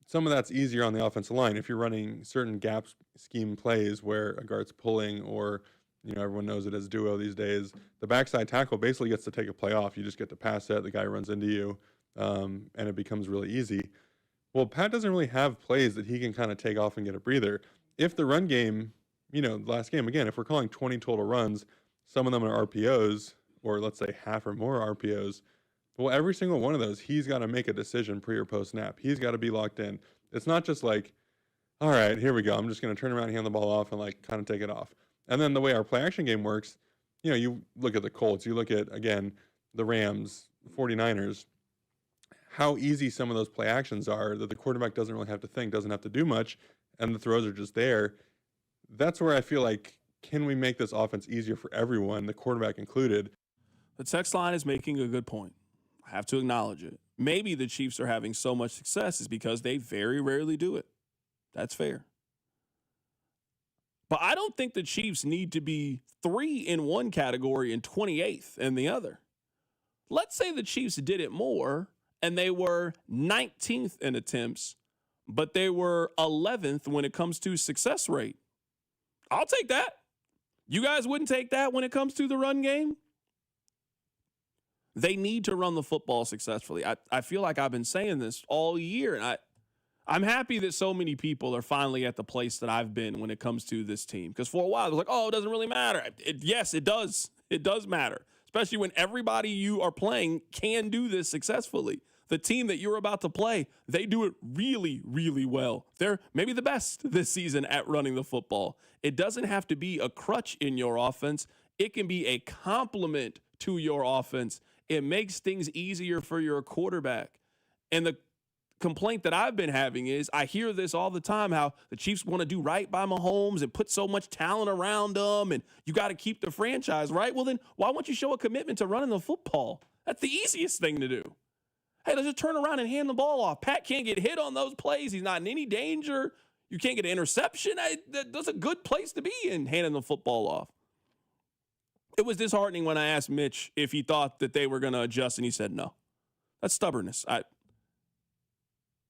[SPEAKER 7] Some of that's easier on the offensive line. If you're running certain gap scheme plays where a guard's pulling, or, you know, everyone knows it as duo these days, the backside tackle basically gets to take a play off. You just get to pass it, the guy runs into you, and it becomes really easy. Well, Pat doesn't really have plays that he can kind of take off and get a breather. If the run game, you know, last game, again, if we're calling 20 total runs, some of them are RPOs, or let's say half or more RPOs, well, every single one of those, he's got to make a decision pre or post snap. He's got to be locked in. It's not just like, all right, here we go. I'm just going to turn around and hand the ball off and like kind of take it off. And then the way our play action game works, you know, you look at the Colts, you look at, again, the Rams, 49ers, how easy some of those play actions are that the quarterback doesn't really have to think, doesn't have to do much, and the throws are just there. That's where I feel like, can we make this offense easier for everyone, the quarterback included?
[SPEAKER 1] The text line is making a good point. I have to acknowledge it. Maybe the Chiefs are having so much success is because they very rarely do it. That's fair. But I don't think the Chiefs need to be 3 in one category and 28th in the other. Let's say the Chiefs did it more and they were 19th in attempts, but they were 11th when it comes to success rate. I'll take that. You guys wouldn't take that when it comes to the run game? They need to run the football successfully. I feel like I've been saying this all year, and I'm happy that so many people are finally at the place that I've been when it comes to this team. Because for a while, it was like, oh, it doesn't really matter. Yes, it does. It does matter, especially when everybody you are playing can do this successfully. the team that you're about to play, they do it really, really well. They're maybe the best this season at running the football. It doesn't have to be a crutch in your offense. It can be a complement to your offense. It makes things easier for your quarterback. And the complaint that I've been having is I hear this all the time, how the Chiefs want to do right by Mahomes and put so much talent around them, and you got to keep the franchise right. Well, then why won't you show a commitment to running the football? That's the easiest thing to do. Hey, let's just turn around and hand the ball off. Pat can't get hit on those plays. He's not in any danger. You can't get an interception. That's a good place to be in, handing the football off. It was disheartening when I asked Mitch if he thought that they were going to adjust, and he said no. That's stubbornness.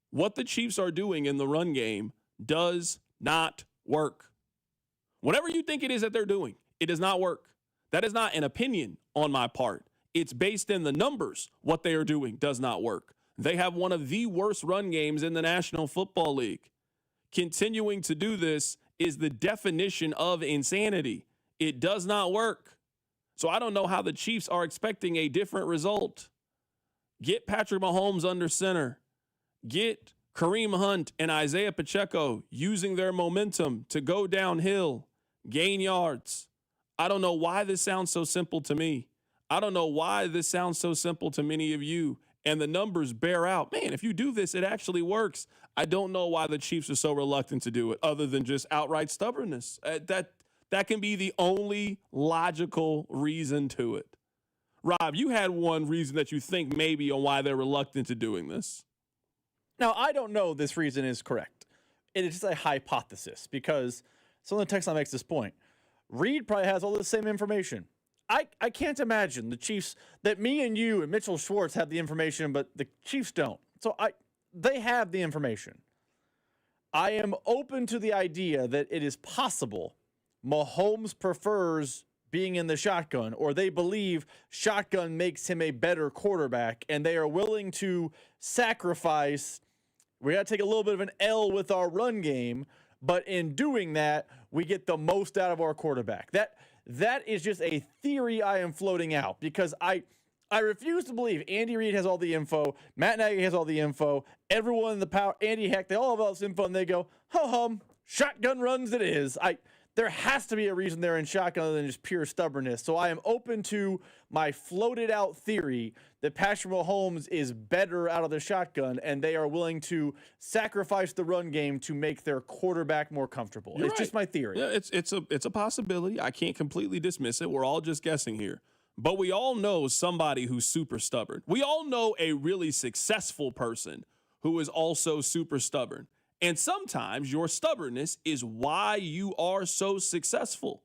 [SPEAKER 1] What the Chiefs are doing in the run game does not work. Whatever you think it is that they're doing, it does not work. That is not an opinion on my part. It's based in the numbers. What they are doing does not work. They have one of the worst run games in the National Football League. Continuing to do this is the definition of insanity. It does not work. So I don't know how the Chiefs are expecting a different result. Get Patrick Mahomes under center. Get Kareem Hunt and Isaiah Pacheco using their momentum to go downhill, gain yards. I don't know why this sounds so simple to me. I don't know why this sounds so simple to many of you. And the numbers bear out. Man, if you do this, it actually works. I don't know why the Chiefs are so reluctant to do it other than just outright stubbornness. That can be the only logical reason to it. Rob, you had one reason that you think maybe on why they're reluctant to doing this.
[SPEAKER 4] Now, I don't know this reason is correct. It is just a hypothesis because someone in the text line makes this point. Reed probably has all the same information. I can't imagine the Chiefs, that me and you and Mitchell Schwartz have the information, but the Chiefs don't. So they have the information. I am open to the idea that it is possible Mahomes prefers being in the shotgun, or they believe shotgun makes him a better quarterback, and they are willing to sacrifice. We got to take a little bit of an L with our run game, but in doing that, we get the most out of our quarterback. That is just a theory I am floating out because I refuse to believe Andy Reid has all the info, Matt Nagy has all the info, everyone in the power, Andy Heck, they all have all this info, and they go, ho-hum, shotgun runs it is. There has to be a reason they're in shotgun other than just pure stubbornness. So I am open to my floated out theory that Patrick Mahomes is better out of the shotgun, and they are willing to sacrifice the run game to make their quarterback more comfortable. It's just my theory.
[SPEAKER 1] Yeah, it's a possibility. I can't completely dismiss it. We're all just guessing here. But we all know somebody who's super stubborn. We all know a really successful person who is also super stubborn. And sometimes your stubbornness is why you are so successful.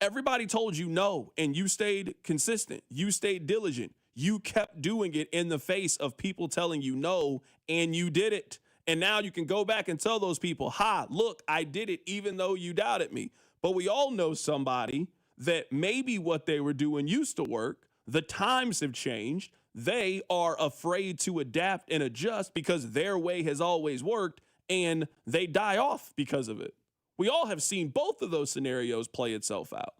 [SPEAKER 1] Everybody told you no, and you stayed consistent. You stayed diligent. You kept doing it in the face of people telling you no, and you did it. And now you can go back and tell those people, look, I did it even though you doubted me. But we all know somebody that maybe what they were doing used to work. The times have changed. They are afraid to adapt and adjust because their way has always worked, and they die off because of it. We all have seen both of those scenarios play itself out.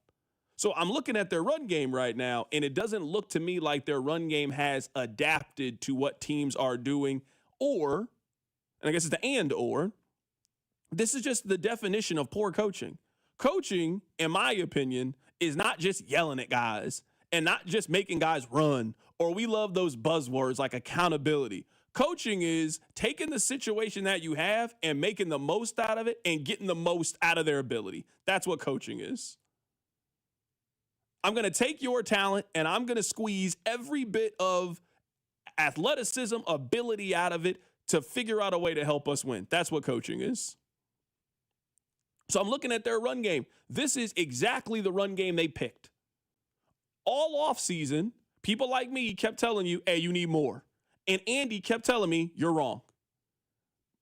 [SPEAKER 1] So I'm looking at their run game right now, and it doesn't look to me like their run game has adapted to what teams are doing, or, and I guess it's the and/or, this is just the definition of poor coaching. Coaching, in my opinion, is not just yelling at guys and not just making guys run, or we love those buzzwords like accountability. Coaching is taking the situation that you have and making the most out of it and getting the most out of their ability. That's what coaching is. I'm going to take your talent and I'm going to squeeze every bit of athleticism, ability out of it to figure out a way to help us win. That's what coaching is. So I'm looking at their run game. This is exactly the run game they picked. All offseason, people like me kept telling you, hey, you need more. And Andy kept telling me, you're wrong.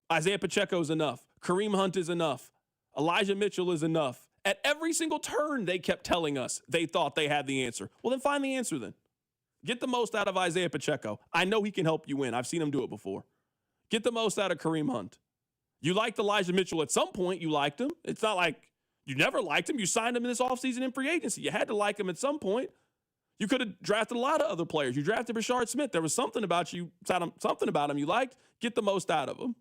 [SPEAKER 1] Isaiah Pacheco is enough. Kareem Hunt is enough. Elijah Mitchell is enough. At every single turn, they kept telling us they thought they had the answer. Well, then find the answer then. Get the most out of Isaiah Pacheco. I know he can help you win. I've seen him do it before. Get the most out of Kareem Hunt. You liked Elijah Mitchell at some point. You liked him. It's not like you never liked him. You signed him in this offseason in free agency. You had to like him at some point. You could have drafted a lot of other players. You drafted Rashard Smith. There was something about him you liked. Get the most out of him.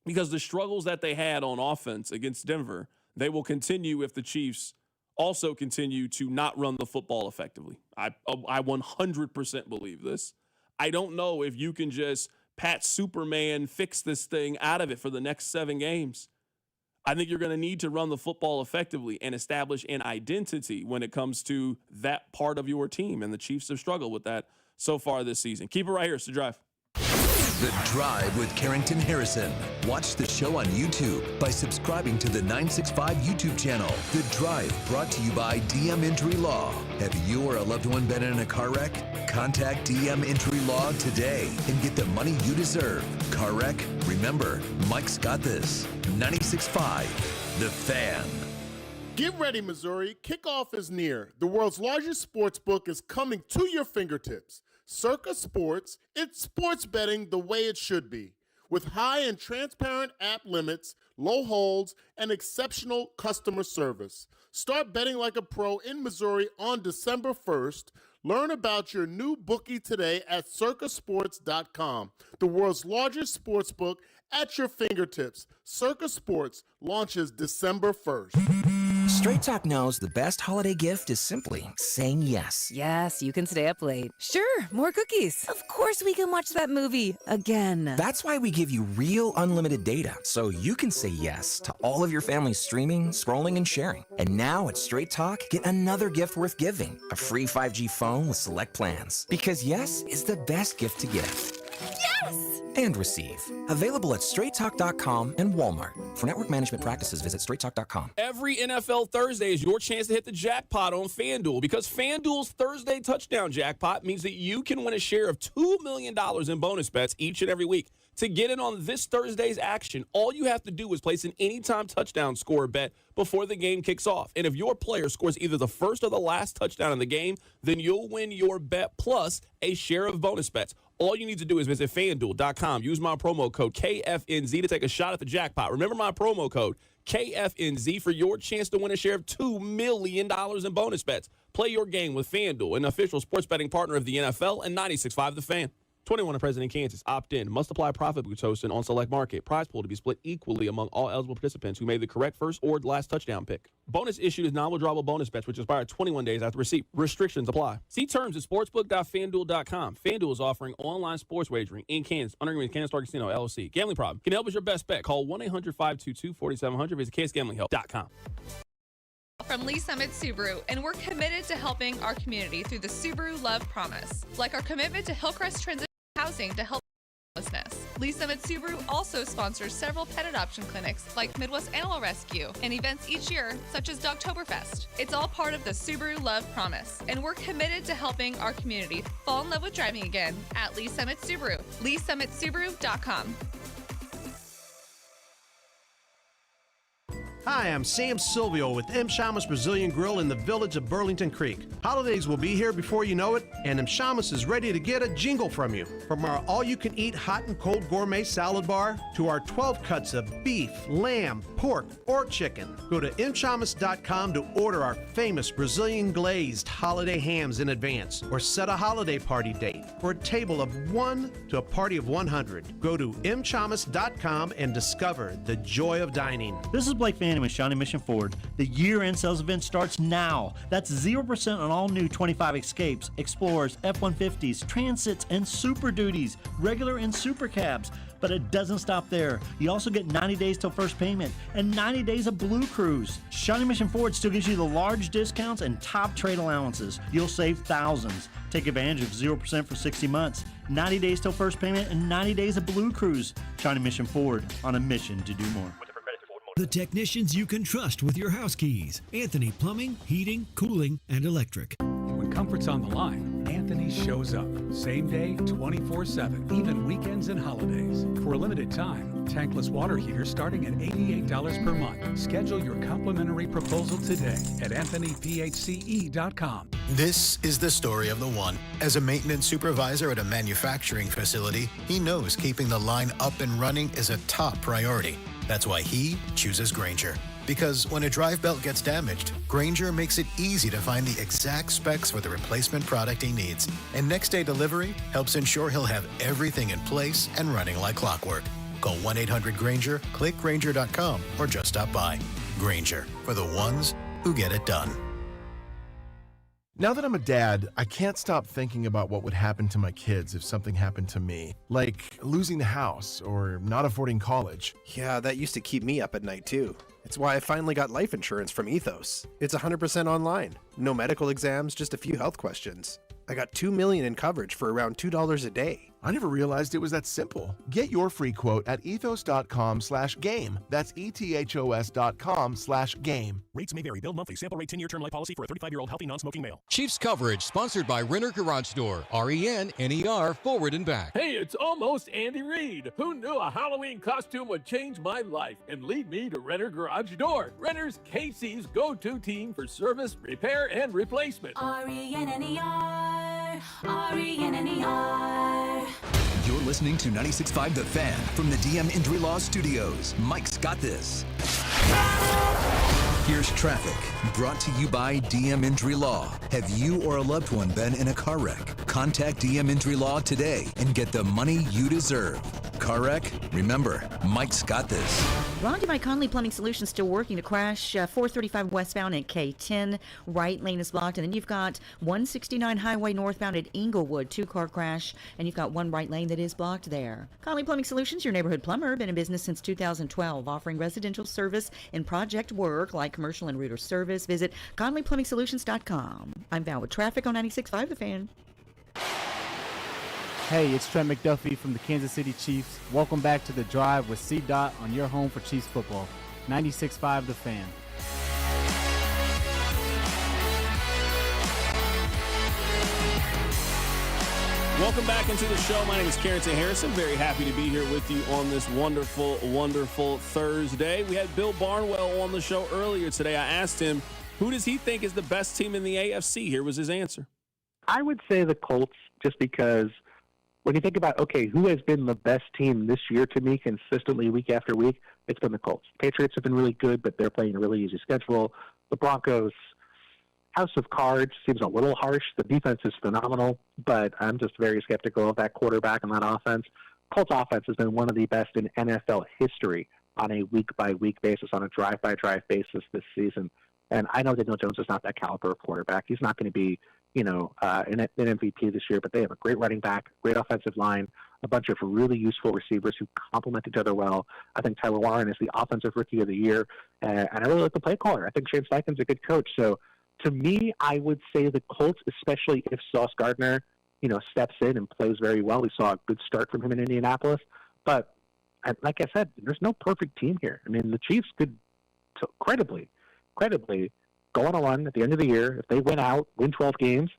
[SPEAKER 1] Because the struggles that they had on offense against Denver, they will continue if the Chiefs also continue to not run the football effectively. I 100% believe this. I don't know if you can just Pat Superman fix this thing out of it for the next 7 games. I think you're going to need to run the football effectively and establish an identity when it comes to that part of your team. And the Chiefs have struggled with that so far this season. Keep it right here. It's The Drive.
[SPEAKER 2] The Drive with Carrington Harrison. Watch the show on YouTube by subscribing to the 965 YouTube channel. The Drive, brought to you by DM Injury Law. Have you or a loved one been in a car wreck? Contact DM Injury Law today and get the money you deserve. Car wreck? Remember, Mike's got this. 96.5, The Fan.
[SPEAKER 21] Get ready, Missouri. Kickoff is near. The world's largest sports book is coming to your fingertips. Circa Sports, it's sports betting the way it should be. With high and transparent app limits, low holds, and exceptional customer service. Start betting like a pro in Missouri on December 1st. Learn about your new bookie today at circasports.com. The world's largest sports book at your fingertips. Circa Sports launches December 1st.
[SPEAKER 26] Straight Talk knows the best holiday gift is simply saying yes.
[SPEAKER 9] Yes, you can stay up late. Sure, more cookies. Of course we can watch that movie again.
[SPEAKER 26] That's why we give you real unlimited data, so you can say yes to all of your family's streaming, scrolling, and sharing. And now at Straight Talk, get another gift worth giving, a free 5G phone with select plans. Because yes is the best gift to give.
[SPEAKER 9] Yes!
[SPEAKER 26] And receive. Available at straighttalk.com and Walmart. For network management practices, visit straighttalk.com.
[SPEAKER 1] Every NFL Thursday is your chance to hit the jackpot on FanDuel, because FanDuel's Thursday touchdown jackpot means that you can win a share of $2 million in bonus bets each and every week. To get in on this Thursday's action, all you have to do is place an anytime touchdown score bet before the game kicks off. And if your player scores either the first or the last touchdown in the game, then you'll win your bet plus a share of bonus bets. All you need to do is visit FanDuel.com. Use my promo code KFNZ to take a shot at the jackpot. Remember my promo code KFNZ for your chance to win a share of $2 million in bonus bets. Play your game with FanDuel, an official sports betting partner of the NFL and 96.5 The Fan. 21 and present in Kansas. Opt in. Must apply profit boost hosting on select market. Prize pool to be split equally among all eligible participants who made the correct first or last touchdown pick. Bonus issued is non-withdrawable bonus bets, which expire 21 days after receipt. Restrictions apply. See terms at sportsbook.fanduel.com. FanDuel is offering online sports wagering in Kansas under agreement with Kansas Star Casino, LLC. Gambling problem? Can help us your best bet. Call 1-800-522-4700. Visit KSGamblingHelp.com.
[SPEAKER 10] From Lee Summit Subaru, and we're committed to helping our community through the Subaru Love Promise, like our commitment to Hillcrest Transition Housing to help homelessness. Lee Summit Subaru also sponsors several pet adoption clinics like Midwest Animal Rescue and events each year such as Dogtoberfest. It's all part of the Subaru Love Promise, and we're committed to helping our community fall in love with driving again at Lee Summit Subaru. LeeSummitSubaru.com.
[SPEAKER 11] Hi, I'm Sam Silvio with M. Shamus Brazilian Grill in the village of Burlington Creek. Holidays will be here before you know it, and M. Shamus is ready to get a jingle from you. From our all-you-can-eat hot and cold gourmet salad bar to our 12 cuts of beef, lamb, pork, or chicken. Go to mshamus.com to order our famous Brazilian glazed holiday hams in advance, or set a holiday party date for a table of 1 to a party of 100. Go to mshamus.com and discover the joy of dining.
[SPEAKER 12] This is Blake Fanning with Shawnee Mission Ford. The year-end sales event starts now. That's 0% on all new 25 Escapes, Explorers, F-150s, Transits, and Super Duties, regular and super cabs. But it doesn't stop there. You also get 90 days till first payment and 90 days of Blue Cruise. Shawnee Mission Ford still gives you the large discounts and top trade allowances. You'll save thousands. Take advantage of 0% for 60 months, 90 days till first payment, and 90 days of Blue Cruise. Shawnee Mission Ford, on a mission to do more.
[SPEAKER 13] The technicians you can trust with your house keys. Anthony Plumbing, Heating, Cooling, and Electric.
[SPEAKER 14] When comfort's on the line, Anthony shows up. Same day, 24/7, even weekends and holidays. For a limited time, tankless water heaters starting at $88 per month. Schedule your complimentary proposal today at AnthonyPHCE.com.
[SPEAKER 30] This is the story of the one. As a maintenance supervisor at a manufacturing facility, he knows keeping the line up and running is a top priority. That's why he chooses Grainger, Because when a drive belt gets damaged, Grainger makes it easy to find the exact specs for the replacement product he needs. And next day delivery helps ensure he'll have everything in place and running like clockwork. Call 1-800-GRAINGER, click Grainger.com, or just stop by. Grainger, for the ones who get it done.
[SPEAKER 29] Now that I'm a dad, I can't stop thinking about what would happen to my kids if something happened to me, like losing the house or not affording college.
[SPEAKER 31] Yeah, that used to keep me up at night too. It's why I finally got life insurance from Ethos. It's 100% online. No medical exams, just a few health questions. I got $2 million in coverage for around $2 a day.
[SPEAKER 29] I never realized it was that simple. Get your free quote at ethos.com/game. That's ethos.com/game.
[SPEAKER 32] Rates may vary. Bill monthly. Sample rate 10-year term life policy for a 35-year-old healthy non-smoking male.
[SPEAKER 8] Chiefs coverage sponsored by Renner Garage Door. RENNER forward and back.
[SPEAKER 15] Hey, it's almost Andy Reid. Who knew a Halloween costume would change my life and lead me to Renner Garage Door? Renner's KC's go-to team for service, repair, and replacement.
[SPEAKER 16] RENNER, RENNER.
[SPEAKER 2] You're listening to 96.5 The Fan from the DM Injury Law Studios. Mike's got this. Here's traffic, brought to you by DM Injury Law. Have you or a loved one been in a car wreck? Contact DM Injury Law today and get the money you deserve. Car wreck? Remember, Mike's got this.
[SPEAKER 3] Brought to you by Conley Plumbing Solutions, still working to crash 435 westbound at K10. Right lane is blocked. And then you've got 169 highway northbound at Inglewood, 2-car crash. And you've got one right lane that is blocked there. Conley Plumbing Solutions, your neighborhood plumber, been in business since 2012, offering residential service and project work like commercial and router service. Visit ConleyPlumbingSolutions.com. I'm Val with traffic on 96.5 The Fan.
[SPEAKER 5] Hey, it's Trent McDuffie from the Kansas City Chiefs. Welcome back to The Drive with C-Dot on your home for Chiefs football. 96.5 The Fan.
[SPEAKER 1] Welcome back into the show. My name is Carrington Harrison. Very happy to be here with you on this wonderful, wonderful Thursday. We had Bill Barnwell on the show earlier today. I asked him, who does he think is the best team in the AFC? Here was his answer.
[SPEAKER 17] I would say the Colts, just because when you think about, okay, who has been the best team this year to me consistently week after week, it's been the Colts. Patriots have been really good, but they're playing a really easy schedule. The Broncos, house of cards, seems a little harsh. The defense is phenomenal, but I'm just very skeptical of that quarterback and that offense. Colts offense has been one of the best in NFL history on a week-by-week basis, on a drive-by-drive basis this season. And I know Daniel Jones is not that caliber of quarterback. He's not going to be, an MVP this year, but they have a great running back, great offensive line, a bunch of really useful receivers who complement each other well. I think Tyler Warren is the offensive rookie of the year, and I really like the play caller. I think Shane Steichen's a good coach. So to me, I would say the Colts, especially if Sauce Gardner, steps in and plays very well. We saw a good start from him in Indianapolis. But like I said, there's no perfect team here. I mean, the Chiefs could credibly go on a run at the end of the year. If they win 12 games,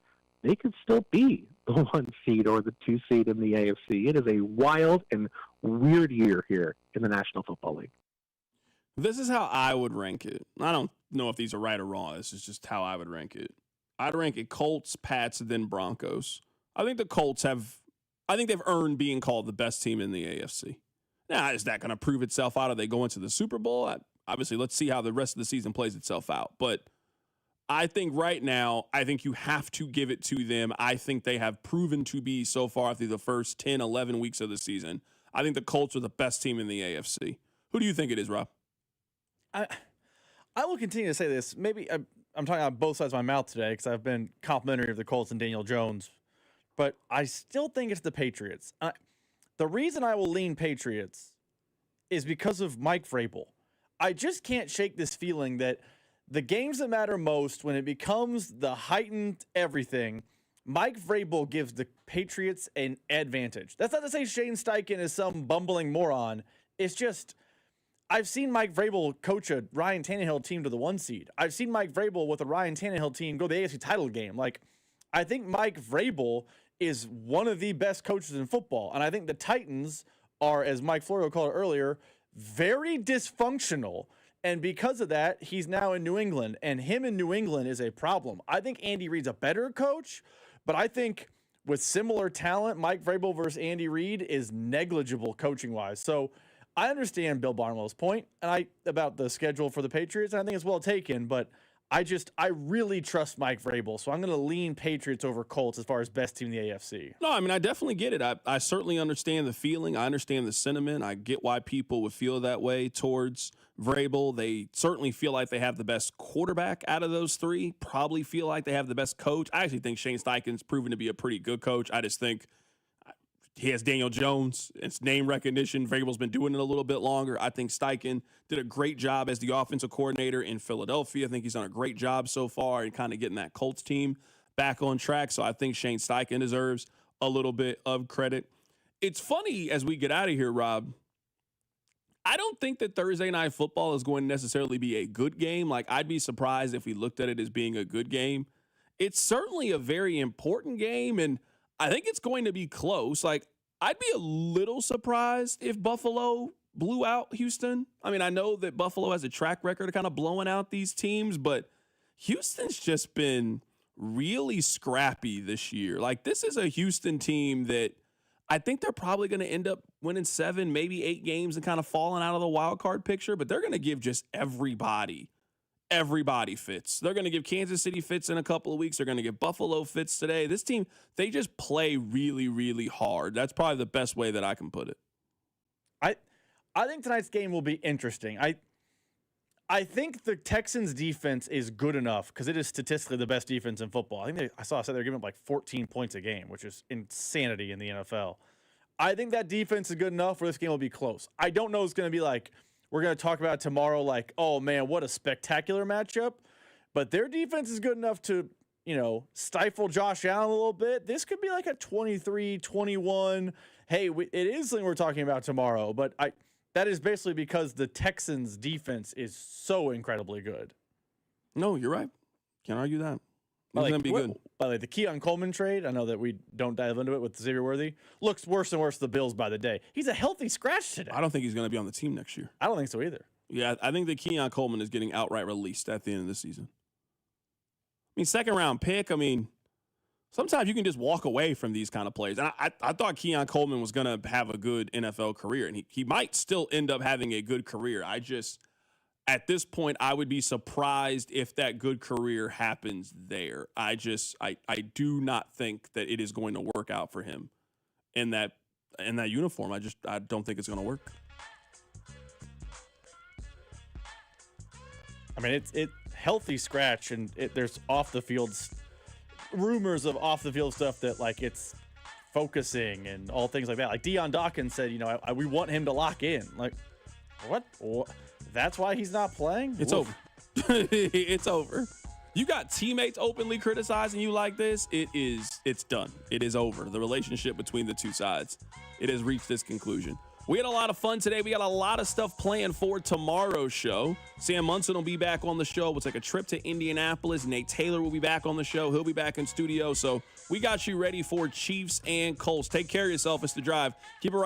[SPEAKER 17] they could still be the 1 seed or the 2 seed in the AFC. It is a wild and weird year here in the National Football League.
[SPEAKER 1] This is how I would rank it. I don't know if these are right or wrong. This is just how I would rank it. I'd rank it Colts, Pats, then Broncos. I think the Colts they've earned being called the best team in the AFC. Now, is that going to prove itself out? Are they going to the Super Bowl? Obviously, let's see how the rest of the season plays itself out. But I think right now, you have to give it to them. I think they have proven to be so far through the first 10, 11 weeks of the season. I think the Colts are the best team in the AFC. Who do you think it is, Rob?
[SPEAKER 4] I will continue to say this. Maybe I'm talking out both sides of my mouth today because I've been complimentary of the Colts and Daniel Jones. But I still think it's the Patriots. The reason I will lean Patriots is because of Mike Vrabel. I just can't shake this feeling that the games that matter most, when it becomes the heightened everything, Mike Vrabel gives the Patriots an advantage. That's not to say Shane Steichen is some bumbling moron. It's just, I've seen Mike Vrabel coach a Ryan Tannehill team to the 1 seed. I've seen Mike Vrabel with a Ryan Tannehill team go to the AFC title game. I think Mike Vrabel is one of the best coaches in football. And I think the Titans are, as Mike Florio called it earlier, very dysfunctional. And because of that, he's now in New England. And him in New England is a problem. I think Andy Reid's a better coach, but I think with similar talent, Mike Vrabel versus Andy Reid is negligible coaching-wise. So I understand Bill Barnwell's point about the schedule for the Patriots. And I think it's well taken, but I really trust Mike Vrabel, so I'm going to lean Patriots over Colts as far as best team in the AFC.
[SPEAKER 1] No, I mean, I definitely get it. I certainly understand the feeling. I understand the sentiment. I get why people would feel that way towards Vrabel. They certainly feel like they have the best quarterback out of those three, probably feel like they have the best coach. I actually think Shane Steichen's proven to be a pretty good coach. I just think he has Daniel Jones. It's name recognition. Vrabel's been doing it a little bit longer. I think Steichen did a great job as the offensive coordinator in Philadelphia. I think he's done a great job so far in kind of getting that Colts team back on track. So I think Shane Steichen deserves a little bit of credit. It's funny as we get out of here, Rob. I don't think that Thursday Night Football is going to necessarily be a good game. Like, I'd be surprised if we looked at it as being a good game. It's certainly a very important game, and I think it's going to be close. Like, I'd be a little surprised if Buffalo blew out Houston. I mean, I know that Buffalo has a track record of kind of blowing out these teams, but Houston's just been really scrappy this year. Like, this is a Houston team that I think they're probably going to end up winning 7, maybe 8 games and kind of falling out of the wild card picture, but they're going to give just everybody fits. They're going to give Kansas City fits in a couple of weeks. They're going to give Buffalo fits today. This team, they just play really, really hard. That's probably the best way that I can put it.
[SPEAKER 4] I think tonight's game will be interesting. I think the Texans defense is good enough because it is statistically the best defense in football. I think I saw they're giving up like 14 points a game, which is insanity in the NFL. I think that defense is good enough where this game will be close. I don't know it's going to be like, we're going to talk about it tomorrow, like, oh, man, what a spectacular matchup. But their defense is good enough to, stifle Josh Allen a little bit. This could be like a 23-21. Hey, it is something we're talking about tomorrow. But that is basically because the Texans' defense is so incredibly good.
[SPEAKER 1] No, you're right. Can't argue that. It's going to be good.
[SPEAKER 4] By the way, the Keon Coleman trade, I know that we don't dive into it with Xavier Worthy, looks worse and worse for the Bills by the day. He's a healthy scratch today.
[SPEAKER 1] I don't think he's going to be on the team next year.
[SPEAKER 4] I don't think so either.
[SPEAKER 1] Yeah, I think that Keon Coleman is getting outright released at the end of the season. I mean, second-round pick, sometimes you can just walk away from these kind of players. And I thought Keon Coleman was going to have a good NFL career, and he might still end up having a good career. At this point, I would be surprised if that good career happens there. I do not think that it is going to work out for him in that uniform. I don't think it's going to work.
[SPEAKER 4] I mean, it's healthy scratch, and there's off the field rumors of off the field stuff that like it's focusing and all things like that. Like Deion Dawkins said, we want him to lock in. Like, what? That's why he's not playing?
[SPEAKER 1] It's over. It's over. You got teammates openly criticizing you like this. It's done. It is over. The relationship between the two sides, it has reached this conclusion. We had a lot of fun today. We got a lot of stuff planned for tomorrow's show. Sam Munson will be back on the show. We'll take a trip to Indianapolis. Nate Taylor will be back on the show. He'll be back in studio. So we got you ready for Chiefs and Colts. Take care of yourself. It's The Drive. Keep it right